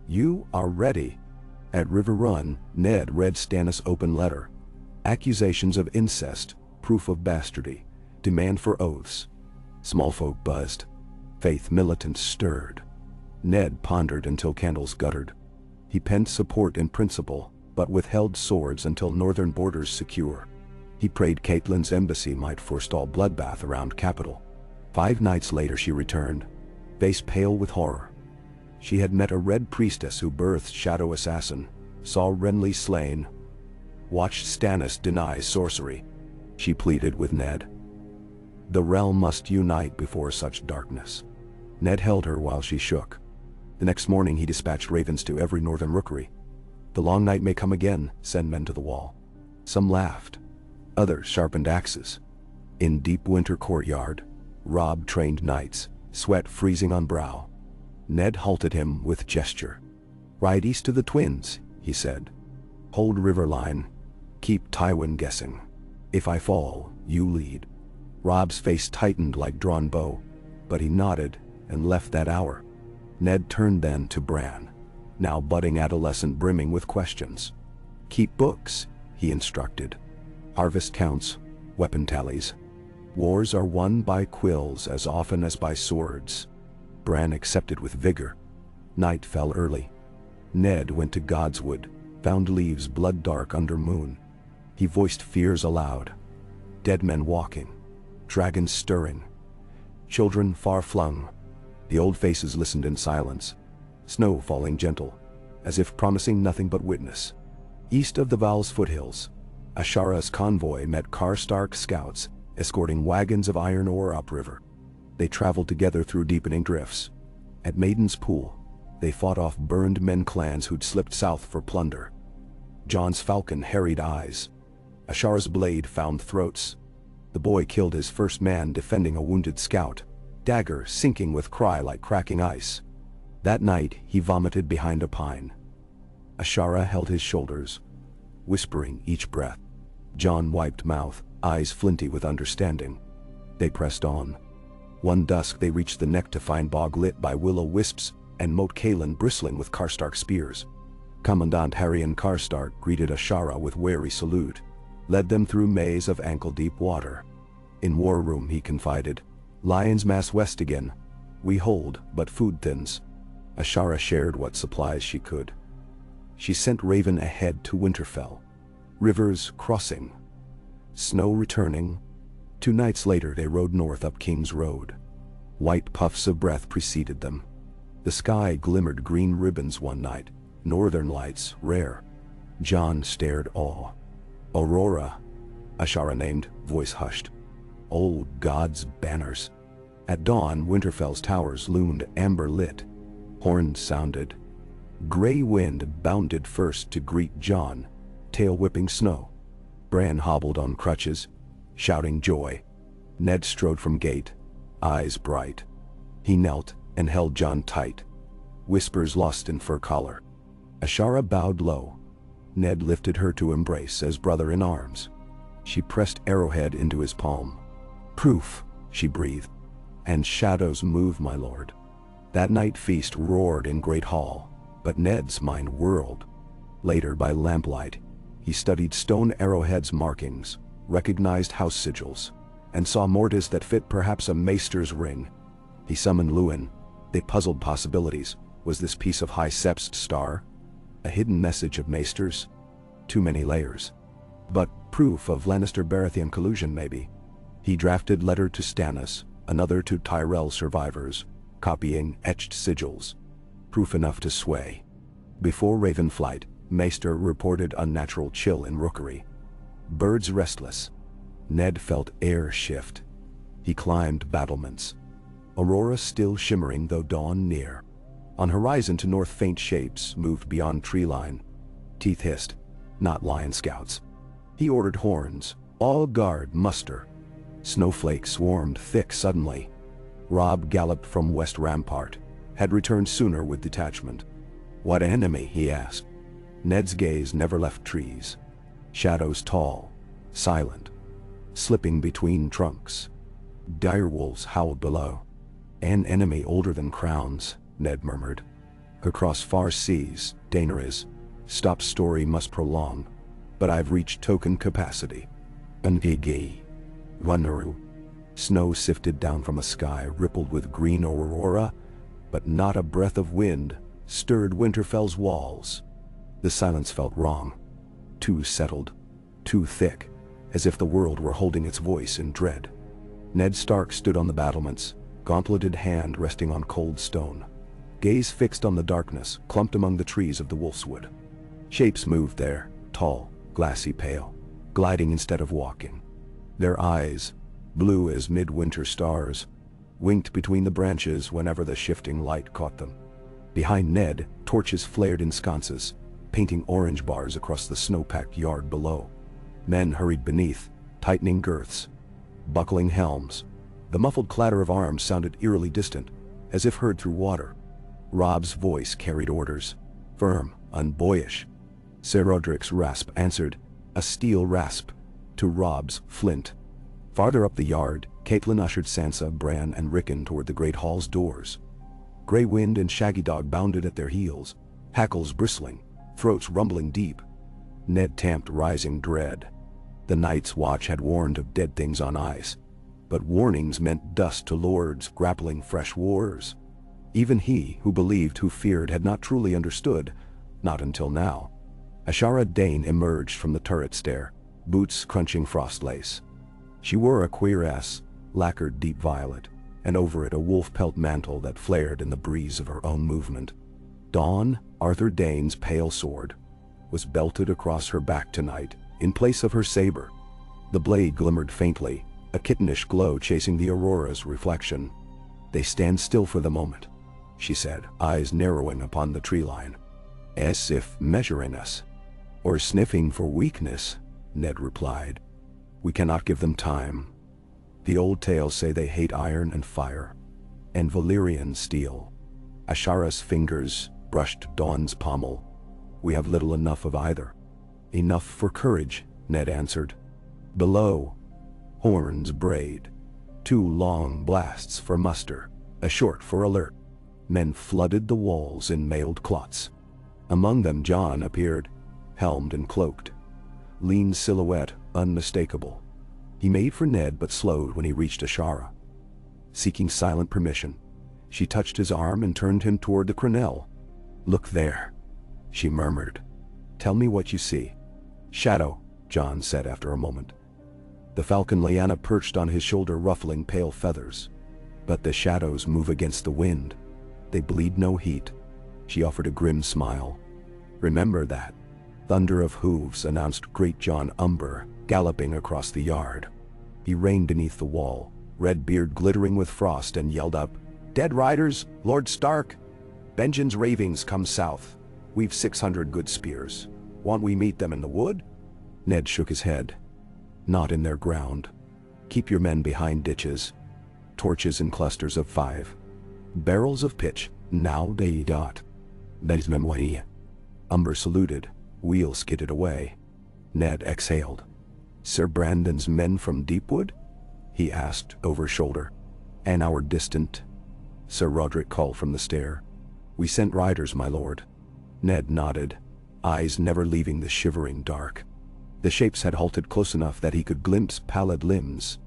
"You are ready." At River Run, Ned read Stannis' open letter. Accusations of incest, proof of bastardy, demand for oaths. Small folk buzzed. Faith militants stirred. Ned pondered until candles guttered. He penned support in principle, but withheld swords until northern borders secure. He prayed Catelyn's embassy might forestall bloodbath around capital. 5 nights later she returned, face pale with horror. She had met a red priestess who birthed Shadow Assassin, saw Renly slain, watched Stannis deny sorcery. She pleaded with Ned. The realm must unite before such darkness. Ned held her while she shook. The next morning he dispatched ravens to every northern rookery. "The long night may come again, send men to the wall." Some laughed. Others sharpened axes. In deep winter courtyard, Robb trained knights, sweat freezing on brow. Ned halted him with gesture. "Ride east to the Twins," he said. "Hold river line. Keep Tywin guessing. If I fall, you lead." Robb's face tightened like drawn bow, but he nodded and left that hour. Ned turned then to Bran, now budding adolescent brimming with questions. "Keep books," he instructed. "Harvest counts, weapon tallies. Wars are won by quills as often as by swords." Bran accepted with vigor. Night fell early. Ned went to Godswood, found leaves blood dark under moon. He voiced fears aloud. Dead men walking, dragons stirring, children far flung. The old faces listened in silence, snow falling gentle, as if promising nothing but witness. East of the Val's foothills, Ashara's convoy met Karstark scouts, escorting wagons of iron ore upriver. They traveled together through deepening drifts. At Maiden's Pool, they fought off burned men clans who'd slipped south for plunder. Jon's falcon harried eyes. Ashara's blade found throats. The boy killed his first man defending a wounded scout, dagger sinking with cry like cracking ice. That night he vomited behind a pine. Ashara held his shoulders, whispering each breath. Jon wiped mouth, eyes flinty with understanding. They pressed on. One dusk they reached the neck to find bog lit by will-o'-wisps and Moat Cailin bristling with Karstark spears. Commandant Harrion Karstark greeted Ashara with wary salute, led them through maze of ankle-deep water. In war room he confided, "Lions mass west again. We hold, but food thins." Ashara shared what supplies she could. She sent Raven ahead to Winterfell. Rivers crossing, snow returning. 2 nights later they rode north up King's Road. White puffs of breath preceded them. The sky glimmered green ribbons one night, northern lights rare. Jon stared awe. "Aurora," Ashara named, voice hushed. "Old God's banners." At dawn Winterfell's towers loomed amber-lit. Horns sounded. Gray wind bounded first to greet Jon, tail-whipping snow. Bran hobbled on crutches, shouting joy. Ned strode from gate, eyes bright. He knelt and held Jon tight, whispers lost in fur collar. Ashara bowed low. Ned lifted her to embrace as brother in arms. She pressed Arrowhead into his palm. "Proof," she breathed. "And shadows move, my lord." That night feast roared in Great Hall, but Ned's mind whirled. Later, by lamplight, he studied stone arrowheads' markings, recognized house sigils, and saw mortise that fit perhaps a maester's ring. He summoned Luwin. They puzzled possibilities. Was this piece of High Sept's star? A hidden message of maesters? Too many layers. But proof of Lannister-Baratheon collusion, maybe. He drafted letter to Stannis, another to Tyrell survivors, copying etched sigils. Proof enough to sway. Before Raven flight, Maester reported unnatural chill in rookery. Birds restless. Ned felt air shift. He climbed battlements. Aurora still shimmering though dawn near. On horizon to north faint shapes moved beyond tree line. Teeth hissed. Not lion scouts. He ordered horns. All guard muster. Snowflakes swarmed thick suddenly. Robb galloped from West Rampart. Had returned sooner with detachment. "What enemy?" he asked. Ned's gaze never left trees. Shadows tall, silent, slipping between trunks. Direwolves howled below. An enemy older than crowns, Ned murmured. Across far seas, Dayne is. Stop story must prolong. But I've reached token capacity. Ngigi. Wanaru. Snow sifted down from a sky rippled with green aurora, but not a breath of wind stirred Winterfell's walls. The silence felt wrong. Too settled. Too thick, as if the world were holding its voice in dread. Ned Stark stood on the battlements, gauntleted hand resting on cold stone. Gaze fixed on the darkness clumped among the trees of the Wolfswood. Shapes moved there, tall, glassy pale, gliding instead of walking. Their eyes, blue as midwinter stars, winked between the branches whenever the shifting light caught them. Behind Ned, torches flared in sconces, painting orange bars across the snow-packed yard below. Men hurried beneath, tightening girths, buckling helms. The muffled clatter of arms sounded eerily distant, as if heard through water. Robb's voice carried orders, firm, unboyish. Sir Roderick's rasp answered, a steel rasp, to Robb's flint. Farther up the yard, Caitlin ushered Sansa, Bran, and Rickon toward the great hall's doors. Grey Wind and Shaggy Dog bounded at their heels, hackles bristling, throats rumbling deep. Ned tamped rising dread. The Night's Watch had warned of dead things on ice, but warnings meant dust to lords grappling fresh wars. Even he, who believed, who feared, had not truly understood, not until now. Ashara Dayne emerged from the turret stair, boots crunching frost lace. She wore a cuirass, lacquered deep violet, and over it a wolf pelt mantle that flared in the breeze of her own movement. Dawn, Arthur Dayne's pale sword, was belted across her back tonight, in place of her saber. The blade glimmered faintly, a kittenish glow chasing the aurora's reflection. They stand still for the moment, she said, eyes narrowing upon the tree line. As if measuring us. Or sniffing for weakness, Ned replied. We cannot give them time. The old tales say they hate iron and fire, and Valyrian steel. Ashara's fingers brushed Dawn's pommel. We have little enough of either. Enough for courage, Ned answered. Below, horns brayed. 2 long blasts for muster, a short for alert. Men flooded the walls in mailed clots. Among them Jon appeared, helmed and cloaked. Lean silhouette, unmistakable. He made for Ned but slowed when he reached Ashara. Seeking silent permission, she touched his arm and turned him toward the crenelle. Look there, she murmured. Tell me what you see. Shadow, Jon said after a moment. The falcon Lyanna perched on his shoulder ruffling pale feathers. But the shadows move against the wind. They bleed no heat. She offered a grim smile. Remember that. Thunder of hooves announced Great Jon Umber, galloping across the yard. He reined beneath the wall, red beard glittering with frost, and yelled up, Dead riders, Lord Stark! Benjen's ravings come south. We've 600 good spears. Want we meet them in the wood? Ned shook his head. Not in their ground. Keep your men behind ditches. Torches in clusters of 5. Barrels of pitch, now they dot. That's them way. Umber saluted. Wheel skidded away. Ned exhaled. Sir Brandon's men from Deepwood? He asked over shoulder. An hour distant. Sir Roderick called from the stair. We sent riders, my lord. Ned nodded, eyes never leaving the shivering dark. The shapes had halted close enough that he could glimpse pallid limbs,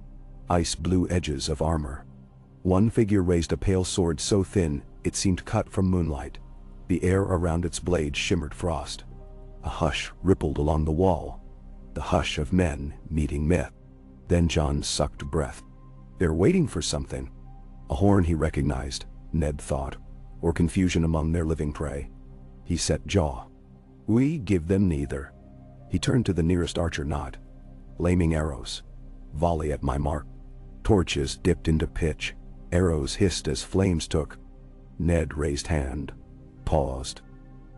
ice-blue edges of armor. One figure raised a pale sword so thin it seemed cut from moonlight. The air around its blade shimmered frost. A hush rippled along the wall, the hush of men meeting myth. Then Jon sucked breath. They're waiting for something. A horn he recognized, Ned thought, or confusion among their living prey. He set jaw. We give them neither. He turned to the nearest archer knot. Flaming arrows. Volley at my mark. Torches dipped into pitch. Arrows hissed as flames took. Ned raised hand. Paused.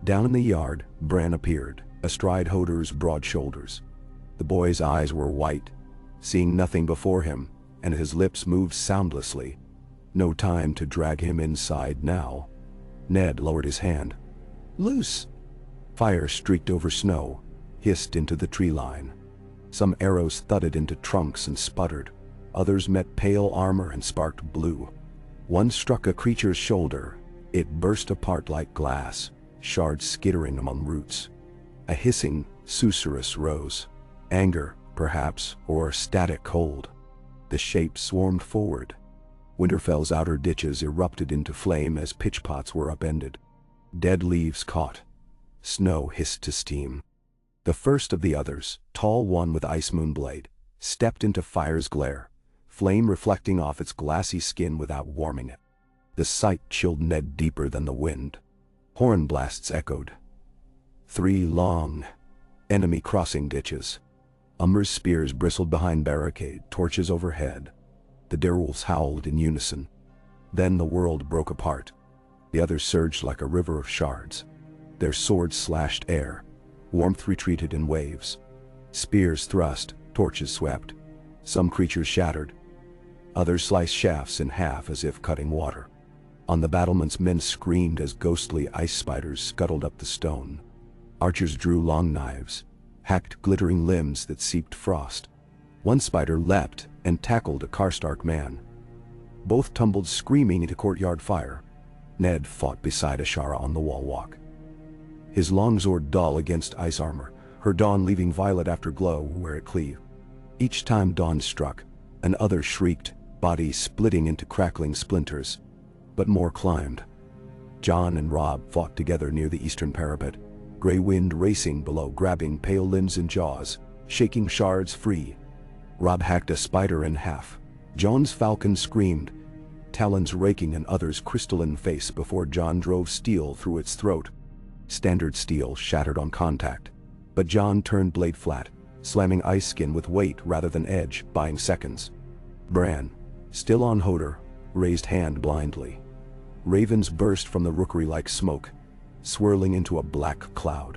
Down in the yard, Bran appeared, astride Hodor's broad shoulders. The boy's eyes were white, seeing nothing before him, and his lips moved soundlessly. No time to drag him inside now. Ned lowered his hand. Loose. Fire streaked over snow, hissed into the tree line. Some arrows thudded into trunks and sputtered. Others met pale armor and sparked blue. One struck a creature's shoulder. It burst apart like glass, shards skittering among roots. A hissing, susurrus rose. Anger, perhaps, or static cold. The shape swarmed forward. Winterfell's outer ditches erupted into flame as pitchpots were upended. Dead leaves caught. Snow hissed to steam. The first of the others, tall one with ice moon blade, stepped into fire's glare, flame reflecting off its glassy skin without warming it. The sight chilled Ned deeper than the wind. Horn blasts echoed. 3 long, enemy crossing ditches. Umber's spears bristled behind barricade, torches overhead. The direwolves howled in unison. Then the world broke apart. The others surged like a river of shards. Their swords slashed air. Warmth retreated in waves. Spears thrust, torches swept. Some creatures shattered. Others sliced shafts in half as if cutting water. On the battlements men screamed as ghostly ice spiders scuttled up the stone. Archers drew long knives, hacked glittering limbs that seeped frost. One spider leapt and tackled a Karstark man. Both tumbled screaming into courtyard fire. Ned fought beside Ashara on the wall walk. His long sword dull against ice armor, her dawn leaving violet after glow where it cleaved. Each time dawn struck, an other shrieked, body splitting into crackling splinters. But more climbed. Jon and Robb fought together near the eastern parapet, gray wind racing below, grabbing pale limbs and jaws, shaking shards free. Robb hacked a spider in half. Jon's falcon screamed, talons raking an other's crystalline face before Jon drove steel through its throat. Standard steel shattered on contact, but Jon turned blade flat, slamming ice skin with weight rather than edge, buying seconds. Bran, still on Hodor, raised hand blindly. Ravens burst from the rookery like smoke, swirling into a black cloud.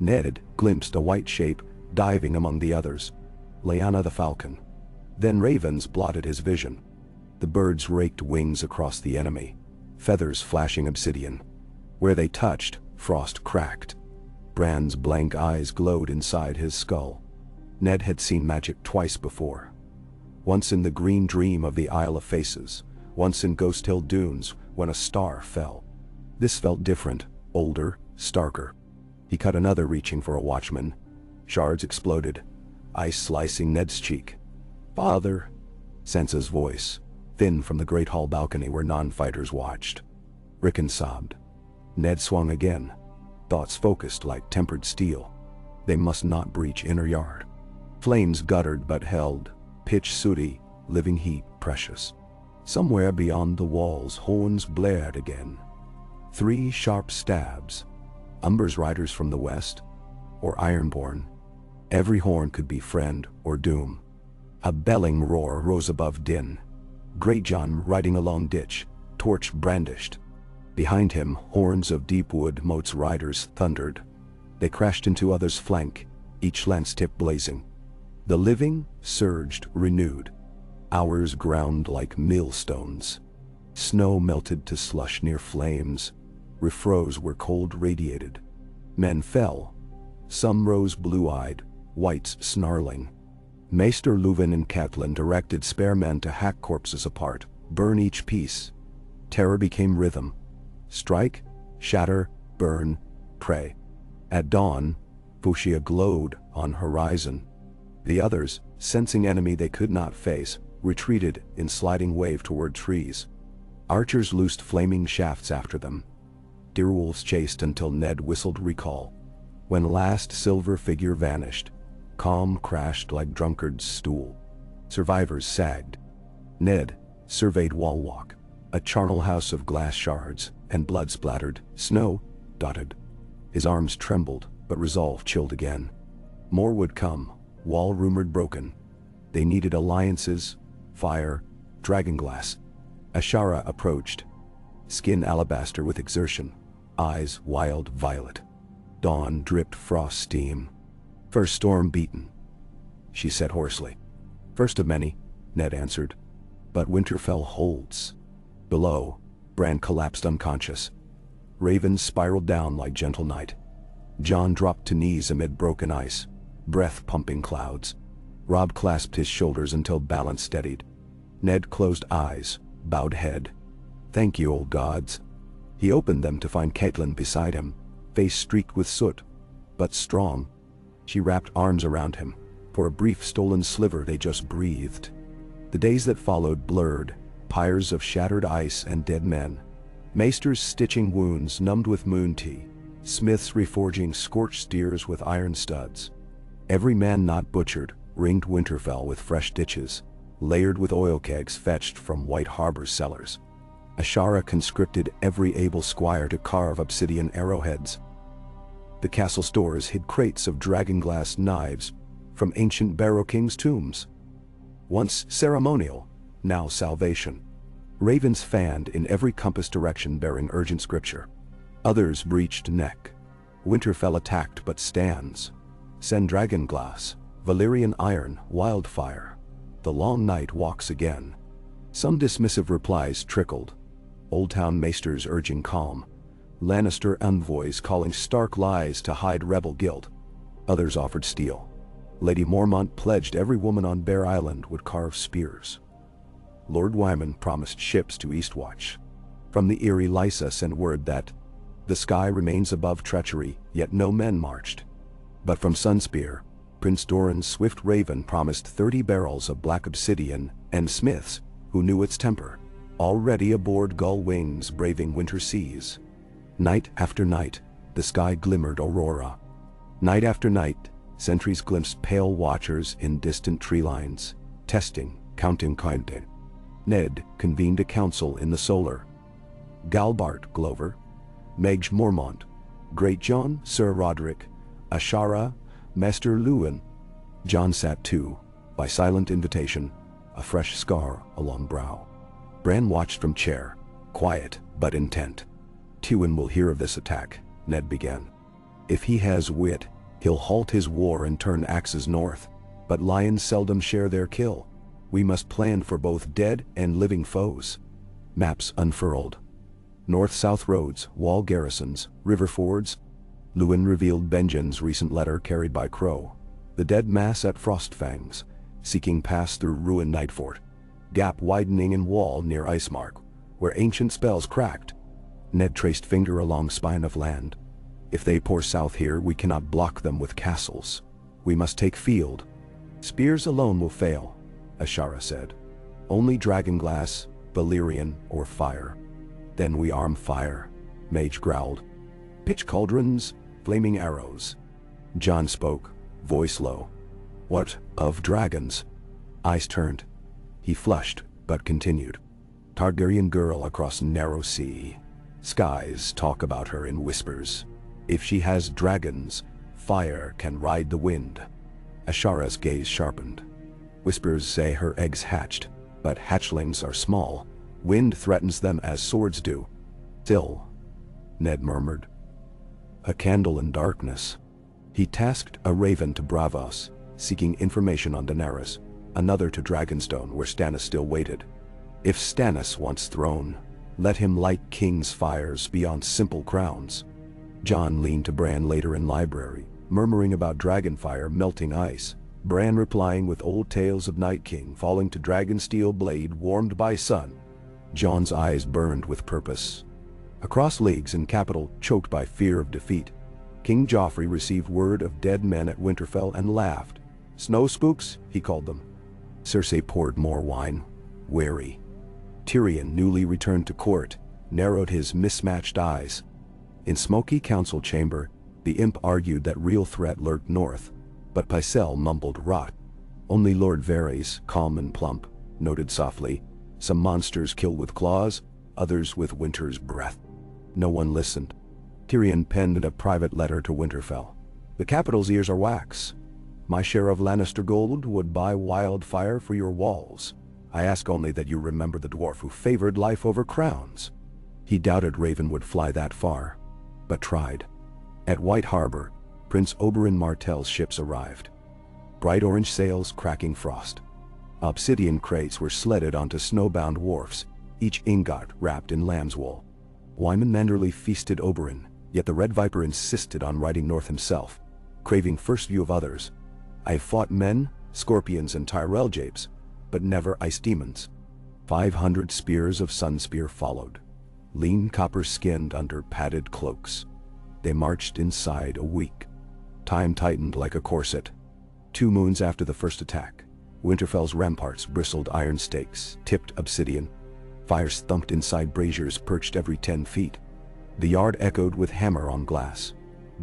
Ned glimpsed a white shape diving among the others. Lyanna the falcon. Then ravens blotted his vision. The birds raked wings across the enemy, feathers flashing obsidian. Where they touched, frost cracked. Bran's blank eyes glowed inside his skull. Ned had seen magic twice before. Once in the green dream of the Isle of Faces, once in Ghost Hill Dunes when a star fell. This felt different, older, starker. He cut another, reaching for a watchman. Shards exploded, ice slicing Ned's cheek. "Father," Sansa's voice, thin from the great hall balcony where non-fighters watched. Rickon sobbed. Ned swung again, thoughts focused like tempered steel. They must not breach inner yard. Flames guttered but held, pitch sooty, living heat precious. Somewhere beyond the walls, horns blared again. 3 sharp stabs. Umber's riders from the west, or Ironborn. Every horn could be friend or doom. A belling roar rose above din. Greatjon riding a long ditch, torch brandished. Behind him, horns of Deepwood Moat's riders thundered. They crashed into others' flank, each lance tip blazing. The living surged, renewed. Hours ground like millstones. Snow melted to slush near flames. Refroze where cold radiated. Men fell. Some rose blue-eyed, whites snarling. Maester Luwin and Catelyn directed spare men to hack corpses apart, burn each piece. Terror became rhythm. Strike, shatter, burn, pray. At dawn, Fuchsia glowed on horizon. The others, sensing enemy they could not face, retreated in sliding wave toward trees. Archers loosed flaming shafts after them. Direwolves chased until Ned whistled recall. When last silver figure vanished, calm crashed like drunkard's stool. Survivors sagged. Ned surveyed Wallwalk, a charnel house of glass shards and blood-splattered, snow-dotted. His arms trembled, but resolve chilled again. More would come, wall rumored broken. They needed alliances, fire, dragonglass. Ashara approached, skin alabaster with exertion, eyes wild violet. Dawn dripped frost steam. "First storm beaten," she said hoarsely. "First of many," Ned answered. "But Winterfell holds." Below, Bran collapsed unconscious. Ravens spiraled down like gentle night. Jon dropped to knees amid broken ice, breath-pumping clouds. Robb clasped his shoulders until balance steadied. Ned closed eyes, bowed head. "Thank you, old gods." He opened them to find Catelyn beside him, face streaked with soot, but strong. She wrapped arms around him. For a brief stolen sliver they just breathed. The days that followed blurred, pyres of shattered ice and dead men. Maesters stitching wounds numbed with moon tea, smiths reforging scorched steers with iron studs. Every man not butchered ringed Winterfell with fresh ditches, layered with oil kegs fetched from White Harbor's cellars. Ashara conscripted every able squire to carve obsidian arrowheads. The castle stores hid crates of dragonglass knives from ancient Barrow King's tombs. Once ceremonial, now salvation. Ravens fanned in every compass direction bearing urgent scripture. Others breached neck. Winterfell attacked but stands. Send dragonglass, Valyrian iron, wildfire. The long night walks again. Some dismissive replies trickled. Old Town maesters urging calm. Lannister envoys calling stark lies to hide rebel guilt. Others offered steel. Lady Mormont pledged every woman on Bear Island would carve spears. Lord Wyman promised ships to Eastwatch. From the Eyrie Lysa sent word that the sky remains above treachery, yet no men marched. But from Sunspear, Prince Doran's swift raven promised 30 barrels of black obsidian, and smiths, who knew its temper, already aboard gull wings braving winter seas. Night after night, the sky glimmered aurora. Night after night, sentries glimpsed pale watchers in distant tree lines, testing, counting counting. Ned convened a council in the solar. Galbart Glover, Maege Mormont, Great John, Sir Roderick, Ashara, Maester Luwin. Jon sat too, by silent invitation, a fresh scar along brow. Bran watched from chair, quiet but intent. Tywin will hear of this attack, Ned began. If he has wit, he'll halt his war and turn axes north. But lions seldom share their kill. We must plan for both dead and living foes. Maps unfurled. North-south roads, wall garrisons, river fords. Luwin revealed Benjen's recent letter carried by Crow. The dead mass at Frostfangs, seeking pass through ruined Nightfort. Gap widening in wall near Icemark, where ancient spells cracked. Ned traced finger along spine of land. If they pour south here, we cannot block them with castles. We must take field. Spears alone will fail, Ashara said. Only dragonglass, Valyrian, or fire. Then we arm fire, Maege growled. Pitch cauldrons, flaming arrows. Jon spoke, voice low. What of dragons? Eyes turned. He flushed, but continued. Targaryen girl across narrow sea. Skies talk about her in whispers. If she has dragons, fire can ride the wind. Ashara's gaze sharpened. Whispers say her eggs hatched, but hatchlings are small. Wind threatens them as swords do. Still, Ned murmured. A candle in darkness. He tasked a raven to Bravos, seeking information on Daenerys, another to Dragonstone where Stannis still waited. If Stannis wants throne, let him light king's fires beyond simple crowns. Jon leaned to Bran later in library, murmuring about dragonfire melting ice. Bran replying with old tales of Night King falling to dragonsteel blade warmed by sun. Jon's eyes burned with purpose. Across leagues and capital choked by fear of defeat, King Joffrey received word of dead men at Winterfell and laughed. Snow spooks, he called them. Cersei poured more wine, wary. Tyrion, newly returned to court, narrowed his mismatched eyes. In smoky council chamber, the imp argued that real threat lurked north, but Pycelle mumbled rot. Only Lord Varys, calm and plump, noted softly, some monsters killed with claws, others with winter's breath. No one listened. Tyrion penned a private letter to Winterfell. The capital's ears are wax. My share of Lannister gold would buy wildfire for your walls. I ask only that you remember the dwarf who favored life over crowns. He doubted Raven would fly that far, but tried. At White Harbor, Prince Oberyn Martell's ships arrived. Bright orange sails cracking frost. Obsidian crates were sledded onto snowbound wharfs, each ingot wrapped in lamb's wool. Wyman Manderley feasted Oberyn, Yet the Red Viper insisted on riding north himself, craving first view of others. I have fought men, scorpions and Tyrell japes, but never ice demons. 500 spears of Sunspear followed, lean copper-skinned under padded cloaks. They marched inside a week. Time tightened like a corset. 2 moons after the first attack, Winterfell's ramparts bristled iron stakes, tipped obsidian. Fires thumped inside braziers perched every 10 feet. The yard echoed with hammer on glass.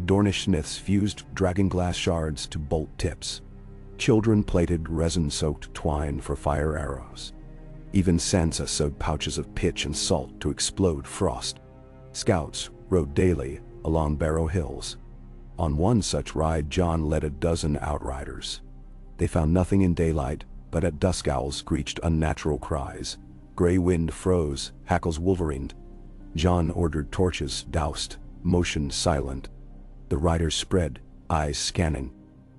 Dornish smiths fused dragonglass shards to bolt tips. Children plaited resin-soaked twine for fire arrows. Even Sansa sewed pouches of pitch and salt to explode frost. Scouts rode daily along Barrow Hills. On one such ride, Jon led a dozen outriders. They found nothing in daylight, but at dusk owls screeched unnatural cries. Grey wind froze, hackles wolverined. Jon ordered torches doused, motion silent. The riders spread, eyes scanning.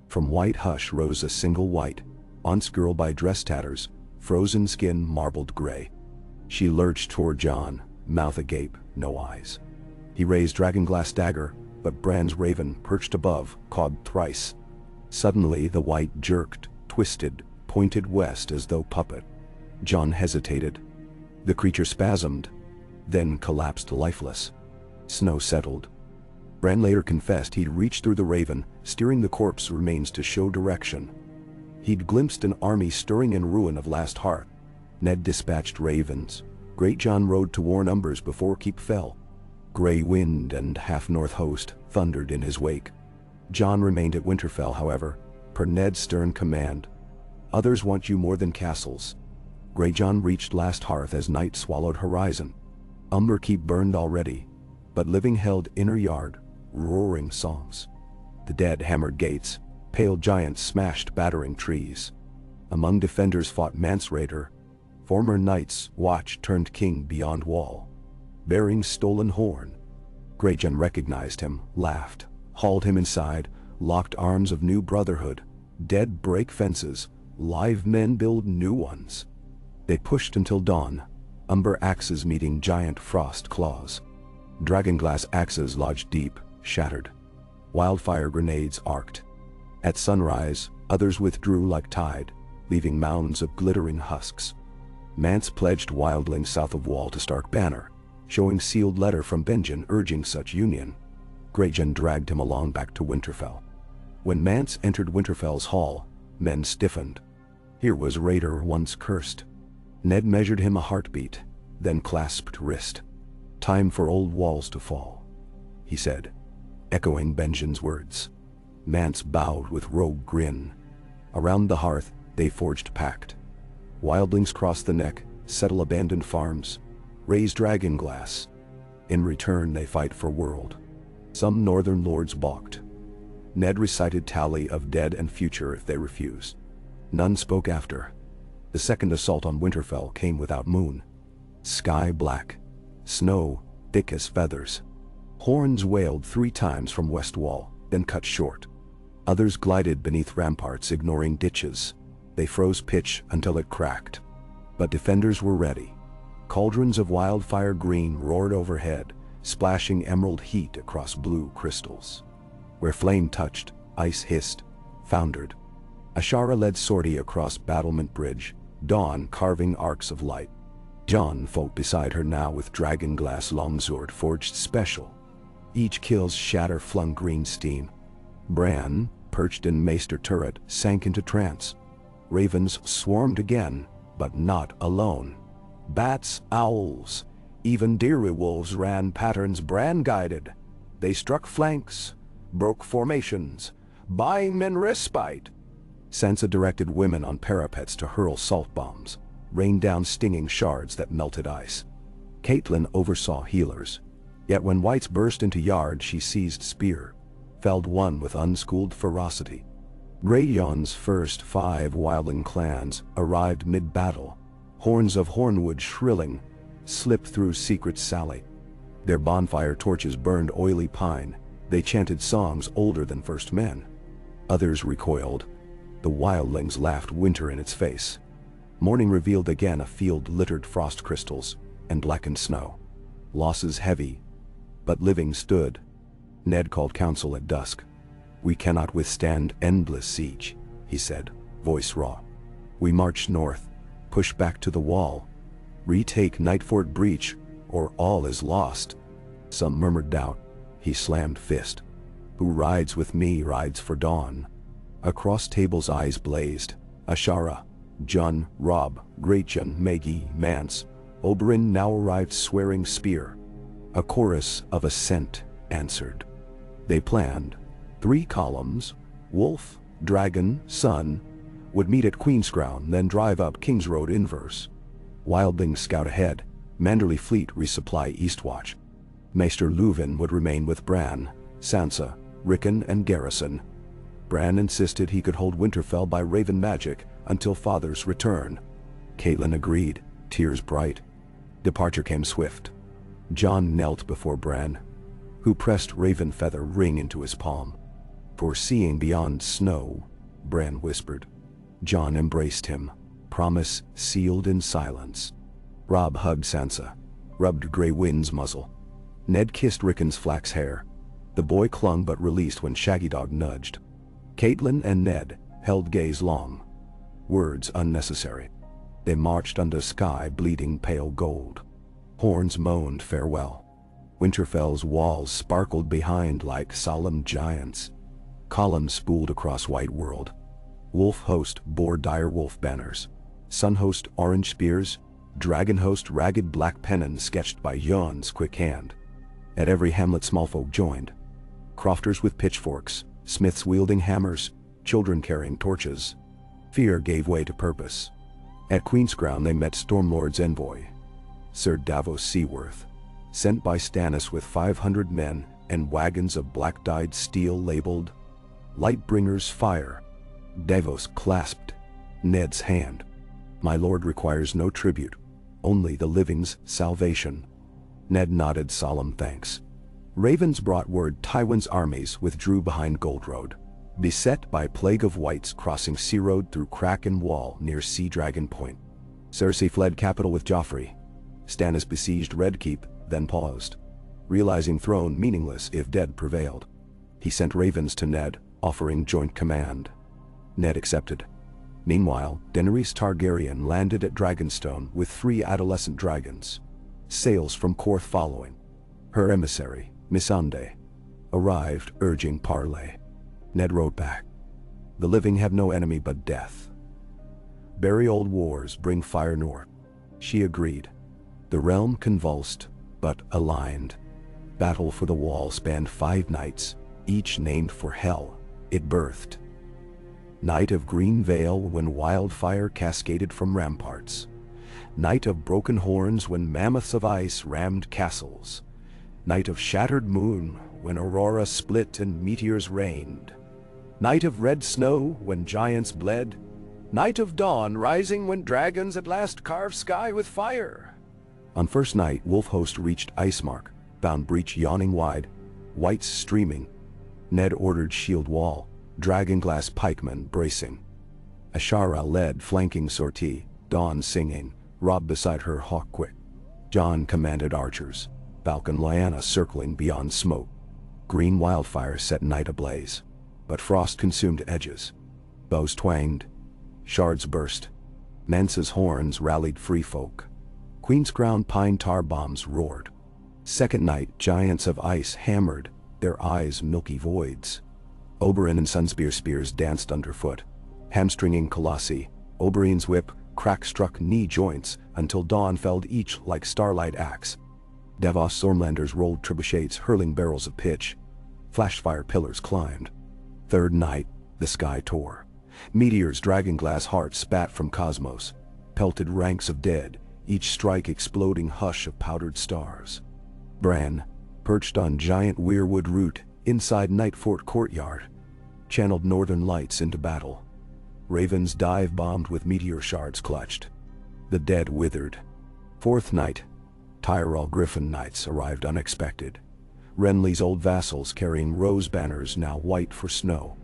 From white hush rose a single white, onscurled by dress tatters, frozen skin marbled gray. She lurched toward Jon, mouth agape, no eyes. He raised dragonglass dagger, but Bran's raven perched above, cawed thrice. Suddenly the white jerked, twisted, pointed west as though puppet. Jon hesitated. The creature spasmed, then collapsed lifeless. Snow settled. Bran later confessed he'd reached through the raven, steering the corpse remains to show direction. He'd glimpsed an army stirring in ruin of Last Hearth. Ned dispatched ravens. Great Jon rode to warn Umbers before Keep fell. Grey wind and half-north host thundered in his wake. Jon remained at Winterfell, however, per Ned's stern command. Others want you more than castles. Grey Jon reached Last Hearth as night swallowed horizon. Umber Keep burned already, but living held inner yard, roaring songs. The dead hammered gates, pale giants smashed battering trees. Among defenders fought Mance Raider. Former knights watch turned king beyond wall, bearing stolen horn. Grey Jon recognized him, laughed, hauled him inside, locked arms of new brotherhood. Dead break fences, live men build new ones. They pushed until dawn, umber axes meeting giant frost claws. Dragonglass axes lodged deep, shattered. Wildfire grenades arced. At sunrise, others withdrew like tide, leaving mounds of glittering husks. Mance pledged wildlings south of Wall to Stark Banner, showing sealed letter from Benjen urging such union. Grey Jon dragged him along back to Winterfell. When Mance entered Winterfell's hall, men stiffened. Here was Raider once cursed. Ned measured him a heartbeat, then clasped wrist. Time for old walls to fall, he said, echoing Benjen's words. Mance bowed with rogue grin. Around the hearth, they forged pact. Wildlings cross the neck, settle abandoned farms, raise dragonglass. In return they fight for world. Some northern lords balked. Ned recited tally of dead and future if they refused. None spoke after. The second assault on Winterfell came without moon. Sky black. Snow thick as feathers. Horns wailed 3 times from West Wall, then cut short. Others glided beneath ramparts, ignoring ditches. They froze pitch until it cracked. But defenders were ready. Cauldrons of wildfire green roared overhead, splashing emerald heat across blue crystals. Where flame touched, ice hissed, foundered. Ashara led sortie across Battlement Bridge, dawn carving arcs of light. Jon fought beside her now with dragonglass longsword forged special. Each kill's shatter flung green steam. Bran, perched in Maester turret, sank into trance. Ravens swarmed again, but not alone. Bats, owls, even wolves ran patterns Bran guided. They struck flanks, broke formations, buying men respite. Sansa directed women on parapets to hurl salt bombs, rain down stinging shards that melted ice. Catelyn oversaw healers, yet when whites burst into yard she seized spear, felled one with unschooled ferocity. Grey Jon's first 5 wildling clans arrived mid-battle, horns of hornwood shrilling, slipped through secret sally. Their bonfire torches burned oily pine, they chanted songs older than first men. Others recoiled. The wildlings laughed winter in its face. Morning revealed again a field littered frost crystals and blackened snow. Losses heavy, but living stood, Ned called council at dusk. "We cannot withstand endless siege," he said, voice raw. "We march north, push back to the wall, retake Nightfort Breach, or all is lost." Some murmured doubt. He slammed fist. "Who rides with me rides for dawn." Across tables eyes blazed. Ashara, Jun, Rob, Greatjun, Maggie, Mance, Oberyn now arrived swearing spear. A chorus of assent answered. They planned. 3 columns, Wolf, Dragon, Sun, would meet at Queenscrown, then drive up Kings Road inverse. Wildlings scout ahead, Manderley Fleet resupply Eastwatch. Maester Leuven would remain with Bran, Sansa, Rickon and Garrison. Bran insisted he could hold Winterfell by Raven magic until Father's return. Catelyn agreed, tears bright. Departure came swift. Jon knelt before Bran, who pressed Raven feather ring into his palm. "Foreseeing beyond snow," Bran whispered. Jon embraced him, promise sealed in silence. Robb hugged Sansa, rubbed Grey Wind's muzzle. Ned kissed Rickon's flax hair. The boy clung but released when Shaggy Dog nudged. Catelyn and Ned held gaze long. Words unnecessary. They marched under sky bleeding pale gold. Horns moaned farewell. Winterfell's walls sparkled behind like solemn giants. Columns spooled across white world. Wolf host bore dire wolf banners. Sun host orange spears. Dragon host ragged black pennons sketched by Yon's quick hand. At every hamlet smallfolk joined. Crofters with pitchforks, smiths wielding hammers, children carrying torches. Fear gave way to purpose. At Queenscrown they met Stormlord's envoy, Sir Davos Seaworth, sent by Stannis with 500 men and wagons of black-dyed steel labeled Lightbringer's Fire. Davos clasped Ned's hand. "My lord requires no tribute, only the living's salvation." Ned nodded solemn thanks. Ravens brought word Tywin's armies withdrew behind Gold Road, beset by plague of whites crossing Sea Road through crack and wall near Sea Dragon Point. Cersei fled capital with Joffrey. Stannis besieged Red Keep, then paused, realizing throne meaningless if dead prevailed. He sent ravens to Ned, offering joint command. Ned accepted. Meanwhile, Daenerys Targaryen landed at Dragonstone with 3 adolescent dragons. Sails from Korth following. Her emissary, Missandei, arrived urging parley. Ned wrote back, "The living have no enemy but death. Bury old wars, bring fire north." She agreed. The realm convulsed, but aligned. Battle for the Wall spanned 5 nights, each named for hell it birthed. Night of Green Vale when wildfire cascaded from ramparts. Night of broken horns when mammoths of ice rammed castles. Night of shattered moon when aurora split and meteors rained. Night of red snow when giants bled. Night of dawn rising when dragons at last carved sky with fire. On first night, Wolf Host reached Icemark, found breach yawning wide, whites streaming. Ned ordered shield wall, dragonglass pikemen bracing. Ashara led flanking sortie, Dawn singing, Robb beside her hawk quick. Jon commanded archers, Falcon Lyanna circling beyond smoke. Green wildfire set night ablaze, but frost consumed edges. Bows twanged, shards burst. Mance's horns rallied free folk. Queenscrown pine tar bombs roared. Second night, giants of ice hammered, their eyes milky voids. Oberyn and Sunspear spears danced underfoot, hamstringing colossi. Oberyn's whip crack-struck knee joints until dawn felled each like starlight axe. Davos Stormlanders rolled trebuchets hurling barrels of pitch. Flashfire pillars climbed. Third night, the sky tore. Meteors dragonglass hearts spat from cosmos, pelted ranks of dead, each strike exploding hush of powdered stars. Bran, perched on giant weirwood root inside Nightfort courtyard, channeled northern lights into battle. Ravens dive-bombed with meteor shards clutched. The dead withered. Fourth night, Tyrell Griffin Knights arrived unexpected. Renly's old vassals carrying rose banners now white for snow.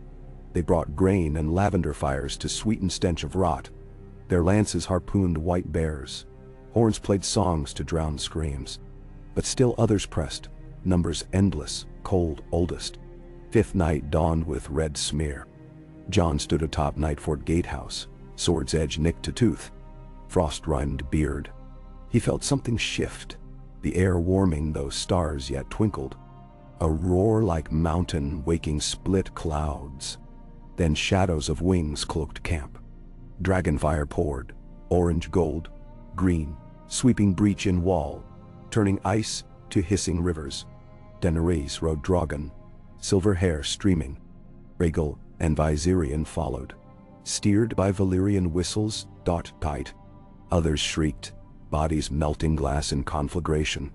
They brought grain and lavender fires to sweeten stench of rot. Their lances harpooned white bears. Horns played songs to drown screams. But still others pressed, numbers endless, cold, oldest. Fifth night dawned with red smear. Jon stood atop Nightfort gatehouse, sword's edge nicked to tooth, frost-rimed beard. He felt something shift, the air warming though stars yet twinkled. A roar like mountain waking split clouds. Then shadows of wings cloaked camp. Dragonfire poured, orange gold, green, sweeping breach in wall, turning ice to hissing rivers. Daenerys rode Drogon, silver hair streaming. Rhaegal and Viserion followed, steered by Valyrian whistles, dot tight. Others shrieked, bodies melting glass in conflagration.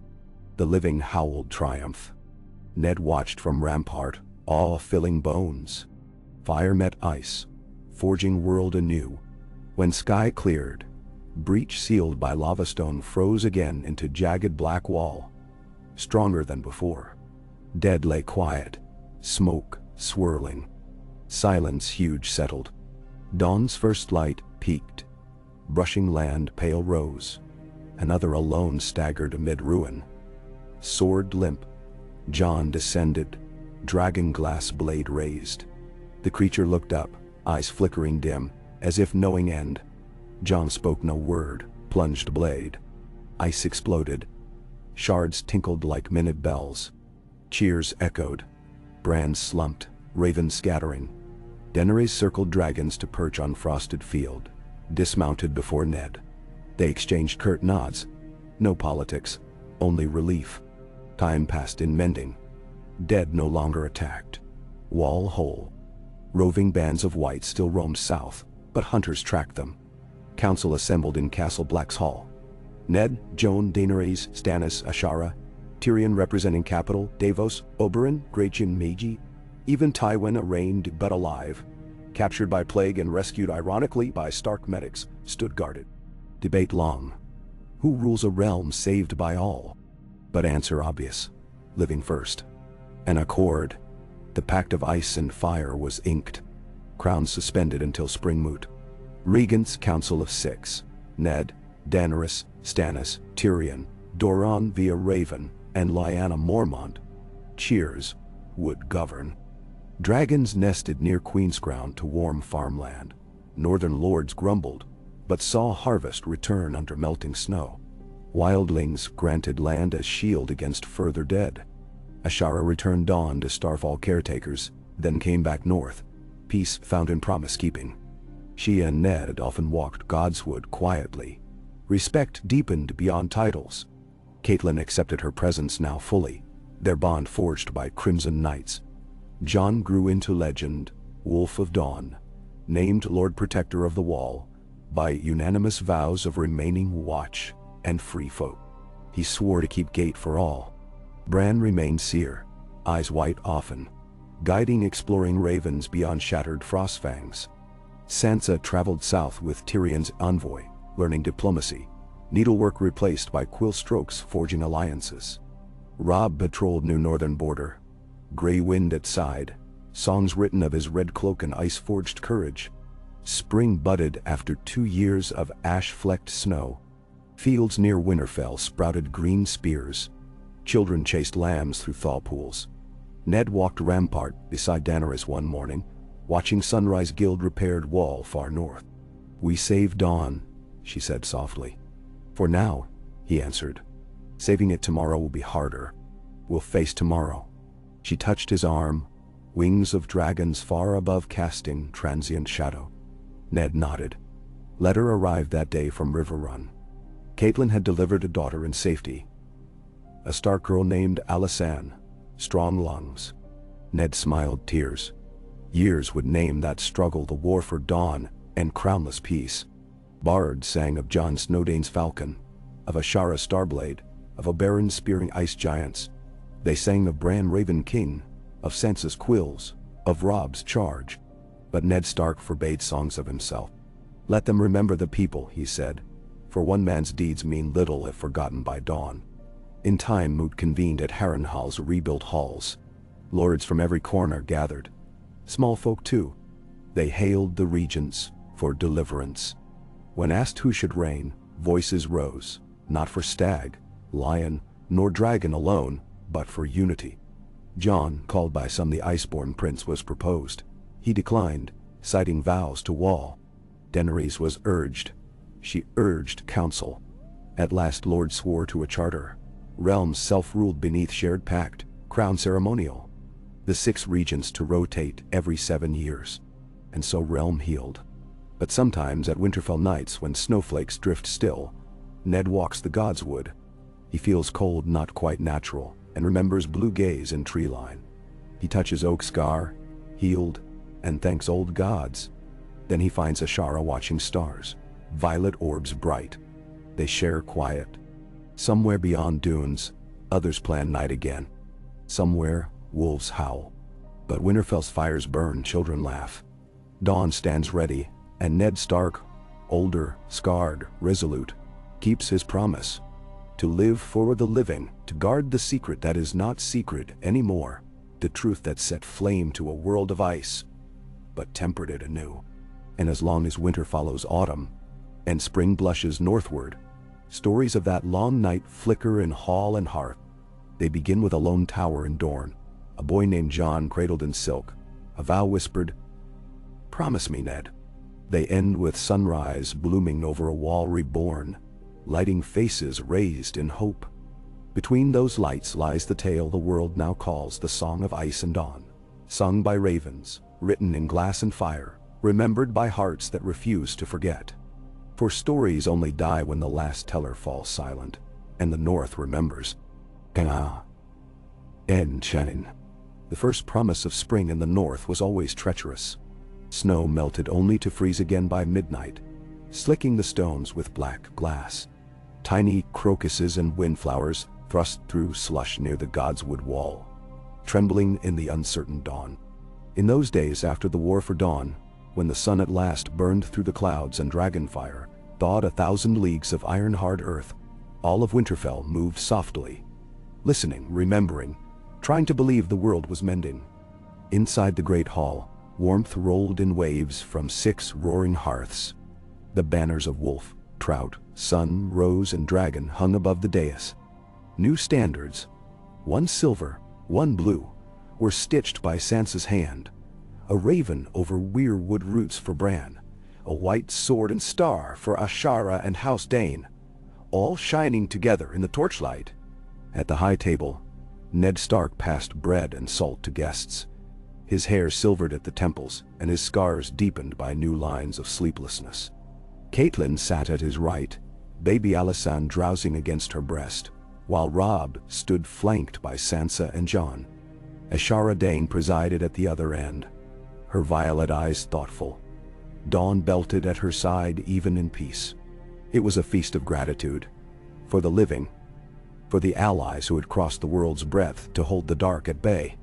The living howled triumph. Ned watched from rampart, awe-filling bones. Fire met ice, forging world anew. When sky cleared, breach sealed by lava stone froze again into jagged black wall, stronger than before. Dead lay quiet, smoke swirling. Silence huge settled. Dawn's first light peaked, brushing land pale rose. Another alone staggered amid ruin. Sword limp, Jon descended, dragon glass blade raised. The creature looked up, eyes flickering dim, as if knowing end. Jon spoke no word, plunged blade. Ice exploded. Shards tinkled like minute bells. Cheers echoed. Brands slumped, ravens scattering. Daenerys circled dragons to perch on frosted field, dismounted before Ned. They exchanged curt nods. No politics, only relief. Time passed in mending. Dead no longer attacked. Wall whole. Roving bands of white still roamed south, but hunters tracked them. Council assembled in Castle Black's hall. Ned, Jon, Daenerys, Stannis, Ashara, Tyrion representing capital, Davos, Oberyn, Graychin, Meiji, even Tywin arraigned but alive, captured by plague and rescued ironically by Stark medics, stood guarded. Debate long. Who rules a realm saved by all? But answer obvious. Living first. An accord. The pact of ice and fire was inked. Crowns suspended until spring moot. Regents Council of Six. Ned, Daenerys, Stannis, Tyrion, Doran via Raven, and Lyanna Mormont. Cheers. Would govern. Dragons nested near Queenscrown to warm farmland. Northern lords grumbled, but saw harvest return under melting snow. Wildlings granted land as shield against further dead. Ashara returned dawn to Starfall caretakers, then came back north, peace found in promise-keeping. She and Ned often walked Godswood quietly. Respect deepened beyond titles. Catelyn accepted her presence now fully, their bond forged by Crimson Knights. Jon grew into legend, Wolf of Dawn, named Lord Protector of the Wall, by unanimous vows of remaining watch and free folk. He swore to keep gate for all. Bran remained seer, eyes white often, guiding exploring ravens beyond shattered frostfangs. Sansa traveled south with Tyrion's envoy, learning diplomacy, needlework replaced by quill strokes forging alliances. Robb patrolled new northern border, gray wind at side, songs written of his red cloak and ice-forged courage. Spring budded after 2 years of ash-flecked snow. Fields near Winterfell sprouted green spears. Children chased lambs through thaw pools. Ned walked rampart beside Daenerys one morning, watching Sunrise Guild repaired wall far north. "We saved Dawn," she said softly. "For now," he answered. "Saving it tomorrow will be harder. We'll face tomorrow." She touched his arm, wings of dragons far above casting transient shadow. Ned nodded. Letter arrived that day from Riverrun. Catelyn had delivered a daughter in safety. A Stark girl named Alysanne, strong lungs. Ned smiled tears. Years would name that struggle the war for dawn and crownless peace. Bards sang of Jon Snowdane's falcon, of Ashara Starblade, of Oberyn spearing ice giants. They sang of Bran Raven King, of Sansa's quills, of Robb's charge. But Ned Stark forbade songs of himself. "Let them remember the people," he said, "for one man's deeds mean little if forgotten by dawn." In time moot convened at Harrenhal's rebuilt halls. Lords from every corner gathered. Small folk too. They hailed the regents for deliverance. When asked who should reign, voices rose, not for stag, lion, nor dragon alone, but for unity. John, called by some the Iceborn Prince, was proposed. He declined, citing vows to Wall. Daenerys was urged. She urged counsel. At last Lord swore to a charter. Realms self-ruled beneath shared pact, crown ceremonial. The 6 regions to rotate every 7 years. And so realm healed. But sometimes at Winterfell nights when snowflakes drift still, Ned walks the Godswood. He feels cold not quite natural, and remembers blue gaze in tree line. He touches oak scar, healed, and thanks old gods. Then he finds Ashara watching stars, violet orbs bright. They share quiet. Somewhere beyond dunes, others plan night again. Somewhere, wolves howl. But Winterfell's fires burn, children laugh. Dawn stands ready, and Ned Stark, older, scarred, resolute, keeps his promise. To live for the living, to guard the secret that is not secret anymore, the truth that set flame to a world of ice, but tempered it anew. And as long as winter follows autumn, and spring blushes northward, stories of that long night flicker in hall and hearth. They begin with a lone tower in Dorne, a boy named John cradled in silk, a vow whispered, "Promise me, Ned." They end with sunrise blooming over a wall reborn, lighting faces raised in hope. Between those lights lies the tale the world now calls the Song of Ice and Dawn, sung by ravens, written in glass and fire, remembered by hearts that refuse to forget. For stories only die when the last teller falls silent, and the North remembers. And shine. The first promise of spring in the North was always treacherous. Snow melted only to freeze again by midnight, slicking the stones with black glass. Tiny crocuses and windflowers thrust through slush near the Godswood wall, trembling in the uncertain dawn. In those days after the War for Dawn, when the sun at last burned through the clouds and dragonfire thawed 1,000 leagues of iron-hard earth, all of Winterfell moved softly, listening, remembering, trying to believe the world was mending. Inside the great hall, warmth rolled in waves from 6 roaring hearths. The banners of wolf, trout, sun, rose, and dragon hung above the dais. New standards, one silver, one blue, were stitched by Sansa's hand. A raven over weirwood roots for Bran, a white sword and star for Ashara and House Dayne, all shining together in the torchlight. At the high table, Ned Stark passed bread and salt to guests. His hair silvered at the temples, and his scars deepened by new lines of sleeplessness. Catelyn sat at his right, baby Alysanne drowsing against her breast, while Robb stood flanked by Sansa and Jon. Ashara Dayne presided at the other end, her violet eyes thoughtful. Dawn belted at her side even in peace. It was a feast of gratitude. For the living. For the allies who had crossed the world's breadth to hold the dark at bay.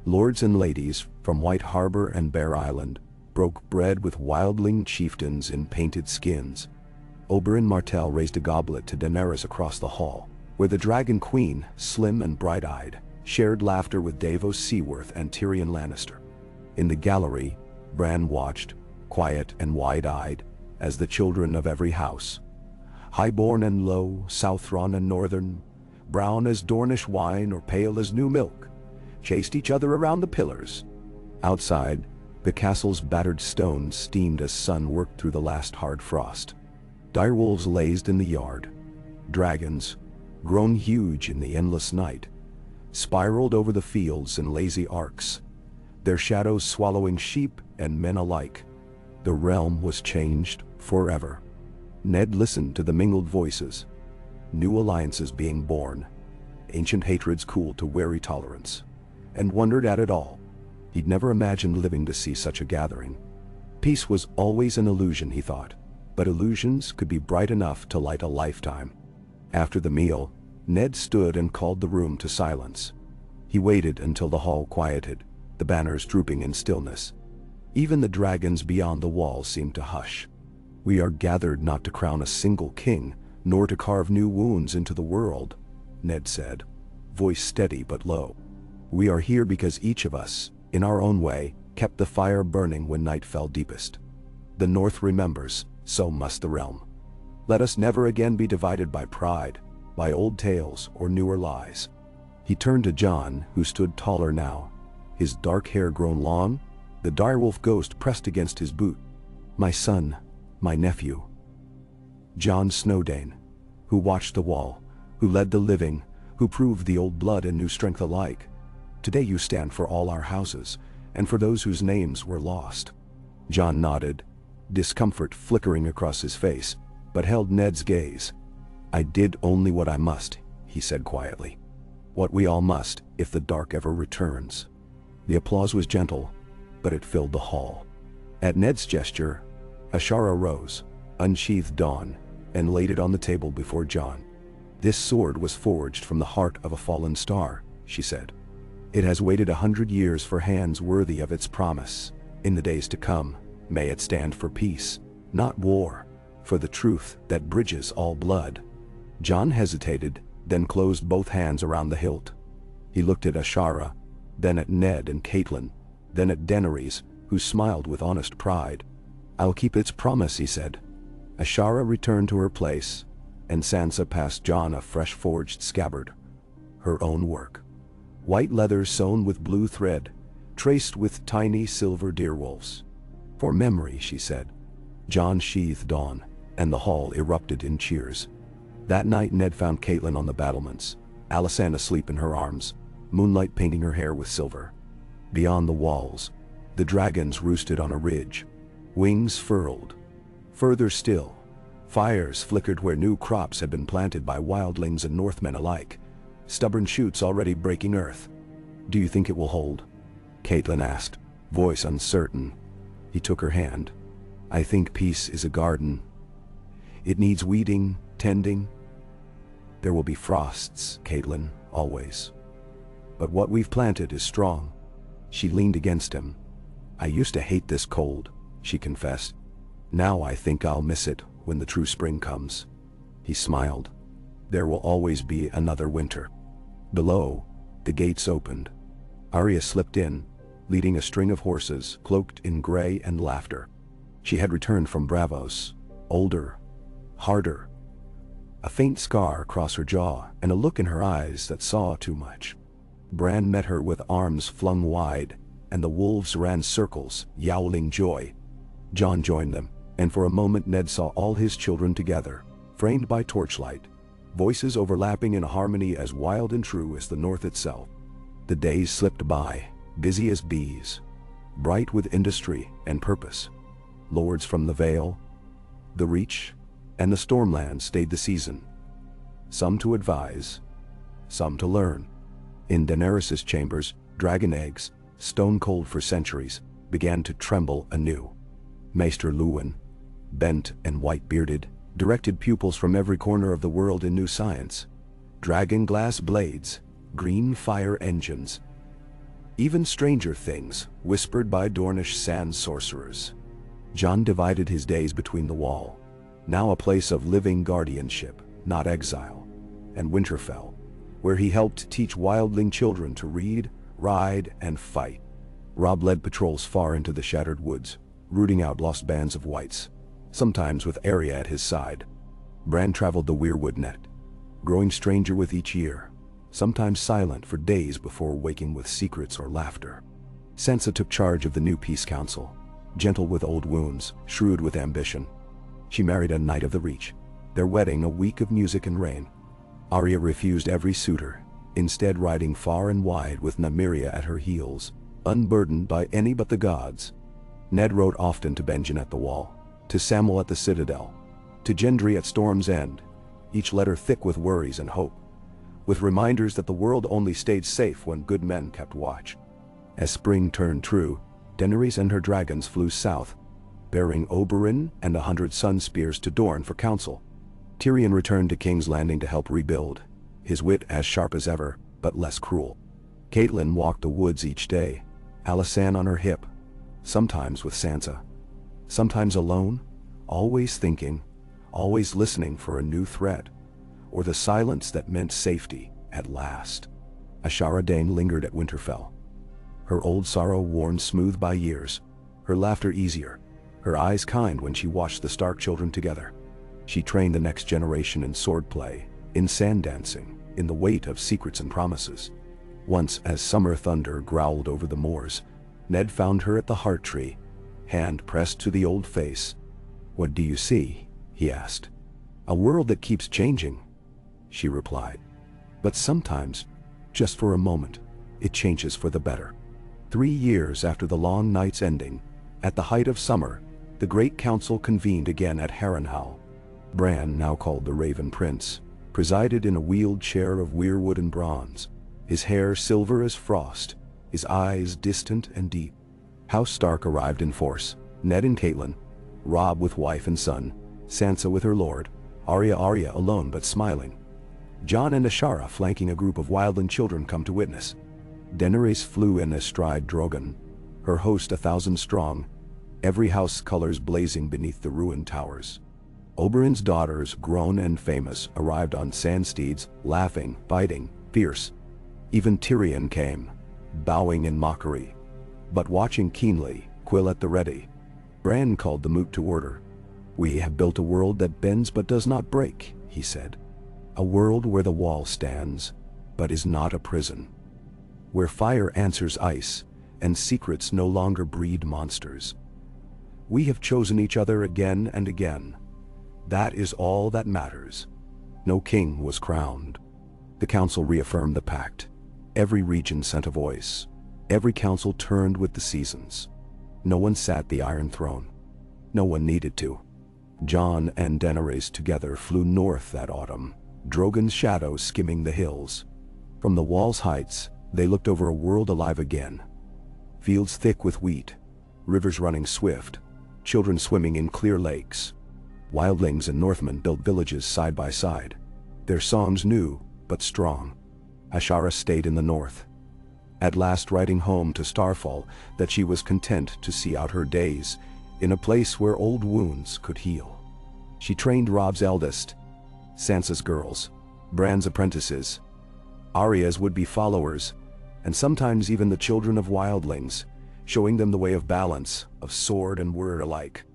Lords and ladies from White Harbor and Bear Island broke bread with wildling chieftains in painted skins. Oberyn Martell raised a goblet to Daenerys across the hall, where the Dragon Queen, slim and bright-eyed, shared laughter with Davos Seaworth and Tyrion Lannister. In the gallery, Bran watched, quiet and wide-eyed, as the children of every house, highborn and low, Southron and Northern, brown as Dornish wine or pale as new milk, chased each other around the pillars. Outside, the castle's battered stones steamed as sun worked through the last hard frost. Direwolves lazed in the yard. Dragons, grown huge in the endless night, spiraled over the fields in lazy arcs, their shadows swallowing sheep and men alike. The realm was changed forever. Ned listened to the mingled voices, new alliances being born, ancient hatreds cooled to wary tolerance, and wondered at it all. He'd never imagined living to see such a gathering. Peace was always an illusion, he thought, but illusions could be bright enough to light a lifetime. After the meal, Ned stood and called the room to silence. He waited until the hall quieted, the banners drooping in stillness. Even the dragons beyond the wall seemed to hush. "We are gathered not to crown a single king, nor to carve new wounds into the world," Ned said, voice steady but low. "We are here because each of us, in our own way, kept the fire burning when night fell deepest. The North remembers, so must the realm. Let us never again be divided by pride, by old tales or newer lies." He turned to Jon, who stood taller now, his dark hair grown long, the direwolf ghost pressed against his boot. "My son, my nephew." Jon Snowdane, who watched the wall, who led the living, who proved the old blood and new strength alike. "Today you stand for all our houses, and for those whose names were lost." Jon nodded, discomfort flickering across his face, but held Ned's gaze. "I did only what I must," he said quietly. "What we all must, if the dark ever returns." The applause was gentle, but it filled the hall. At Ned's gesture, Ashara rose, unsheathed dawn, and laid it on the table before Jon. "This sword was forged from the heart of a fallen star," she said. "It has waited 100 years for hands worthy of its promise. In the days to come, may it stand for peace, not war, for the truth that bridges all blood." Jon hesitated, then closed both hands around the hilt. He looked at Ashara, then at Ned and Catelyn, then at Daenerys, who smiled with honest pride. "I'll keep its promise," he said. Ashara returned to her place, and Sansa passed Jon a fresh forged scabbard. Her own work. White leather sewn with blue thread, traced with tiny silver deerwolves. "For memory," she said. Jon sheathed on, and the hall erupted in cheers. That night Ned found Catelyn on the battlements, Alysanne asleep in her arms, moonlight painting her hair with silver. Beyond the walls, the dragons roosted on a ridge, wings furled. Further still, fires flickered where new crops had been planted by wildlings and Northmen alike, stubborn shoots already breaking earth. "Do you think it will hold?" Catelyn asked, voice uncertain. He took her hand. "I think peace is a garden. It needs weeding, tending. There will be frosts, Catelyn, always. But what we've planted is strong." She leaned against him. "I used to hate this cold," she confessed. "Now I think I'll miss it when the true spring comes." He smiled. "There will always be another winter." Below, the gates opened. Arya slipped in, leading a string of horses cloaked in gray and laughter. She had returned from Braavos, older, harder. A faint scar across her jaw and a look in her eyes that saw too much. Bran met her with arms flung wide, and the wolves ran circles, yowling joy. Jon joined them, and for a moment Ned saw all his children together, framed by torchlight, voices overlapping in a harmony as wild and true as the North itself. The days slipped by, busy as bees, bright with industry and purpose. Lords from the Vale, the Reach, and the Stormlands stayed the season. Some to advise, some to learn. In Daenerys' chambers, dragon eggs, stone cold for centuries, began to tremble anew. Maester Luwin, bent and white-bearded, directed pupils from every corner of the world in new science. Dragon glass blades, green fire engines. Even stranger things, whispered by Dornish sand sorcerers. Jon divided his days between the Wall, now a place of living guardianship, not exile, and Winterfell, where he helped teach wildling children to read, ride, and fight. Robb led patrols far into the shattered woods, rooting out lost bands of whites, sometimes with Arya at his side. Bran traveled the Weirwood net, growing stranger with each year, sometimes silent for days before waking with secrets or laughter. Sansa took charge of the new Peace Council, gentle with old wounds, shrewd with ambition. She married a Knight of the Reach, their wedding a week of music and rain. Arya refused every suitor, instead riding far and wide with Nymeria at her heels, unburdened by any but the gods. Ned rode often to Benjen at the Wall, to Samwell at the Citadel, to Gendry at Storm's End, each letter thick with worries and hope, with reminders that the world only stayed safe when good men kept watch. As spring turned true, Daenerys and her dragons flew south, bearing Oberyn and 100 sun spears to Dorne for counsel. Tyrion returned to King's Landing to help rebuild, his wit as sharp as ever, but less cruel. Catelyn walked the woods each day, Alysanne on her hip, sometimes with Sansa, sometimes alone, always thinking, always listening for a new threat, or the silence that meant safety at last. Ashara Dayne lingered at Winterfell, her old sorrow worn smooth by years, her laughter easier, her eyes kind when she watched the Stark children together. She trained the next generation in swordplay, in sand dancing, in the weight of secrets and promises. Once, as summer thunder growled over the moors, Ned found her at the heart tree, hand pressed to the old face. "What do you see?" he asked. "A world that keeps changing," she replied. "But sometimes, just for a moment, it changes for the better." 3 years after the long night's ending, at the height of summer, the great council convened again at Harrenhal. Bran, now called the Raven Prince, presided in a wheeled chair of weirwood and bronze, his hair silver as frost, his eyes distant and deep. House Stark arrived in force, Ned and Catelyn, Robb with wife and son, Sansa with her lord, Arya alone but smiling. Jon and Ashara flanking a group of wildling children come to witness. Daenerys flew in astride Drogon, her host 1,000 strong, every house colors blazing beneath the ruined towers. Oberyn's daughters, grown and famous, arrived on sand steeds, laughing, fighting, fierce. Even Tyrion came, bowing in mockery, but watching keenly, quill at the ready. Bran called the moot to order. "We have built a world that bends but does not break," he said. "A world where the wall stands, but is not a prison. Where fire answers ice, and secrets no longer breed monsters. We have chosen each other again and again. That is all that matters." No king was crowned. The council reaffirmed the pact. Every region sent a voice. Every council turned with the seasons. No one sat the Iron Throne. No one needed to. Jon and Daenerys together flew north that autumn, Drogon's shadow skimming the hills. From the wall's heights, they looked over a world alive again. Fields thick with wheat, rivers running swift, children swimming in clear lakes. Wildlings and Northmen built villages side by side, their songs new but strong. Ashara stayed in the north, at last writing home to Starfall that she was content to see out her days in a place where old wounds could heal. She trained Robb's eldest, Sansa's girls, Bran's apprentices, Arya's would-be followers, and sometimes even the children of wildlings, showing them the way of balance, of sword and word alike.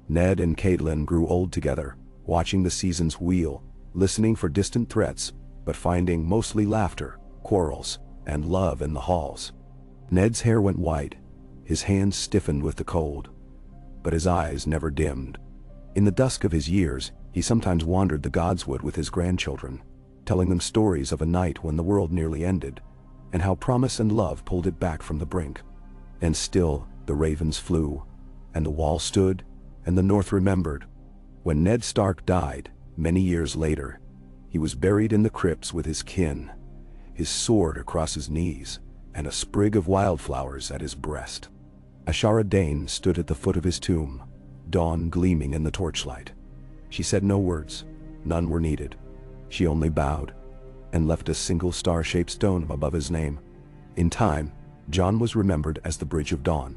Ned and Catelyn grew old together, watching the seasons wheel, listening for distant threats, but finding mostly laughter, quarrels, and love in the halls. Ned's hair went white, his hands stiffened with the cold, but his eyes never dimmed. In the dusk of his years, he sometimes wandered the Godswood with his grandchildren, telling them stories of a night when the world nearly ended, and how promise and love pulled it back from the brink. And still the ravens flew, and the wall stood, and the North remembered. When Ned Stark died, many years later, he was buried in the crypts with his kin, his sword across his knees, and a sprig of wildflowers at his breast. Ashara Dayne stood at the foot of his tomb, dawn gleaming in the torchlight. She said no words, none were needed. She only bowed, and left a single star-shaped stone above his name. In time, Jon was remembered as the Bridge of Dawn,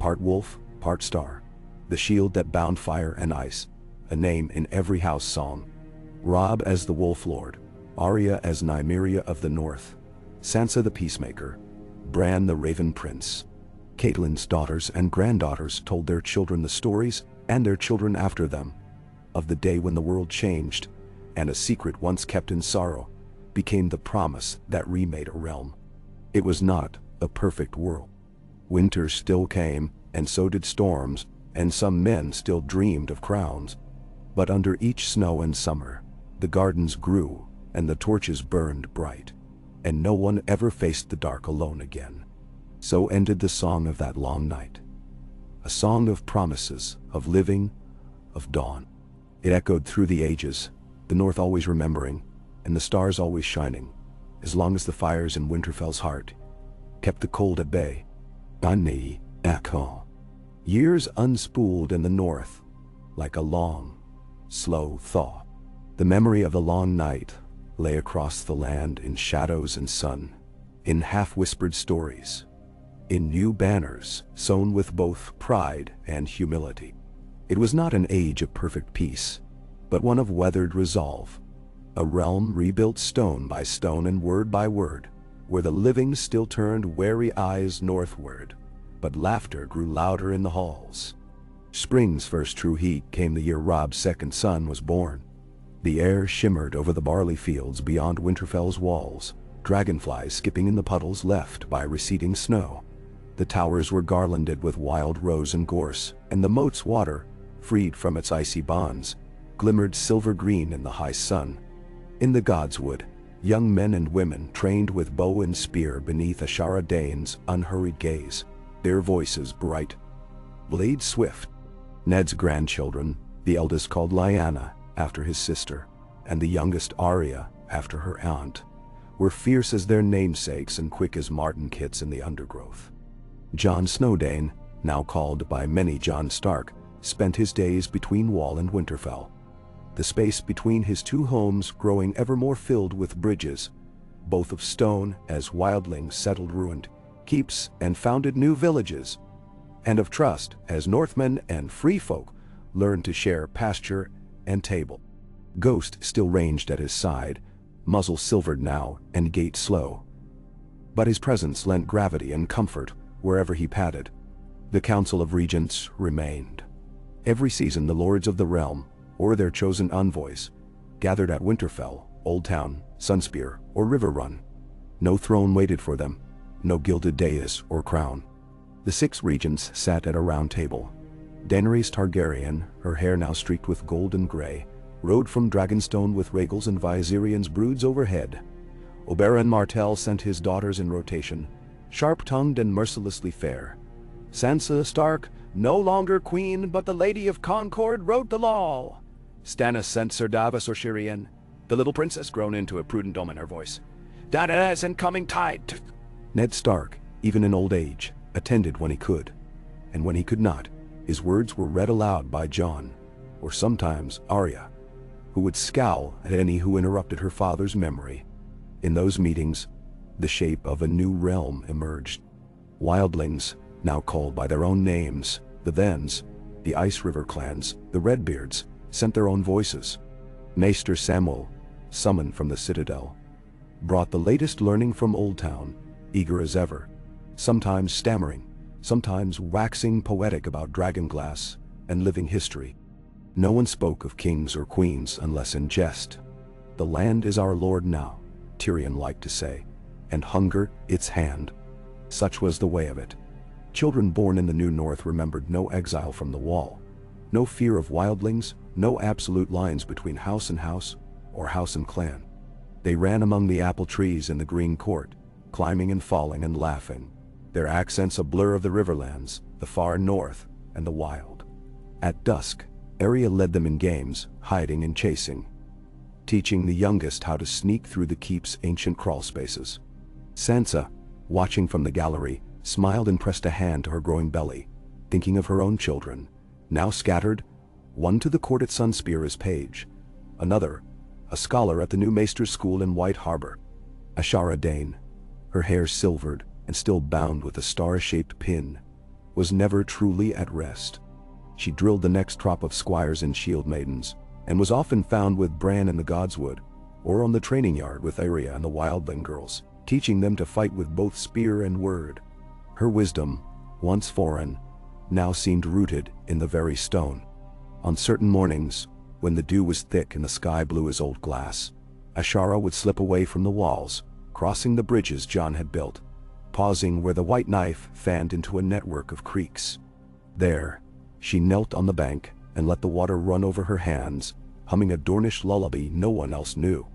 part wolf, part star, the shield that bound fire and ice, a name in every house song. Robb as the Wolf Lord, Arya as Nymeria of the North, Sansa the Peacemaker, Bran the Raven Prince. Catelyn's daughters and granddaughters told their children the stories, and their children after them, of the day when the world changed, and a secret once kept in sorrow became the promise that remade a realm. It was not a perfect world. Winter still came, and so did storms, and some men still dreamed of crowns. But under each snow and summer, the gardens grew, and the torches burned bright, and no one ever faced the dark alone again. So ended the song of that long night. A song of promises, of living, of dawn. It echoed through the ages, the North always remembering, and the stars always shining, as long as the fires in Winterfell's heart kept the cold at bay. Dayne, echo. Years unspooled in the North, like a long, slow thaw. The memory of the long night lay across the land in shadows and sun, in half-whispered stories, in new banners sewn with both pride and humility. It was not an age of perfect peace, but one of weathered resolve, a realm rebuilt stone by stone and word by word, where the living still turned wary eyes northward, but laughter grew louder in the halls. Spring's first true heat came the year Robb's second son was born. The air shimmered over the barley fields beyond Winterfell's walls, dragonflies skipping in the puddles left by receding snow. The towers were garlanded with wild rose and gorse, and the moat's water, freed from its icy bonds, glimmered silver-green in the high sun. In the Godswood, young men and women trained with bow and spear beneath Ashara Dayne's unhurried gaze, their voices bright, blades swift. Ned's grandchildren, the eldest called Lyanna, after his sister, and the youngest Arya, after her aunt, were fierce as their namesakes and quick as marten kits in the undergrowth. Jon Snowdane, now called by many Jon Stark, spent his days between Wall and Winterfell, the space between his two homes growing ever more filled with bridges, both of stone as wildlings settled ruined keeps and founded new villages, and of trust as Northmen and free folk learned to share pasture and table. Ghost still ranged at his side, muzzle silvered now and gait slow. But his presence lent gravity and comfort wherever he padded. The Council of Regents remained. Every season the Lords of the Realm, or their chosen envoys, gathered at Winterfell, Old Town, Sunspear, or Riverrun. No throne waited for them, no gilded dais or crown. The 6 regents sat at a round table. Daenerys Targaryen, her hair now streaked with gold and gray, rode from Dragonstone with Rhaegels and Viserions broods overhead. Oberyn Martell sent his daughters in rotation, sharp-tongued and mercilessly fair. Sansa Stark, no longer queen but the Lady of Concord, wrote the law. Stannis sent Sir Davos O'Shirian, the little princess grown into a prudent dome in her voice. Dada is in coming tide. Ned Stark, even in old age, attended when he could, and when he could not, his words were read aloud by Jon, or sometimes Arya, who would scowl at any who interrupted her father's memory. In those meetings, the shape of a new realm emerged. Wildlings, now called by their own names, the Thens, the Ice River clans, the Redbeards, sent their own voices. Maester Samwell, summoned from the Citadel, brought the latest learning from Old Town, eager as ever, sometimes stammering, sometimes waxing poetic about dragonglass and living history. No one spoke of kings or queens unless in jest. The land is our lord now, Tyrion liked to say, and hunger its hand. Such was the way of it. Children born in the New North remembered no exile from the Wall, no fear of wildlings, no absolute lines between house and house, or house and clan. They ran among the apple trees in the green court, climbing and falling and laughing, their accents a blur of the riverlands, the far north, and the wild. At dusk, Arya led them in games, hiding and chasing, teaching the youngest how to sneak through the keep's ancient crawl spaces. Sansa, watching from the gallery, smiled and pressed a hand to her growing belly, thinking of her own children, now scattered, one to the court at Sunspear as page, another, a scholar at the new Maester's School in White Harbor. Ashara Dayne, her hair silvered and still bound with a star-shaped pin, was never truly at rest. She drilled the next crop of squires and shield maidens, and was often found with Bran in the Godswood, or on the training yard with Arya and the wildling girls, teaching them to fight with both spear and word. Her wisdom, once foreign, now seemed rooted in the very stone. On certain mornings, when the dew was thick and the sky blue as old glass, Ashara would slip away from the walls, crossing the bridges Jon had built, pausing where the white knife fanned into a network of creeks. There, she knelt on the bank and let the water run over her hands, humming a Dornish lullaby no one else knew.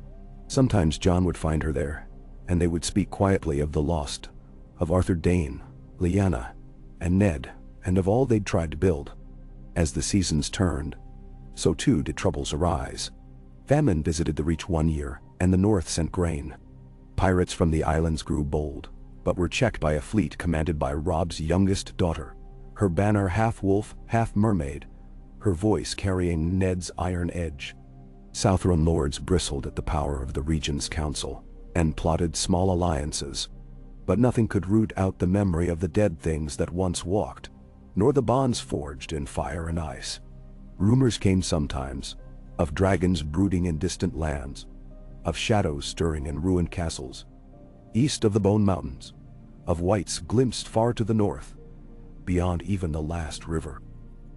Sometimes Jon would find her there, and they would speak quietly of the lost, of Arthur Dayne, Lyanna, and Ned, and of all they'd tried to build. As the seasons turned, so too did troubles arise. Famine visited the Reach one year, and the North sent grain. Pirates from the islands grew bold, but were checked by a fleet commanded by Robb's youngest daughter, her banner half wolf, half mermaid, her voice carrying Ned's iron edge. Southron lords bristled at the power of the Regent's Council, and plotted small alliances, but nothing could root out the memory of the dead things that once walked, nor the bonds forged in fire and ice. Rumors came sometimes, of dragons brooding in distant lands, of shadows stirring in ruined castles, east of the Bone Mountains, of whites glimpsed far to the north, beyond even the last river.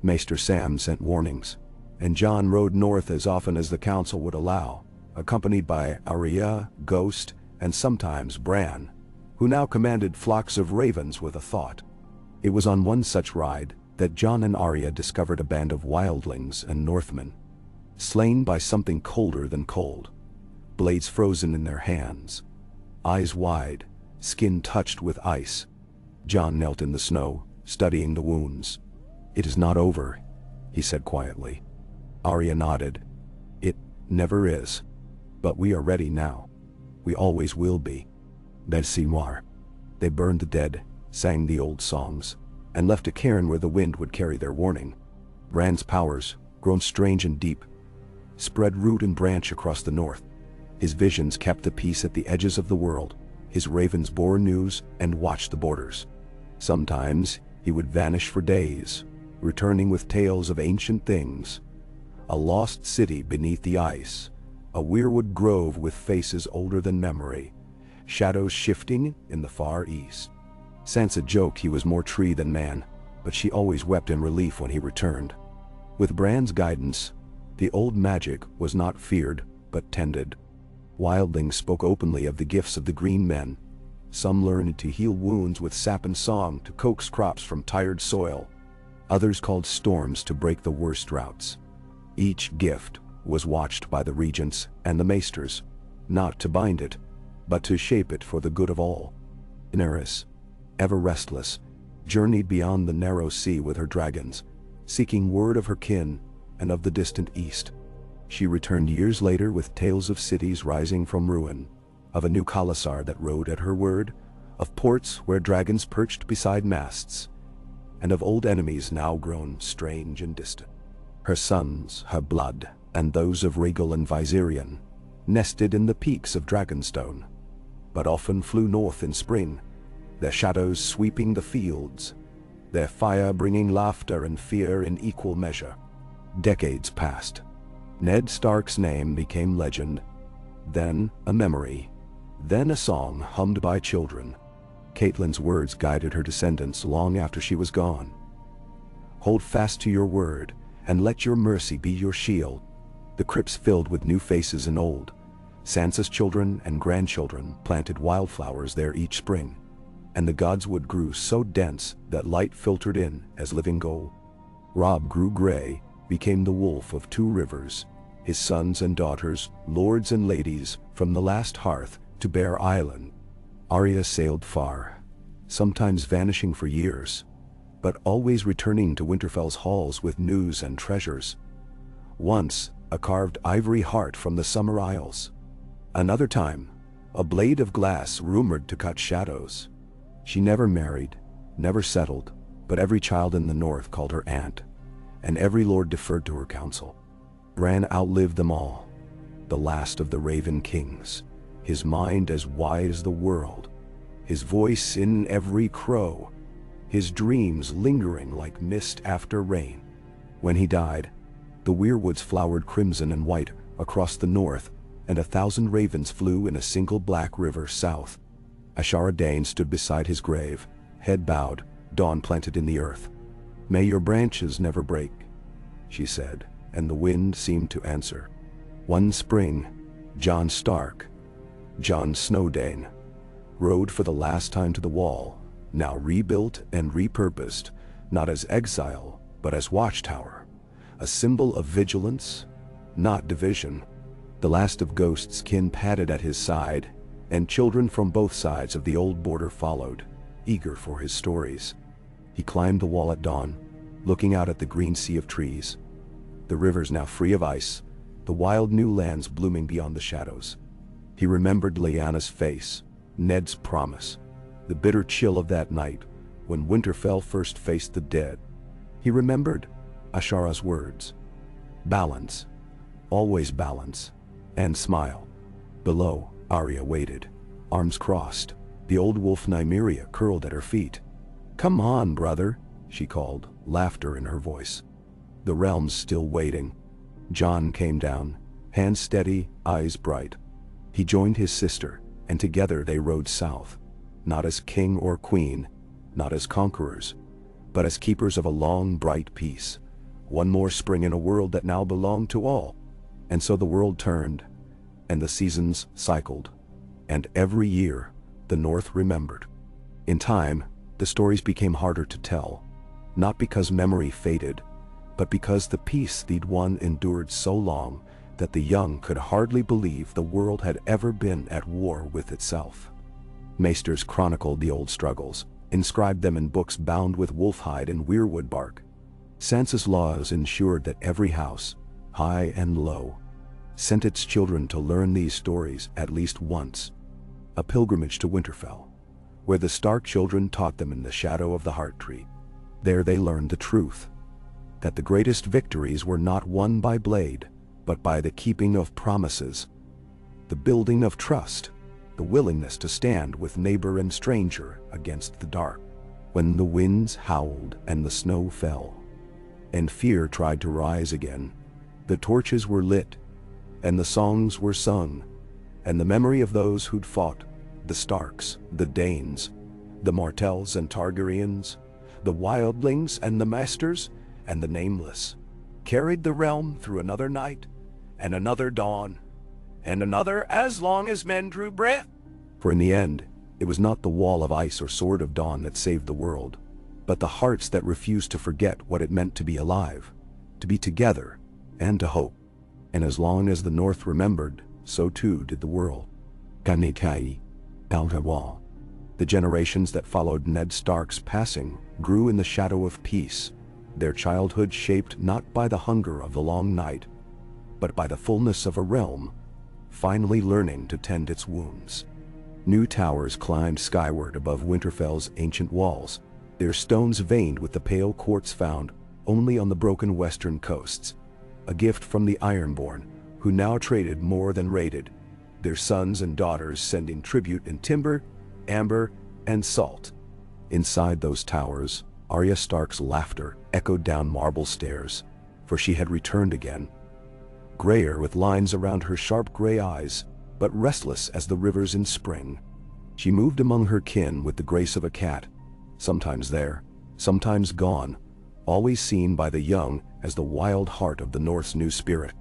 Maester Sam sent warnings, and Jon rode north as often as the council would allow, accompanied by Arya, Ghost, and sometimes Bran, who now commanded flocks of ravens with a thought. It was on one such ride that Jon and Arya discovered a band of wildlings and Northmen, slain by something colder than cold, blades frozen in their hands, eyes wide, skin touched with ice. Jon knelt in the snow, studying the wounds. "It is not over," he said quietly. Arya nodded. "It never is. But we are ready now. We always will be." Noir. They burned the dead, sang the old songs, and left a cairn where the wind would carry their warning. Bran's powers, grown strange and deep, spread root and branch across the north. His visions kept the peace at the edges of the world. His ravens bore news and watched the borders. Sometimes he would vanish for days, returning with tales of ancient things. A lost city beneath the ice, a weirwood grove with faces older than memory, shadows shifting in the far east. Sansa joked he was more tree than man, but she always wept in relief when he returned. With Bran's guidance, the old magic was not feared, but tended. Wildlings spoke openly of the gifts of the green men. Some learned to heal wounds with sap and song to coax crops from tired soil. Others called storms to break the worst droughts. Each gift was watched by the regents and the maesters, not to bind it, but to shape it for the good of all. Daenerys, ever restless, journeyed beyond the narrow sea with her dragons, seeking word of her kin and of the distant east. She returned years later with tales of cities rising from ruin, of a new Khalasar that rode at her word, of ports where dragons perched beside masts, and of old enemies now grown strange and distant. Her sons, her blood, and those of Rhaegal and Viserion, nested in the peaks of Dragonstone, but often flew north in spring, their shadows sweeping the fields, their fire bringing laughter and fear in equal measure. Decades passed. Ned Stark's name became legend, then a memory, then a song hummed by children. Catelyn's words guided her descendants long after she was gone. "Hold fast to your word, and let your mercy be your shield." The crypts filled with new faces and old. Sansa's children and grandchildren planted wildflowers there each spring, and the godswood grew so dense that light filtered in as living gold. Robb grew gray, became the wolf of two rivers, his sons and daughters, lords and ladies, from the last hearth to Bear Island. Arya sailed far, sometimes vanishing for years, but always returning to Winterfell's halls with news and treasures. Once, a carved ivory heart from the Summer Isles. Another time, a blade of glass rumored to cut shadows. She never married, never settled, but every child in the north called her aunt, and every lord deferred to her counsel. Bran outlived them all, the last of the Raven Kings, his mind as wide as the world, his voice in every crow, his dreams lingering like mist after rain. When he died, the weirwoods flowered crimson and white across the north, and 1,000 ravens flew in a single black river south. Ashara Dayne stood beside his grave, head bowed, dawn planted in the earth. "May your branches never break," she said, and the wind seemed to answer. One spring, Jon Stark, Jon Snowdane, rode for the last time to the Wall, now rebuilt and repurposed, not as exile, but as watchtower, a symbol of vigilance, not division. The last of Ghost's kin padded at his side, and children from both sides of the old border followed, eager for his stories. He climbed the wall at dawn, looking out at the green sea of trees. The rivers now free of ice, the wild new lands blooming beyond the shadows. He remembered Lyanna's face, Ned's promise, the bitter chill of that night when Winterfell first faced the dead. He remembered Ashara's words, "Balance, always balance, and smile." Below, Arya waited, arms crossed, the old wolf Nymeria curled at her feet. "Come on, brother," she called, laughter in her voice. The realm's still waiting. Jon came down, hands steady, eyes bright. He joined his sister, and together they rode south, not as king or queen, not as conquerors, but as keepers of a long, bright peace, one more spring in a world that now belonged to all. And so the world turned, and the seasons cycled, and every year the North remembered. In time, the stories became harder to tell, not because memory faded, but because the peace they'd won endured so long that the young could hardly believe the world had ever been at war with itself. Maesters chronicled the old struggles, inscribed them in books bound with wolfhide and weirwood bark. Sansa's laws ensured that every house, high and low, sent its children to learn these stories at least once. A pilgrimage to Winterfell, where the Stark children taught them in the shadow of the Heart Tree. There they learned the truth, that the greatest victories were not won by blade, but by the keeping of promises, the building of trust, the willingness to stand with neighbor and stranger against the dark. When the winds howled and the snow fell, and fear tried to rise again, the torches were lit, and the songs were sung, and the memory of those who'd fought, the Starks, the Danes, the Martells and Targaryens, the Wildlings and the Masters, and the Nameless, carried the realm through another night, and another dawn, and another as long as men drew breath. For in the end, it was not the wall of ice or sword of dawn that saved the world, but the hearts that refused to forget what it meant to be alive, to be together, and to hope. And as long as the North remembered, so too did the world. Kanikai, Altawa. The generations that followed Ned Stark's passing grew in the shadow of peace, their childhood shaped not by the hunger of the long night, but by the fullness of a realm, finally learning to tend its wounds. New towers climbed skyward above Winterfell's ancient walls, their stones veined with the pale quartz found only on the broken western coasts, a gift from the Ironborn, who now traded more than raided, their sons and daughters sending tribute in timber, amber, and salt. Inside those towers, Arya Stark's laughter echoed down marble stairs, for she had returned again. Grayer with lines around her sharp gray eyes, but restless as the rivers in spring. She moved among her kin with the grace of a cat, sometimes there, sometimes gone, always seen by the young as the wild heart of the North's new spirit.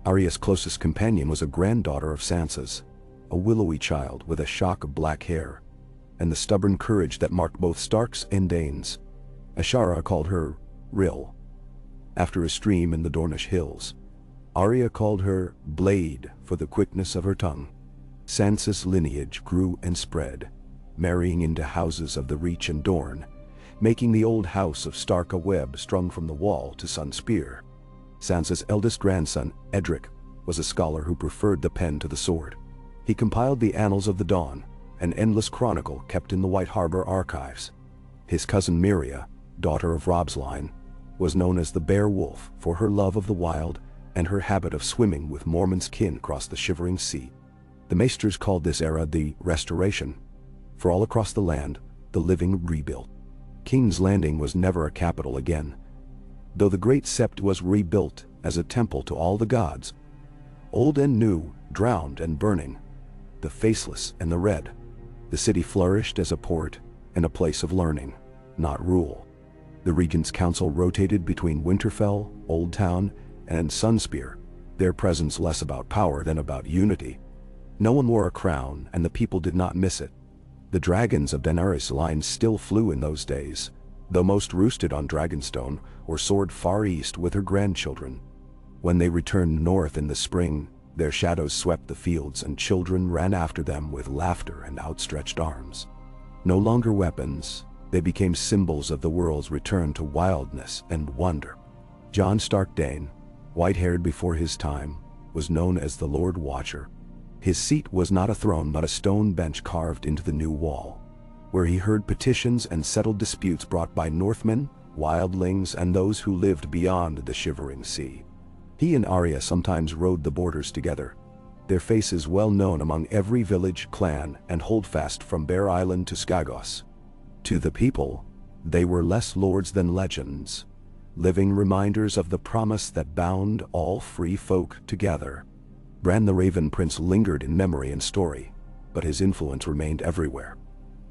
Arya's closest companion was a granddaughter of Sansa's, a willowy child with a shock of black hair, and the stubborn courage that marked both Starks and Daynes. Ashara called her Rill, after a stream in the Dornish hills. Arya called her Blade for the quickness of her tongue. Sansa's lineage grew and spread, marrying into houses of the Reach and Dorne, making the old house of Stark a web strung from the wall to son spear. Sansa's eldest grandson, Edric, was a scholar who preferred the pen to the sword. He compiled the Annals of the Dawn, an endless chronicle kept in the White Harbor archives. His cousin Miria, daughter of Robb's line, was known as the Bear Wolf for her love of the wild and her habit of swimming with Mormont's kin across the shivering sea. The Maesters called this era the Restoration, for all across the land, the living rebuilt. King's Landing was never a capital again, though the Great Sept was rebuilt as a temple to all the gods, old and new, drowned and burning, the faceless and the red. The city flourished as a port and a place of learning, not rule. The Regent's Council rotated between Winterfell, Old Town, and Sunspear, their presence less about power than about unity. No one wore a crown, and the people did not miss it. The dragons of Daenerys' line still flew in those days, though most roosted on Dragonstone or soared far east with her grandchildren. When they returned north in the spring, their shadows swept the fields and children ran after them with laughter and outstretched arms. No longer weapons, they became symbols of the world's return to wildness and wonder. Jon Stark Dayne, white-haired before his time, was known as the Lord Watcher. His seat was not a throne but a stone bench carved into the new wall, where he heard petitions and settled disputes brought by Northmen, wildlings, and those who lived beyond the shivering sea. He and Arya sometimes rode the borders together, their faces well known among every village, clan, and holdfast from Bear Island to Skagos. To the people, they were less lords than legends, living reminders of the promise that bound all free folk together. Bran the Raven Prince lingered in memory and story, but his influence remained everywhere.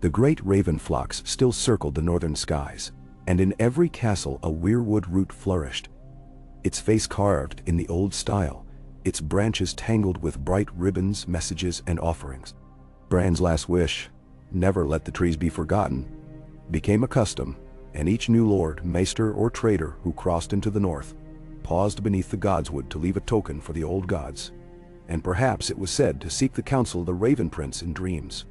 The great raven flocks still circled the northern skies, and in every castle a weirwood root flourished, its face carved in the old style, its branches tangled with bright ribbons, messages, and offerings. Bran's last wish, never let the trees be forgotten, became a custom, and each new lord, maester, or trader who crossed into the north paused beneath the godswood to leave a token for the old gods. And perhaps it was said to seek the counsel of the Raven Prince in dreams.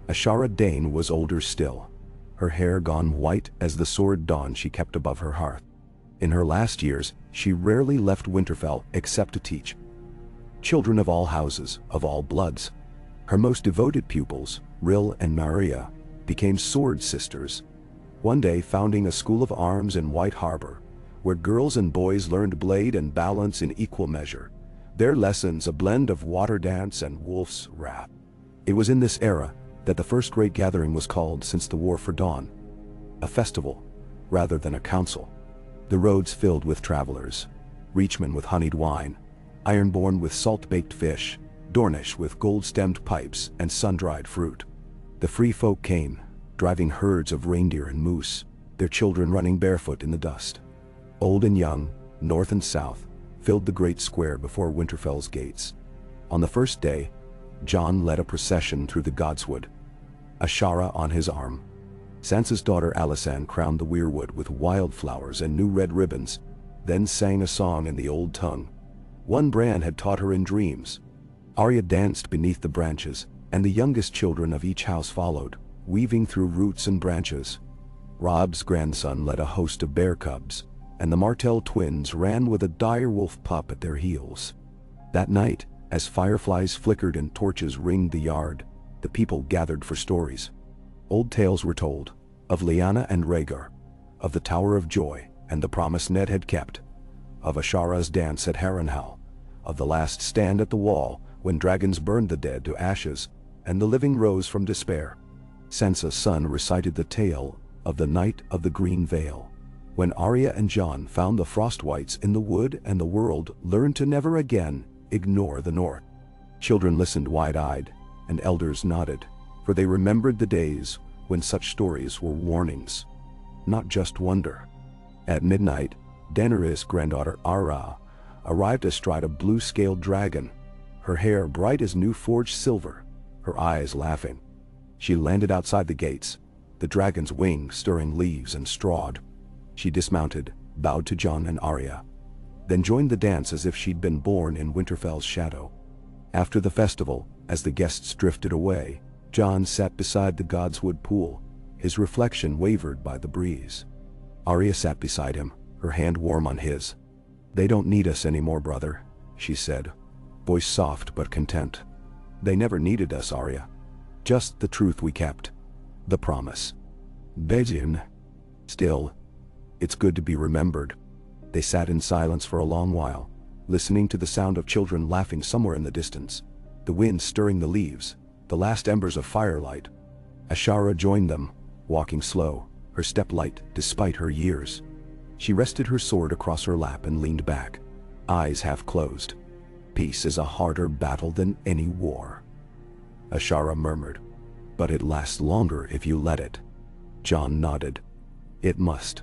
Ashara Dayne was older still, her hair gone white as the sword dawn she kept above her hearth. In her last years, she rarely left Winterfell except to teach. Children of all houses, of all bloods. Her most devoted pupils, Rill and Maria, became sword sisters, one day founding a school of arms in White Harbor, where girls and boys learned blade and balance in equal measure, their lessons a blend of water dance and wolf's wrath. It was in this era that the first great gathering was called since the War for Dawn, a festival rather than a council. The roads filled with travelers, Reachmen with honeyed wine, Ironborn with salt-baked fish, Dornish with gold-stemmed pipes and sun-dried fruit. The free folk came, driving herds of reindeer and moose, their children running barefoot in the dust. Old and young, north and south, filled the great square before Winterfell's gates. On the first day, Jon led a procession through the godswood, Ashara on his arm. Sansa's daughter Alysanne crowned the weirwood with wildflowers and new red ribbons, then sang a song in the old tongue, one Bran had taught her in dreams. Arya danced beneath the branches, and the youngest children of each house followed, weaving through roots and branches. Robb's grandson led a host of bear cubs, and the Martell twins ran with a dire wolf pup at their heels. That night, as fireflies flickered and torches ringed the yard, the people gathered for stories. Old tales were told, of Lyanna and Rhaegar, of the Tower of Joy and the promise Ned had kept, of Ashara's dance at Harrenhal, of the last stand at the wall when dragons burned the dead to ashes and the living rose from despair. Sansa's son recited the tale of the Night of the Green Veil, when Arya and Jon found the Frostwights in the wood and the world learned to never again ignore the North. Children listened wide-eyed, and elders nodded, for they remembered the days when such stories were warnings, not just wonder. At midnight, Daenerys' granddaughter Ara arrived astride a blue-scaled dragon, her hair bright as new-forged silver, her eyes laughing. She landed outside the gates, the dragon's wings stirring leaves and straw. She dismounted, bowed to Jon and Arya, then joined the dance as if she'd been born in Winterfell's shadow. After the festival, as the guests drifted away, Jon sat beside the godswood pool, his reflection wavered by the breeze. Arya sat beside him, her hand warm on his. "They don't need us anymore, brother," she said, voice soft but content. "They never needed us, Arya. Just the truth we kept. The promise." Bejin. Still, it's good to be remembered. They sat in silence for a long while, listening to the sound of children laughing somewhere in the distance, the wind stirring the leaves, the last embers of firelight. Ashara joined them, walking slow, her step light despite her years. She rested her sword across her lap and leaned back, eyes half closed. "Peace is a harder battle than any war," Ashara murmured. "But it lasts longer if you let it." Jon nodded. "It must.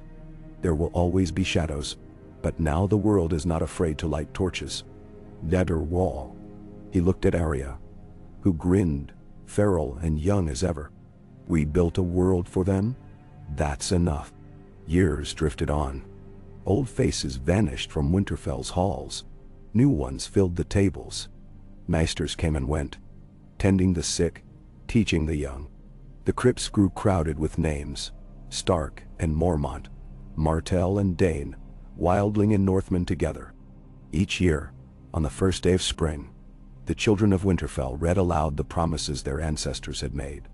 There will always be shadows, but now the world is not afraid to light torches." Nether Wall. He looked at Arya, who grinned, feral and young as ever. "We built a world for them? That's enough." Years drifted on. Old faces vanished from Winterfell's halls. New ones filled the tables. Maesters came and went, tending the sick, teaching the young. The crypts grew crowded with names, Stark and Mormont, Martell and Dayne, Wildling and Northman together. Each year, on the first day of spring, the children of Winterfell read aloud the promises their ancestors had made,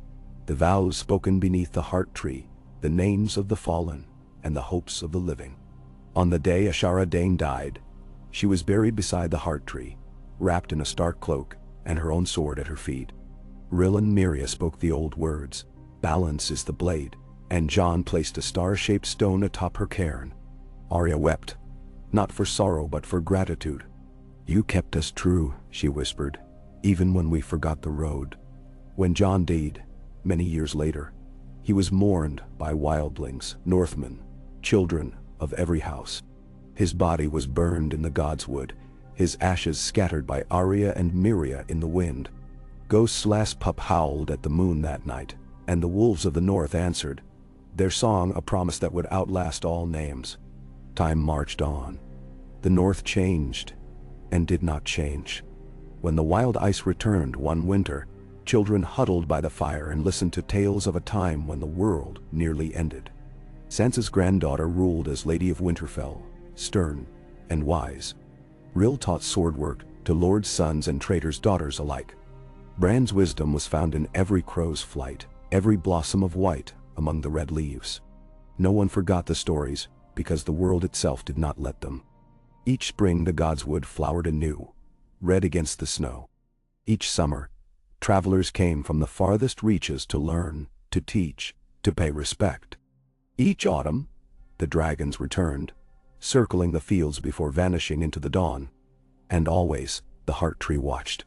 the vows spoken beneath the heart tree, the names of the fallen, and the hopes of the living. On the day Ashara Dayne died, she was buried beside the heart tree, wrapped in a stark cloak, and her own sword at her feet. Rill and Miria spoke the old words, "Balance is the blade," and Jon placed a star-shaped stone atop her cairn. Arya wept, not for sorrow but for gratitude. "You kept us true," she whispered, "even when we forgot the road." When Jon died, many years later, he was mourned by wildlings, Northmen, children of every house. His body was burned in the god's wood, his ashes scattered by Arya and Miria in the wind. Ghosts last pup howled at the moon that night, and the wolves of the north answered, their song a promise that would outlast all names. Time marched on. The north changed, and did not change. When the wild ice returned one winter, children huddled by the fire and listened to tales of a time when the world nearly ended. Sansa's granddaughter ruled as Lady of Winterfell, stern and wise. Rill taught swordwork to lords' sons and traitors' daughters alike. Bran's wisdom was found in every crow's flight, every blossom of white among the red leaves. No one forgot the stories, because the world itself did not let them. Each spring the god's wood flowered anew, red against the snow. Each summer, travelers came from the farthest reaches to learn, to teach, to pay respect. Each autumn, the dragons returned, circling the fields before vanishing into the dawn. And always, the heart tree watched.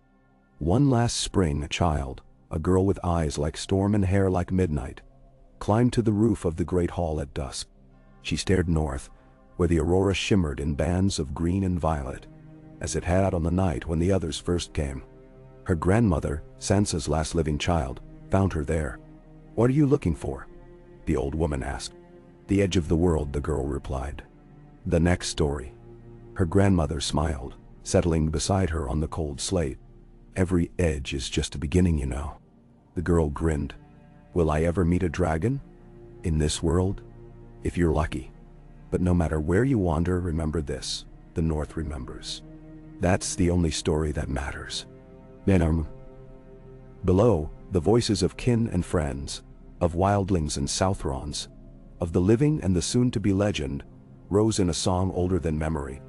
One last spring a child, a girl with eyes like storm and hair like midnight, climbed to the roof of the great hall at dusk. She stared north, where the aurora shimmered in bands of green and violet, as it had on the night when the others first came. Her grandmother, Sansa's last living child, found her there. "What are you looking for?" the old woman asked. "The edge of the world," the girl replied. The next story. Her grandmother smiled, settling beside her on the cold slate. "Every edge is just a beginning, you know." The girl grinned. "Will I ever meet a dragon? In this world? If you're lucky. But no matter where you wander, remember this, the North remembers. That's the only story that matters." Below, the voices of kin and friends, of wildlings and southrons, of the living and the soon-to-be legend, rose in a song older than memory.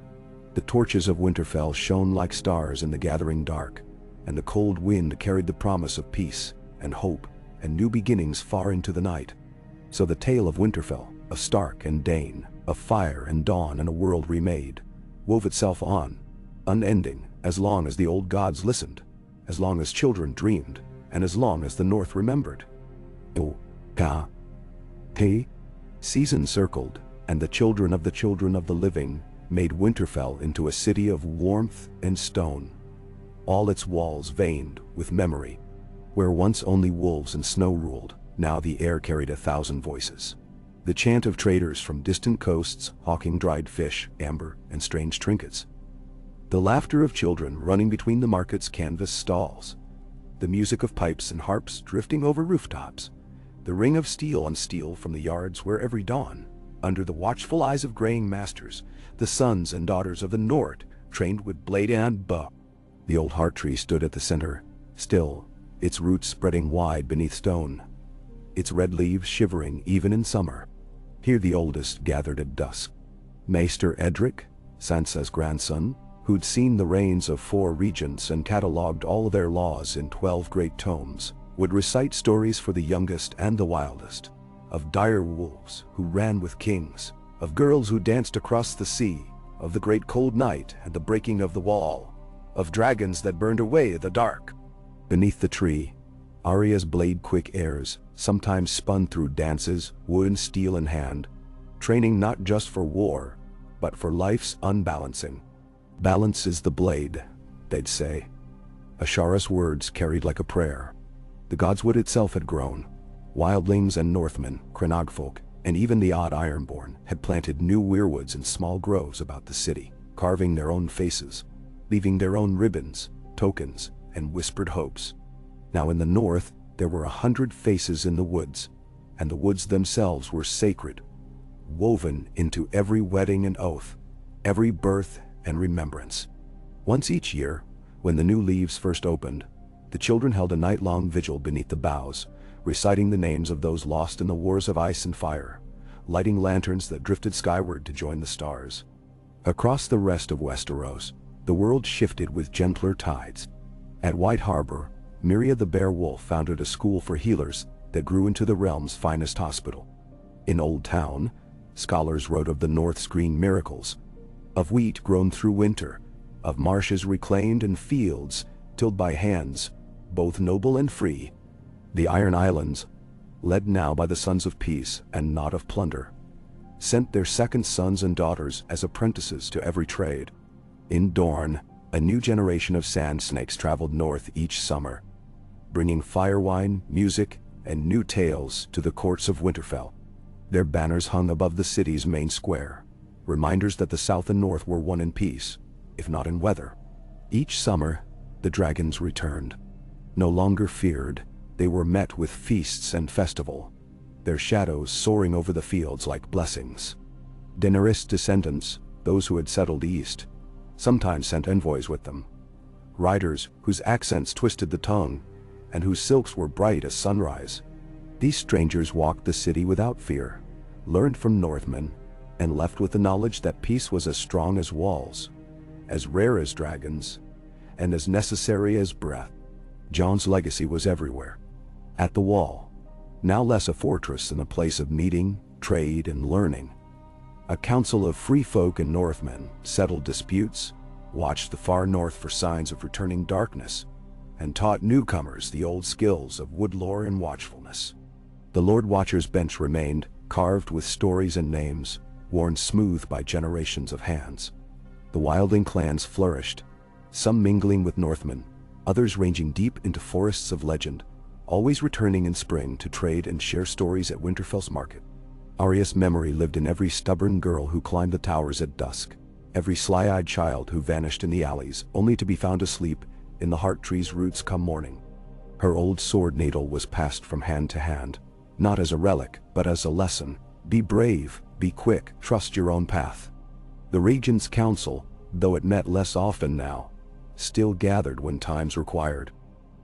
The torches of Winterfell shone like stars in the gathering dark, and the cold wind carried the promise of peace and hope and new beginnings far into the night. So the tale of Winterfell, of Stark and Dayne, of fire and dawn and a world remade, wove itself on, unending, as long as the old gods listened, as long as children dreamed, and as long as the North remembered. Seasons circled, and the children of the living made Winterfell into a city of warmth and stone. All its walls veined with memory. Where once only wolves and snow ruled, now the air carried 1,000 voices. The chant of traders from distant coasts hawking dried fish, amber, and strange trinkets. The laughter of children running between the market's canvas stalls. The music of pipes and harps drifting over rooftops. The ring of steel on steel from the yards where every dawn, under the watchful eyes of graying masters, the sons and daughters of the North trained with blade and bow. The old heart tree stood at the center, still, its roots spreading wide beneath stone, its red leaves shivering even in summer. Here the oldest gathered at dusk. Maester Edric, Sansa's grandson, who'd seen the reigns of 4 regents and catalogued all their laws in 12 great tomes, would recite stories for the youngest and the wildest, of dire wolves who ran with kings, of girls who danced across the sea, of the great cold night and the breaking of the wall, of dragons that burned away in the dark. Beneath the tree, Arya's blade-quick heirs sometimes spun through dances, wood and steel in hand, training not just for war, but for life's unbalancing. "Balance is the blade," they'd say. Ashara's words carried like a prayer. The godswood itself had grown. Wildlings and Northmen, Crenogfolk, and even the odd Ironborn had planted new weirwoods in small groves about the city, carving their own faces, leaving their own ribbons, tokens, and whispered hopes. Now in the North, there were 100 faces in the woods, and the woods themselves were sacred, woven into every wedding and oath, every birth and remembrance. Once each year, when the new leaves first opened, the children held a night-long vigil beneath the boughs, reciting the names of those lost in the wars of ice and fire, lighting lanterns that drifted skyward to join the stars. Across the rest of Westeros, the world shifted with gentler tides. At White Harbor, Miria the Bear Wolf founded a school for healers that grew into the realm's finest hospital. In Old Town, scholars wrote of the North's green miracles, of wheat grown through winter, of marshes reclaimed and fields tilled by hands, both noble and free. The Iron Islands, led now by the Sons of Peace and not of plunder, sent their second sons and daughters as apprentices to every trade. In Dorne, a new generation of sand snakes traveled north each summer, bringing firewine, music, and new tales to the courts of Winterfell. Their banners hung above the city's main square, reminders that the south and north were one in peace, if not in weather. Each summer, the dragons returned. No longer feared, they were met with feasts and festival, their shadows soaring over the fields like blessings. Daenerys' descendants, those who had settled east, sometimes sent envoys with them. Riders whose accents twisted the tongue, and whose silks were bright as sunrise. These strangers walked the city without fear, learned from Northmen, and left with the knowledge that peace was as strong as walls, as rare as dragons, and as necessary as breath. Jon's legacy was everywhere. At the Wall, now less a fortress than a place of meeting, trade, and learning. A council of free folk and Northmen settled disputes, watched the far north for signs of returning darkness, and taught newcomers the old skills of wood lore and watchfulness. The Lord Watcher's bench remained, carved with stories and names, worn smooth by generations of hands. The wildling clans flourished, some mingling with Northmen, others ranging deep into forests of legend, always returning in spring to trade and share stories at Winterfell's market. Arya's memory lived in every stubborn girl who climbed the towers at dusk, every sly-eyed child who vanished in the alleys only to be found asleep in the heart tree's roots come morning. Her old sword needle was passed from hand to hand, not as a relic, but as a lesson. Be brave, be quick, trust your own path. The Regent's Council, though it met less often now, still gathered when times required.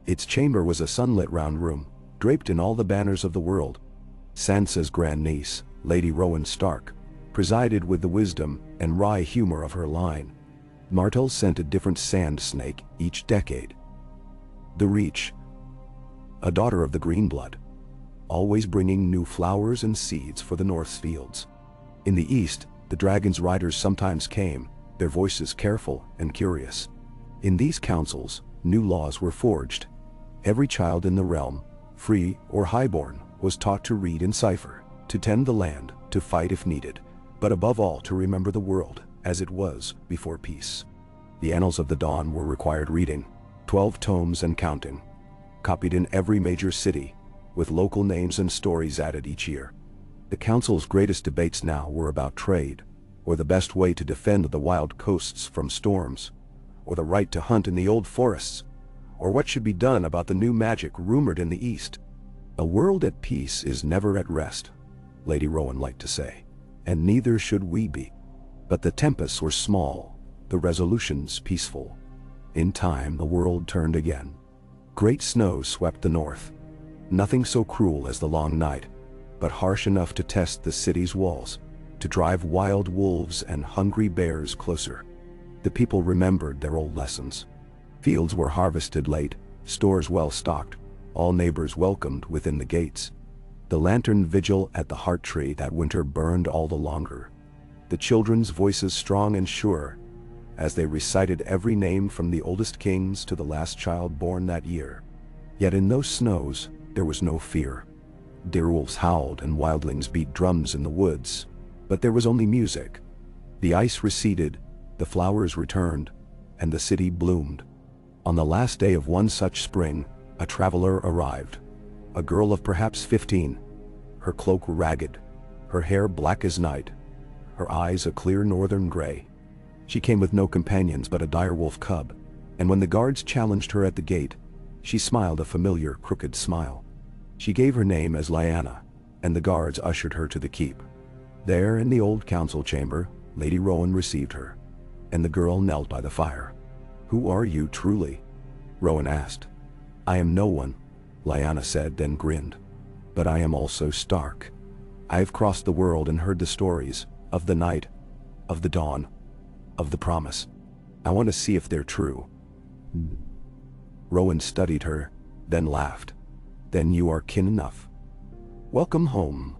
Its chamber was a sunlit round room, draped in all the banners of the world. Sansa's grandniece, Lady Rowan Stark, presided with the wisdom and wry humor of her line. Martell sent a different sand snake each decade. The Reach, a daughter of the Greenblood, always bringing new flowers and seeds for the North's fields. In the east, the dragon's riders sometimes came, their voices careful and curious. In these councils, new laws were forged. Every child in the realm, free or highborn, was taught to read and cipher, to tend the land, to fight if needed, but above all to remember the world as it was before peace. The Annals of the Dawn were required reading, 12 tomes and counting, copied in every major city, with local names and stories added each year. The council's greatest debates now were about trade, or the best way to defend the wild coasts from storms, or the right to hunt in the old forests, or what should be done about the new magic rumored in the east. A world at peace is never at rest, Lady Rowan liked to say, and neither should we be. But the tempests were small, the resolutions peaceful. In time the world turned again. Great snows swept the north. Nothing so cruel as the long night, but harsh enough to test the city's walls, to drive wild wolves and hungry bears closer. The people remembered their old lessons. Fields were harvested late, stores well stocked, all neighbors welcomed within the gates. The lantern vigil at the heart tree that winter burned all the longer. The children's voices strong and sure, as they recited every name from the oldest kings to the last child born that year. Yet in those snows, there was no fear. Deerwolves howled and wildlings beat drums in the woods, but there was only music. The ice receded, the flowers returned, and the city bloomed. On the last day of one such spring, a traveler arrived. A girl of perhaps 15, her cloak ragged, her hair black as night, her eyes a clear northern gray. She came with no companions but a direwolf cub, and when the guards challenged her at the gate, she smiled a familiar crooked smile. She gave her name as Lyanna, and the guards ushered her to the keep. There in the old council chamber, Lady Rowan received her, and the girl knelt by the fire. "Who are you truly?" Rowan asked. "I am no one," Lyanna said, then grinned. "But I am also Stark. I have crossed the world and heard the stories of the night, of the dawn, of the promise. I want to see if they're true." Rowan studied her, then laughed. "Then you are kin enough. Welcome home."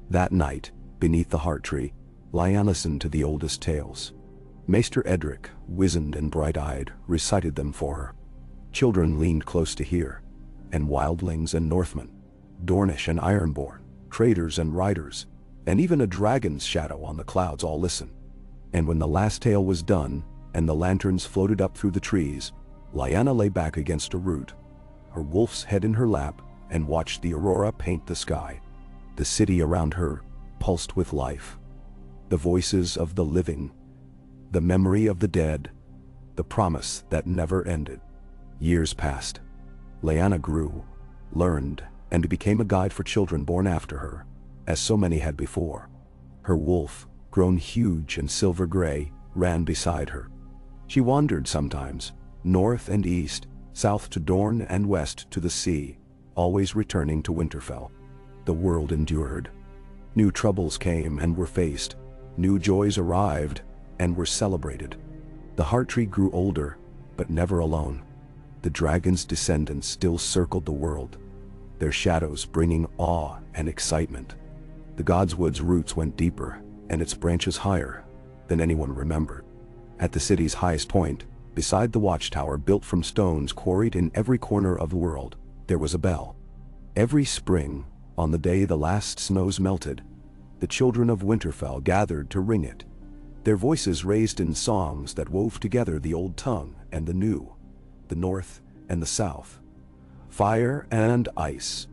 That night, beneath the heart tree, Lyanna listened to the oldest tales. Maester Edric, wizened and bright-eyed, recited them for her. Children leaned close to hear, and wildlings and Northmen, Dornish and Ironborn, traders and riders, and even a dragon's shadow on the clouds all listen. And when the last tale was done, and the lanterns floated up through the trees, Lyanna lay back against a root, her wolf's head in her lap, and watched the aurora paint the sky. The city around her pulsed with life. The voices of the living, the memory of the dead, the promise that never ended. Years passed. Lyanna grew, learned, and became a guide for children born after her, as so many had before. Her wolf, grown huge and silver-gray, ran beside her. She wandered sometimes, north and east, south to Dorne and west to the sea, always returning to Winterfell. The world endured. New troubles came and were faced. New joys arrived and were celebrated. The heart tree grew older, but never alone. The dragon's descendants still circled the world, their shadows bringing awe and excitement. The Godswood's roots went deeper, and its branches higher than anyone remembered. At the city's highest point, beside the watchtower built from stones quarried in every corner of the world, there was a bell. Every spring, on the day the last snows melted, the children of Winterfell gathered to ring it, their voices raised in songs that wove together the old tongue and the new, the north and the south, fire and ice.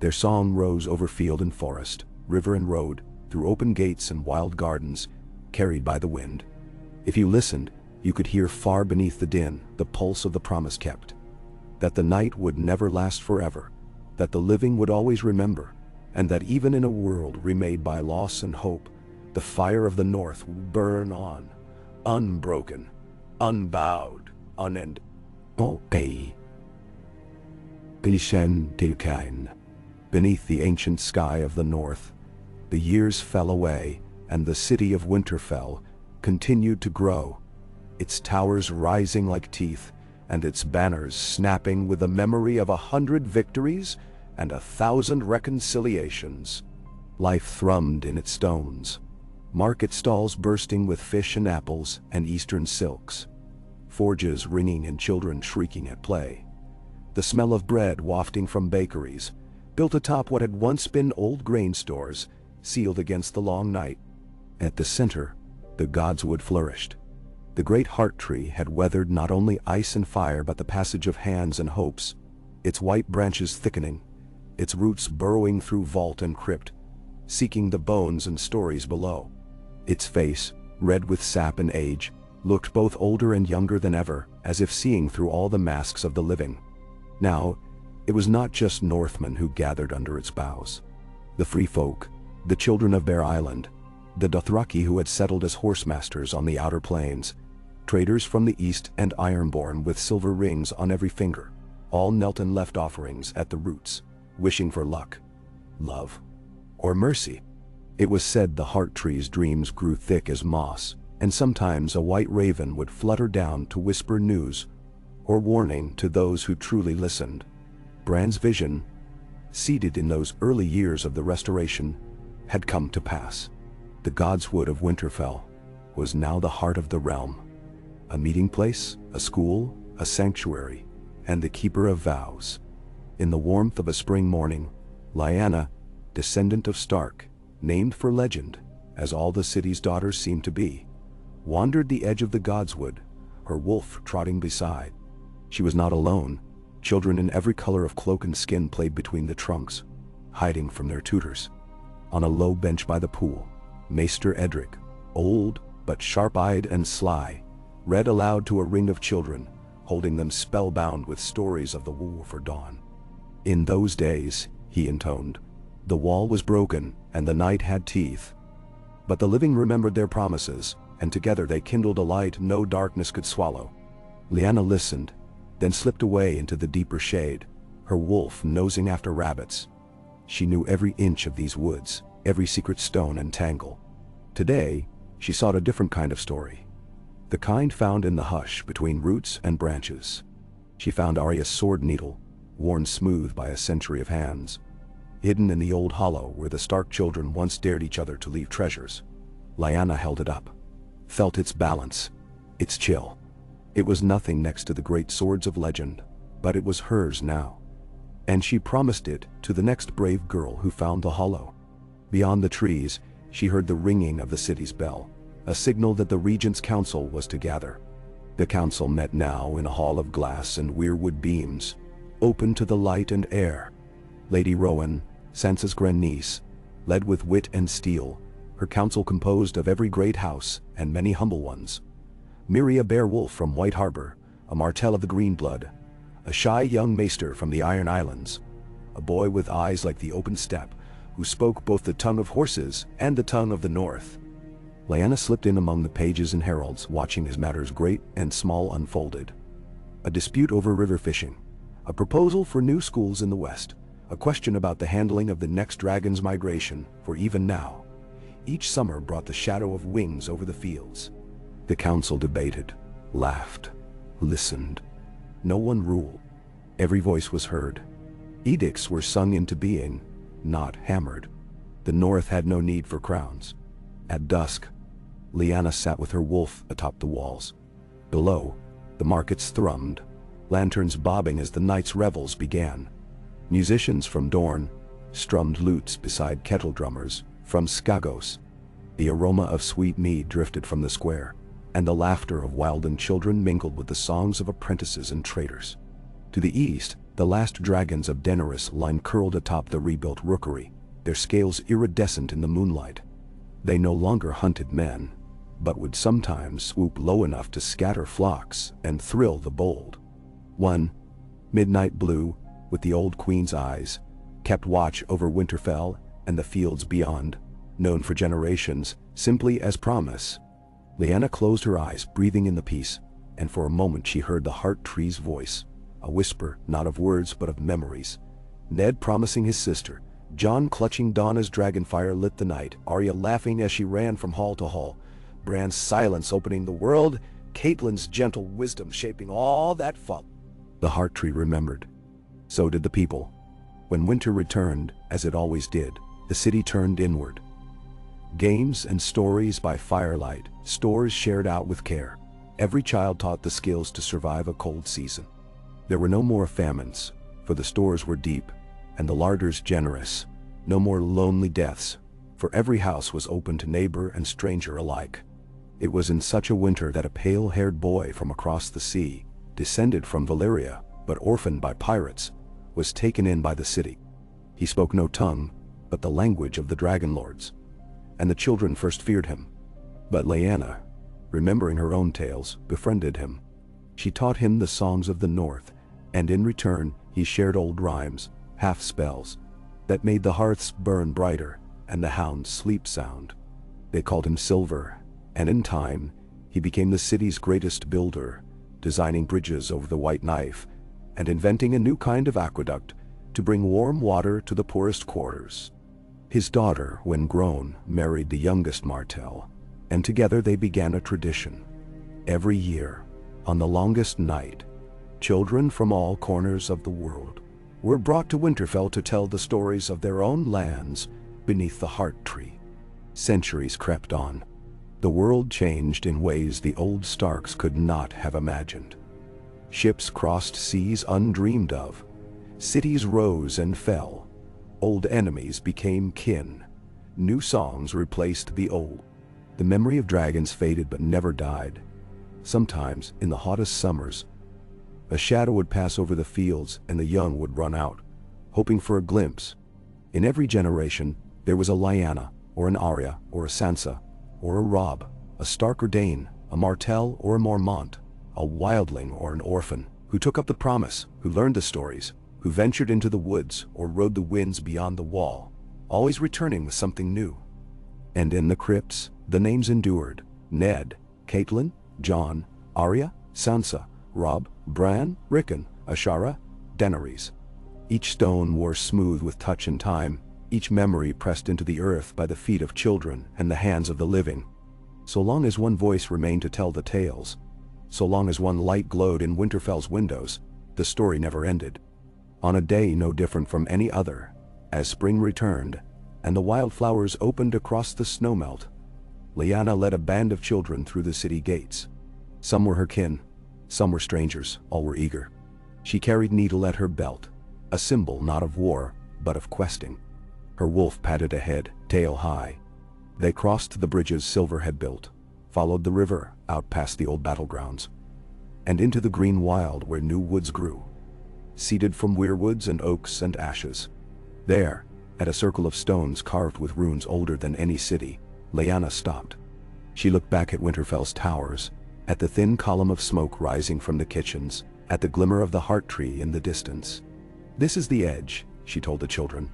Their song rose over field and forest, river and road, through open gates and wild gardens, carried by the wind. If you listened, you could hear far beneath the din the pulse of the promise kept, that the night would never last forever, that the living would always remember, and that even in a world remade by loss and hope, the fire of the north would burn on, unbroken, unbowed, unending. Beneath the ancient sky of the north, the years fell away, and the city of Winterfell continued to grow, its towers rising like teeth, and its banners snapping with the memory of 100 victories and 1,000 reconciliations. Life thrummed in its stones, market stalls bursting with fish and apples and eastern silks, forges ringing and children shrieking at play, the smell of bread wafting from bakeries, built atop what had once been old grain stores, sealed against the long night. At the center, the Godswood flourished. The great heart tree had weathered not only ice and fire but the passage of hands and hopes, its white branches thickening, its roots burrowing through vault and crypt, seeking the bones and stories below. Its face, red with sap and age, looked both older and younger than ever, as if seeing through all the masks of the living. Now, it was not just Northmen who gathered under its boughs. The free folk, the children of Bear Island, the Dothraki who had settled as horsemasters on the outer plains, traders from the east and Ironborn with silver rings on every finger, all knelt and left offerings at the roots, wishing for luck, love, or mercy. It was said the heart tree's dreams grew thick as moss, and sometimes a white raven would flutter down to whisper news or warning to those who truly listened. Bran's vision, seeded in those early years of the Restoration, had come to pass. The Godswood of Winterfell was now the heart of the realm, a meeting place, a school, a sanctuary, and the keeper of vows. In the warmth of a spring morning, Lyanna, descendant of Stark, named for legend, as all the city's daughters seemed to be, wandered the edge of the Godswood, her wolf trotting beside. She was not alone. Children in every color of cloak and skin played between the trunks, hiding from their tutors. On a low bench by the pool, Maester Edric, old but sharp-eyed and sly, read aloud to a ring of children, holding them spellbound with stories of the war for dawn. In those days, he intoned, the wall was broken and the night had teeth. But the living remembered their promises, and together they kindled a light no darkness could swallow. Lyanna listened, then slipped away into the deeper shade, her wolf nosing after rabbits. She knew every inch of these woods, every secret stone and tangle. Today, she sought a different kind of story, the kind found in the hush between roots and branches. She found Arya's sword needle, worn smooth by a century of hands, hidden in the old hollow where the Stark children once dared each other to leave treasures. Lyanna held it up, felt its balance, its chill. It was nothing next to the great swords of legend, but it was hers now. And she promised it to the next brave girl who found the hollow. Beyond the trees, she heard the ringing of the city's bell, a signal that the regent's council was to gather. The council met now in a hall of glass and weirwood beams, open to the light and air. Lady Rowan, Sansa's grandniece, led with wit and steel, her council composed of every great house and many humble ones. Miria Beowulf from White Harbor, a Martell of the Green Blood, a shy young maester from the Iron Islands, a boy with eyes like the open steppe, who spoke both the tongue of horses and the tongue of the north. Lyanna slipped in among the pages and heralds, watching as matters great and small unfolded. A dispute over river fishing, a proposal for new schools in the west, a question about the handling of the next dragon's migration, for even now, each summer brought the shadow of wings over the fields. The council debated, laughed, listened. No one ruled. Every voice was heard. Edicts were sung into being, not hammered. The north had no need for crowns. At dusk, Lyanna sat with her wolf atop the walls. Below, the markets thrummed, lanterns bobbing as the night's revels began. Musicians from Dorne strummed lutes beside kettle drummers from Skagos. The aroma of sweet mead drifted from the square, and the laughter of Wilden children mingled with the songs of apprentices and traders. To the east, the last dragons of Daenerys line curled atop the rebuilt rookery, their scales iridescent in the moonlight. They no longer hunted men, but would sometimes swoop low enough to scatter flocks and thrill the bold. One, midnight blue, with the old queen's eyes, kept watch over Winterfell and the fields beyond, known for generations simply as promise. Lyanna closed her eyes, breathing in the peace, and for a moment she heard the heart tree's voice, a whisper not of words but of memories. Ned promising his sister, Jon clutching Donna's dragonfire lit the night, Arya laughing as she ran from hall to hall, Bran's silence opening the world, Catelyn's gentle wisdom shaping all that followed. The heart tree remembered. So did the people. When winter returned, as it always did, the city turned inward. Games and stories by firelight, stores shared out with care. Every child taught the skills to survive a cold season. There were no more famines, for the stores were deep, and the larders generous. No more lonely deaths, for every house was open to neighbor and stranger alike. It was in such a winter that a pale-haired boy from across the sea, descended from Valyria, but orphaned by pirates, was taken in by the city. He spoke no tongue, but the language of the dragon lords, and the children first feared him. But Lyanna, remembering her own tales, befriended him. She taught him the songs of the north, and in return he shared old rhymes, half spells, that made the hearths burn brighter and the hounds sleep sound. They called him Silver, and in time he became the city's greatest builder, designing bridges over the White Knife and inventing a new kind of aqueduct to bring warm water to the poorest quarters. His daughter, when grown, married the youngest Martell, and together they began a tradition. Every year, on the longest night, children from all corners of the world were brought to Winterfell to tell the stories of their own lands beneath the heart tree. Centuries crept on. The world changed in ways the old Starks could not have imagined. Ships crossed seas undreamed of. Cities rose and fell. Old enemies became kin. New songs replaced the old. The memory of dragons faded but never died. Sometimes, in the hottest summers, a shadow would pass over the fields and the young would run out, hoping for a glimpse. In every generation, there was a Lyanna, or an Arya, or a Sansa, or a Robb, a Stark or Dayne, a Martell or a Mormont, a wildling or an orphan, who took up the promise, who learned the stories, who ventured into the woods or rode the winds beyond the wall, always returning with something new. And in the crypts, the names endured: Ned, Catelyn, Jon, Arya, Sansa, Robb, Bran, Rickon, Ashara, Daenerys. Each stone wore smooth with touch and time, each memory pressed into the earth by the feet of children and the hands of the living. So long as one voice remained to tell the tales, so long as one light glowed in Winterfell's windows, the story never ended. On a day no different from any other, as spring returned, and the wildflowers opened across the snowmelt, Lyanna led a band of children through the city gates. Some were her kin, some were strangers, all were eager. She carried needle at her belt, a symbol not of war, but of questing. Her wolf padded ahead, tail high. They crossed the bridges Silver had built, followed the river out past the old battlegrounds, and into the green wild where new woods grew, seeded from weirwoods and oaks and ashes. There, at a circle of stones carved with runes older than any city, Lyanna stopped. She looked back at Winterfell's towers, at the thin column of smoke rising from the kitchens, at the glimmer of the heart tree in the distance. "This is the edge," she told the children,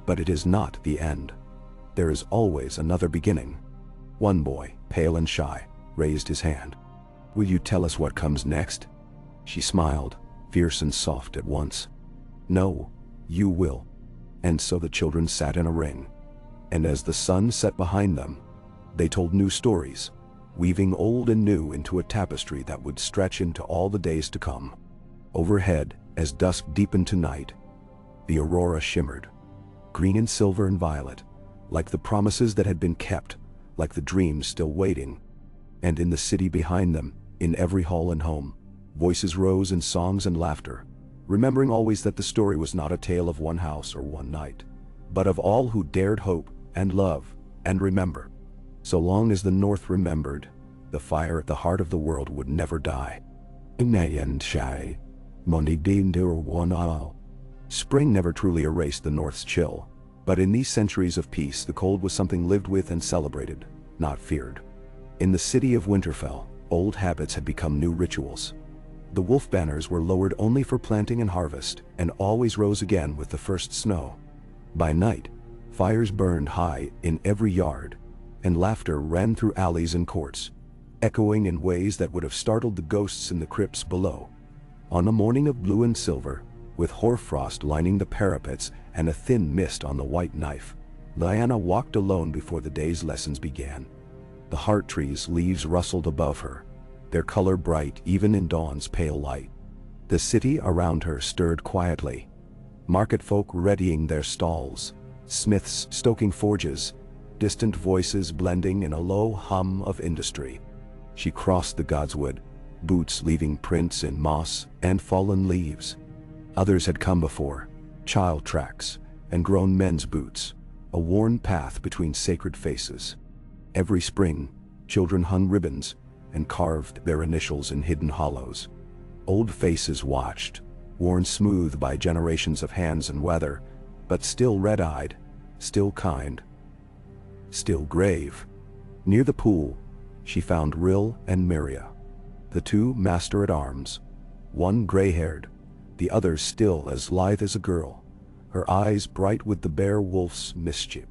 "but it is not the end. There is always another beginning." One boy, pale and shy, raised his hand. "Will you tell us what comes next?" She smiled, fierce and soft at once. "No, you will." And so the children sat in a ring, and as the sun set behind them, they told new stories, weaving old and new into a tapestry that would stretch into all the days to come. Overhead, as dusk deepened to night, the aurora shimmered, green and silver and violet, like the promises that had been kept, like the dreams still waiting. And in the city behind them, in every hall and home, voices rose in songs and laughter, remembering always that the story was not a tale of one house or one night, but of all who dared hope and love and remember. So long as the North remembered, the fire at the heart of the world would never die. Spring never truly erased the North's chill, but in these centuries of peace the cold was something lived with and celebrated, not feared. In the city of Winterfell, old habits had become new rituals. The wolf banners were lowered only for planting and harvest, and always rose again with the first snow. By night, fires burned high in every yard, and laughter ran through alleys and courts, echoing in ways that would have startled the ghosts in the crypts below. On a morning of blue and silver, with hoarfrost lining the parapets and a thin mist on the white knife, Lyanna walked alone before the day's lessons began. The heart tree's leaves rustled above her, their color bright even in dawn's pale light. The city around her stirred quietly, market folk readying their stalls, smiths stoking forges, distant voices blending in a low hum of industry. She crossed the godswood, boots leaving prints in moss and fallen leaves. Others had come before, child tracks and grown men's boots, a worn path between sacred faces. Every spring, children hung ribbons and carved their initials in hidden hollows. Old faces watched, worn smooth by generations of hands and weather, but still red-eyed, still kind, still grave. Near the pool, she found Rill and Miria, the two master-at-arms, one gray-haired, the other still as lithe as a girl, her eyes bright with the bear wolf's mischief.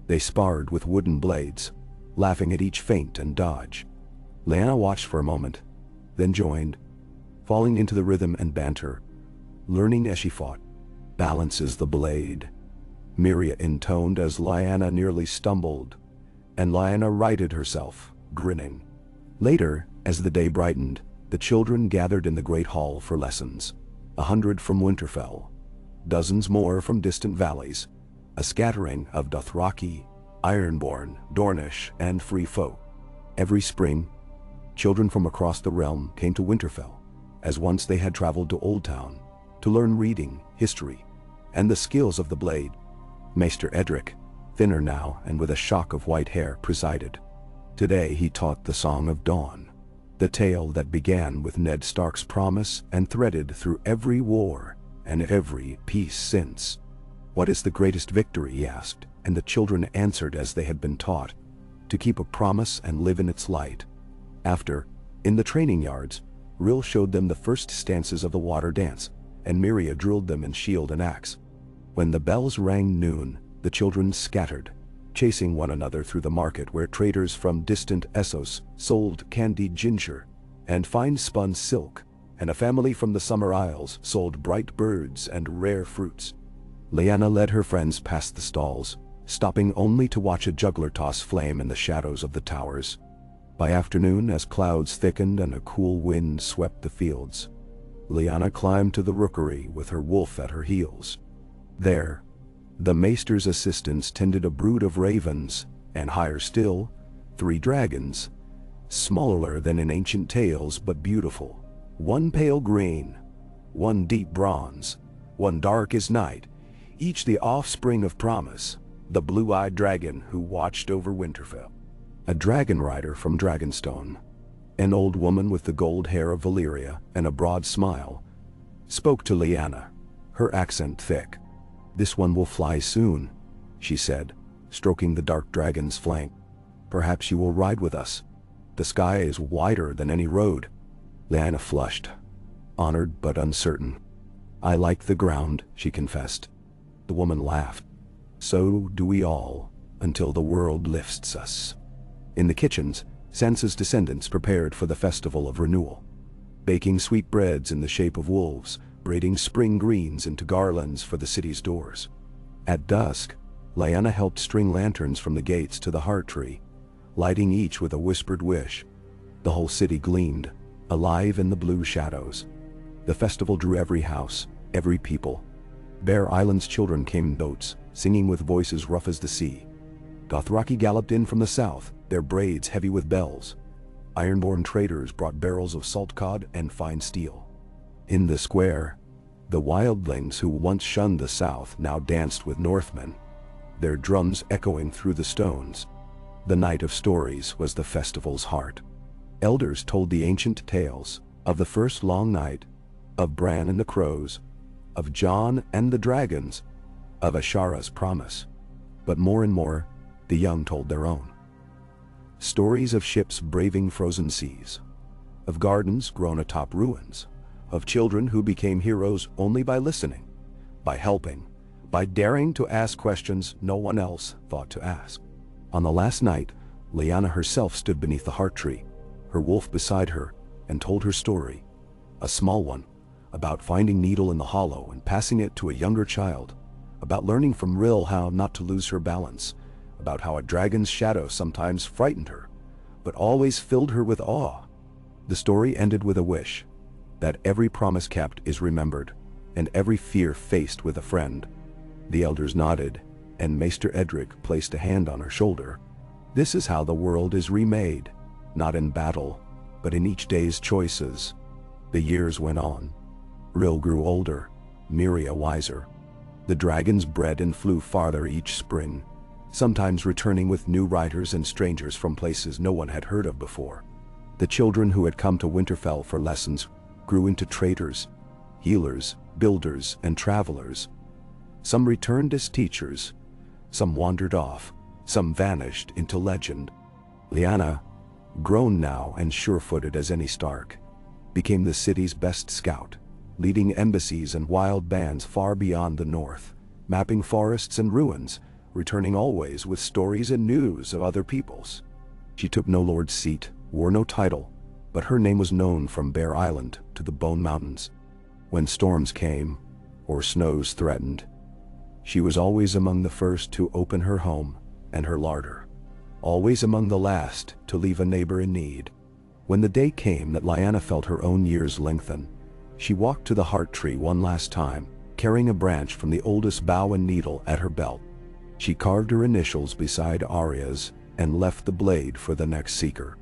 They sparred with wooden blades, laughing at each feint and dodge. Lyanna watched for a moment, then joined, falling into the rhythm and banter, learning as she fought. "Balance is the blade," Miria intoned as Lyanna nearly stumbled, and Lyanna righted herself, grinning. Later, as the day brightened, the children gathered in the great hall for lessons. 100 from Winterfell, dozens more from distant valleys, a scattering of Dothraki, Ironborn, Dornish, and free folk. Every spring, children from across the realm came to Winterfell, as once they had traveled to Old Town, to learn reading, history, and the skills of the blade. Maester Edric, thinner now and with a shock of white hair, presided. Today he taught the Song of Dawn, the tale that began with Ned Stark's promise and threaded through every war and every peace since. "What is the greatest victory?" he asked, and the children answered as they had been taught, to keep a promise and live in its light. After, in the training yards, Rill showed them the first stances of the water dance, and Miria drilled them in shield and axe. When the bells rang noon, the children scattered, chasing one another through the market where traders from distant Essos sold candied ginger and fine-spun silk, and a family from the Summer Isles sold bright birds and rare fruits. Lyanna led her friends past the stalls, stopping only to watch a juggler toss flame in the shadows of the towers. By afternoon, as clouds thickened and a cool wind swept the fields, Lyanna climbed to the rookery with her wolf at her heels. There, the maester's assistants tended a brood of ravens, and higher still, 3 dragons, smaller than in ancient tales but beautiful. One pale green, one deep bronze, one dark as night, each the offspring of promise, the blue-eyed dragon who watched over Winterfell. A dragon rider from Dragonstone, an old woman with the gold hair of Valyria and a broad smile, spoke to Lyanna, her accent thick. "This one will fly soon," she said, stroking the dark dragon's flank. "Perhaps you will ride with us. The sky is wider than any road." Lyanna flushed, honored but uncertain. "I like the ground," she confessed. The woman laughed. "So do we all, until the world lifts us." In the kitchens, Sansa's descendants prepared for the festival of renewal, baking sweet breads in the shape of wolves, braiding spring greens into garlands for the city's doors. At dusk, Lyanna helped string lanterns from the gates to the heart tree, lighting each with a whispered wish. The whole city gleamed, alive in the blue shadows. The festival drew every house, every people. Bear Island's children came in boats, singing with voices rough as the sea. Dothraki galloped in from the south, their braids heavy with bells. Ironborn traders brought barrels of salt cod and fine steel. In the square, the wildlings who once shunned the south now danced with Northmen, their drums echoing through the stones. The Night of Stories was the festival's heart. Elders told the ancient tales of the first long night, of Bran and the crows, of Jon and the dragons, of Ashara's promise. But more and more, the young told their own. Stories of ships braving frozen seas, of gardens grown atop ruins, of children who became heroes only by listening, by helping, by daring to ask questions no one else thought to ask. On the last night, Lyanna herself stood beneath the heart tree, her wolf beside her, and told her story, a small one, about finding Needle in the hollow and passing it to a younger child, about learning from Rill how not to lose her balance, about how a dragon's shadow sometimes frightened her, but always filled her with awe. The story ended with a wish, that every promise kept is remembered, and every fear faced with a friend. The elders nodded, and Maester Edric placed a hand on her shoulder. "This is how the world is remade, not in battle, but in each day's choices." The years went on. Rill grew older, Miria wiser. The dragons bred and flew farther each spring, sometimes returning with new riders and strangers from places no one had heard of before. The children who had come to Winterfell for lessons grew into traders, healers, builders, and travelers. Some returned as teachers, some wandered off, some vanished into legend. Lyanna, grown now and sure-footed as any Stark, became the city's best scout, leading embassies and wild bands far beyond the north, mapping forests and ruins, returning always with stories and news of other peoples. She took no lord's seat, wore no title, but her name was known from Bear Island to the Bone Mountains. When storms came, or snows threatened, she was always among the first to open her home and her larder, always among the last to leave a neighbor in need. When the day came that Lyanna felt her own years lengthen, she walked to the heart tree one last time, carrying a branch from the oldest bough and needle at her belt. She carved her initials beside Arya's and left the blade for the next seeker.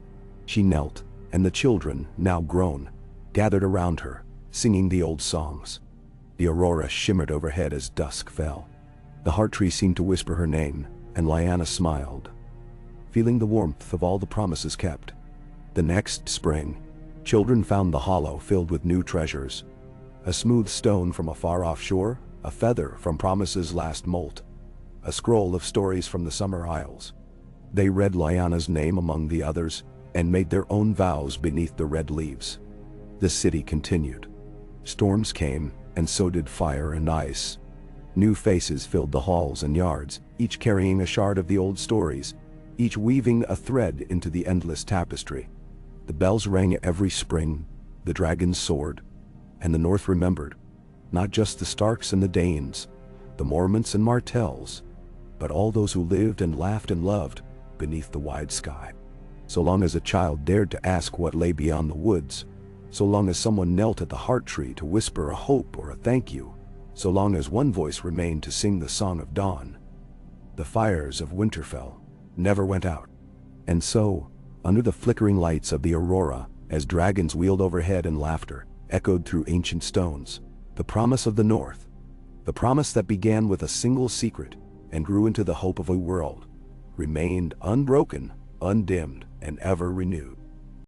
She knelt, and the children, now grown, gathered around her, singing the old songs. The aurora shimmered overhead as dusk fell. The heart tree seemed to whisper her name, and Lyanna smiled, feeling the warmth of all the promises kept. The next spring, children found the hollow filled with new treasures. A smooth stone from a far-off shore, a feather from promises last molt, a scroll of stories from the Summer Isles. They read Lyanna's name among the others, and made their own vows beneath the red leaves. The city continued. Storms came, and so did fire and ice. New faces filled the halls and yards, each carrying a shard of the old stories, each weaving a thread into the endless tapestry. The bells rang every spring, the dragons soared, and the North remembered, not just the Starks and the Danes, the Mormonts and Martells, but all those who lived and laughed and loved beneath the wide sky. So long as a child dared to ask what lay beyond the woods, so long as someone knelt at the heart tree to whisper a hope or a thank you, so long as one voice remained to sing the song of dawn, the fires of Winterfell never went out. And so, under the flickering lights of the aurora, as dragons wheeled overhead and laughter echoed through ancient stones, the promise of the North, the promise that began with a single secret and grew into the hope of a world, remained unbroken, undimmed, and ever renewed.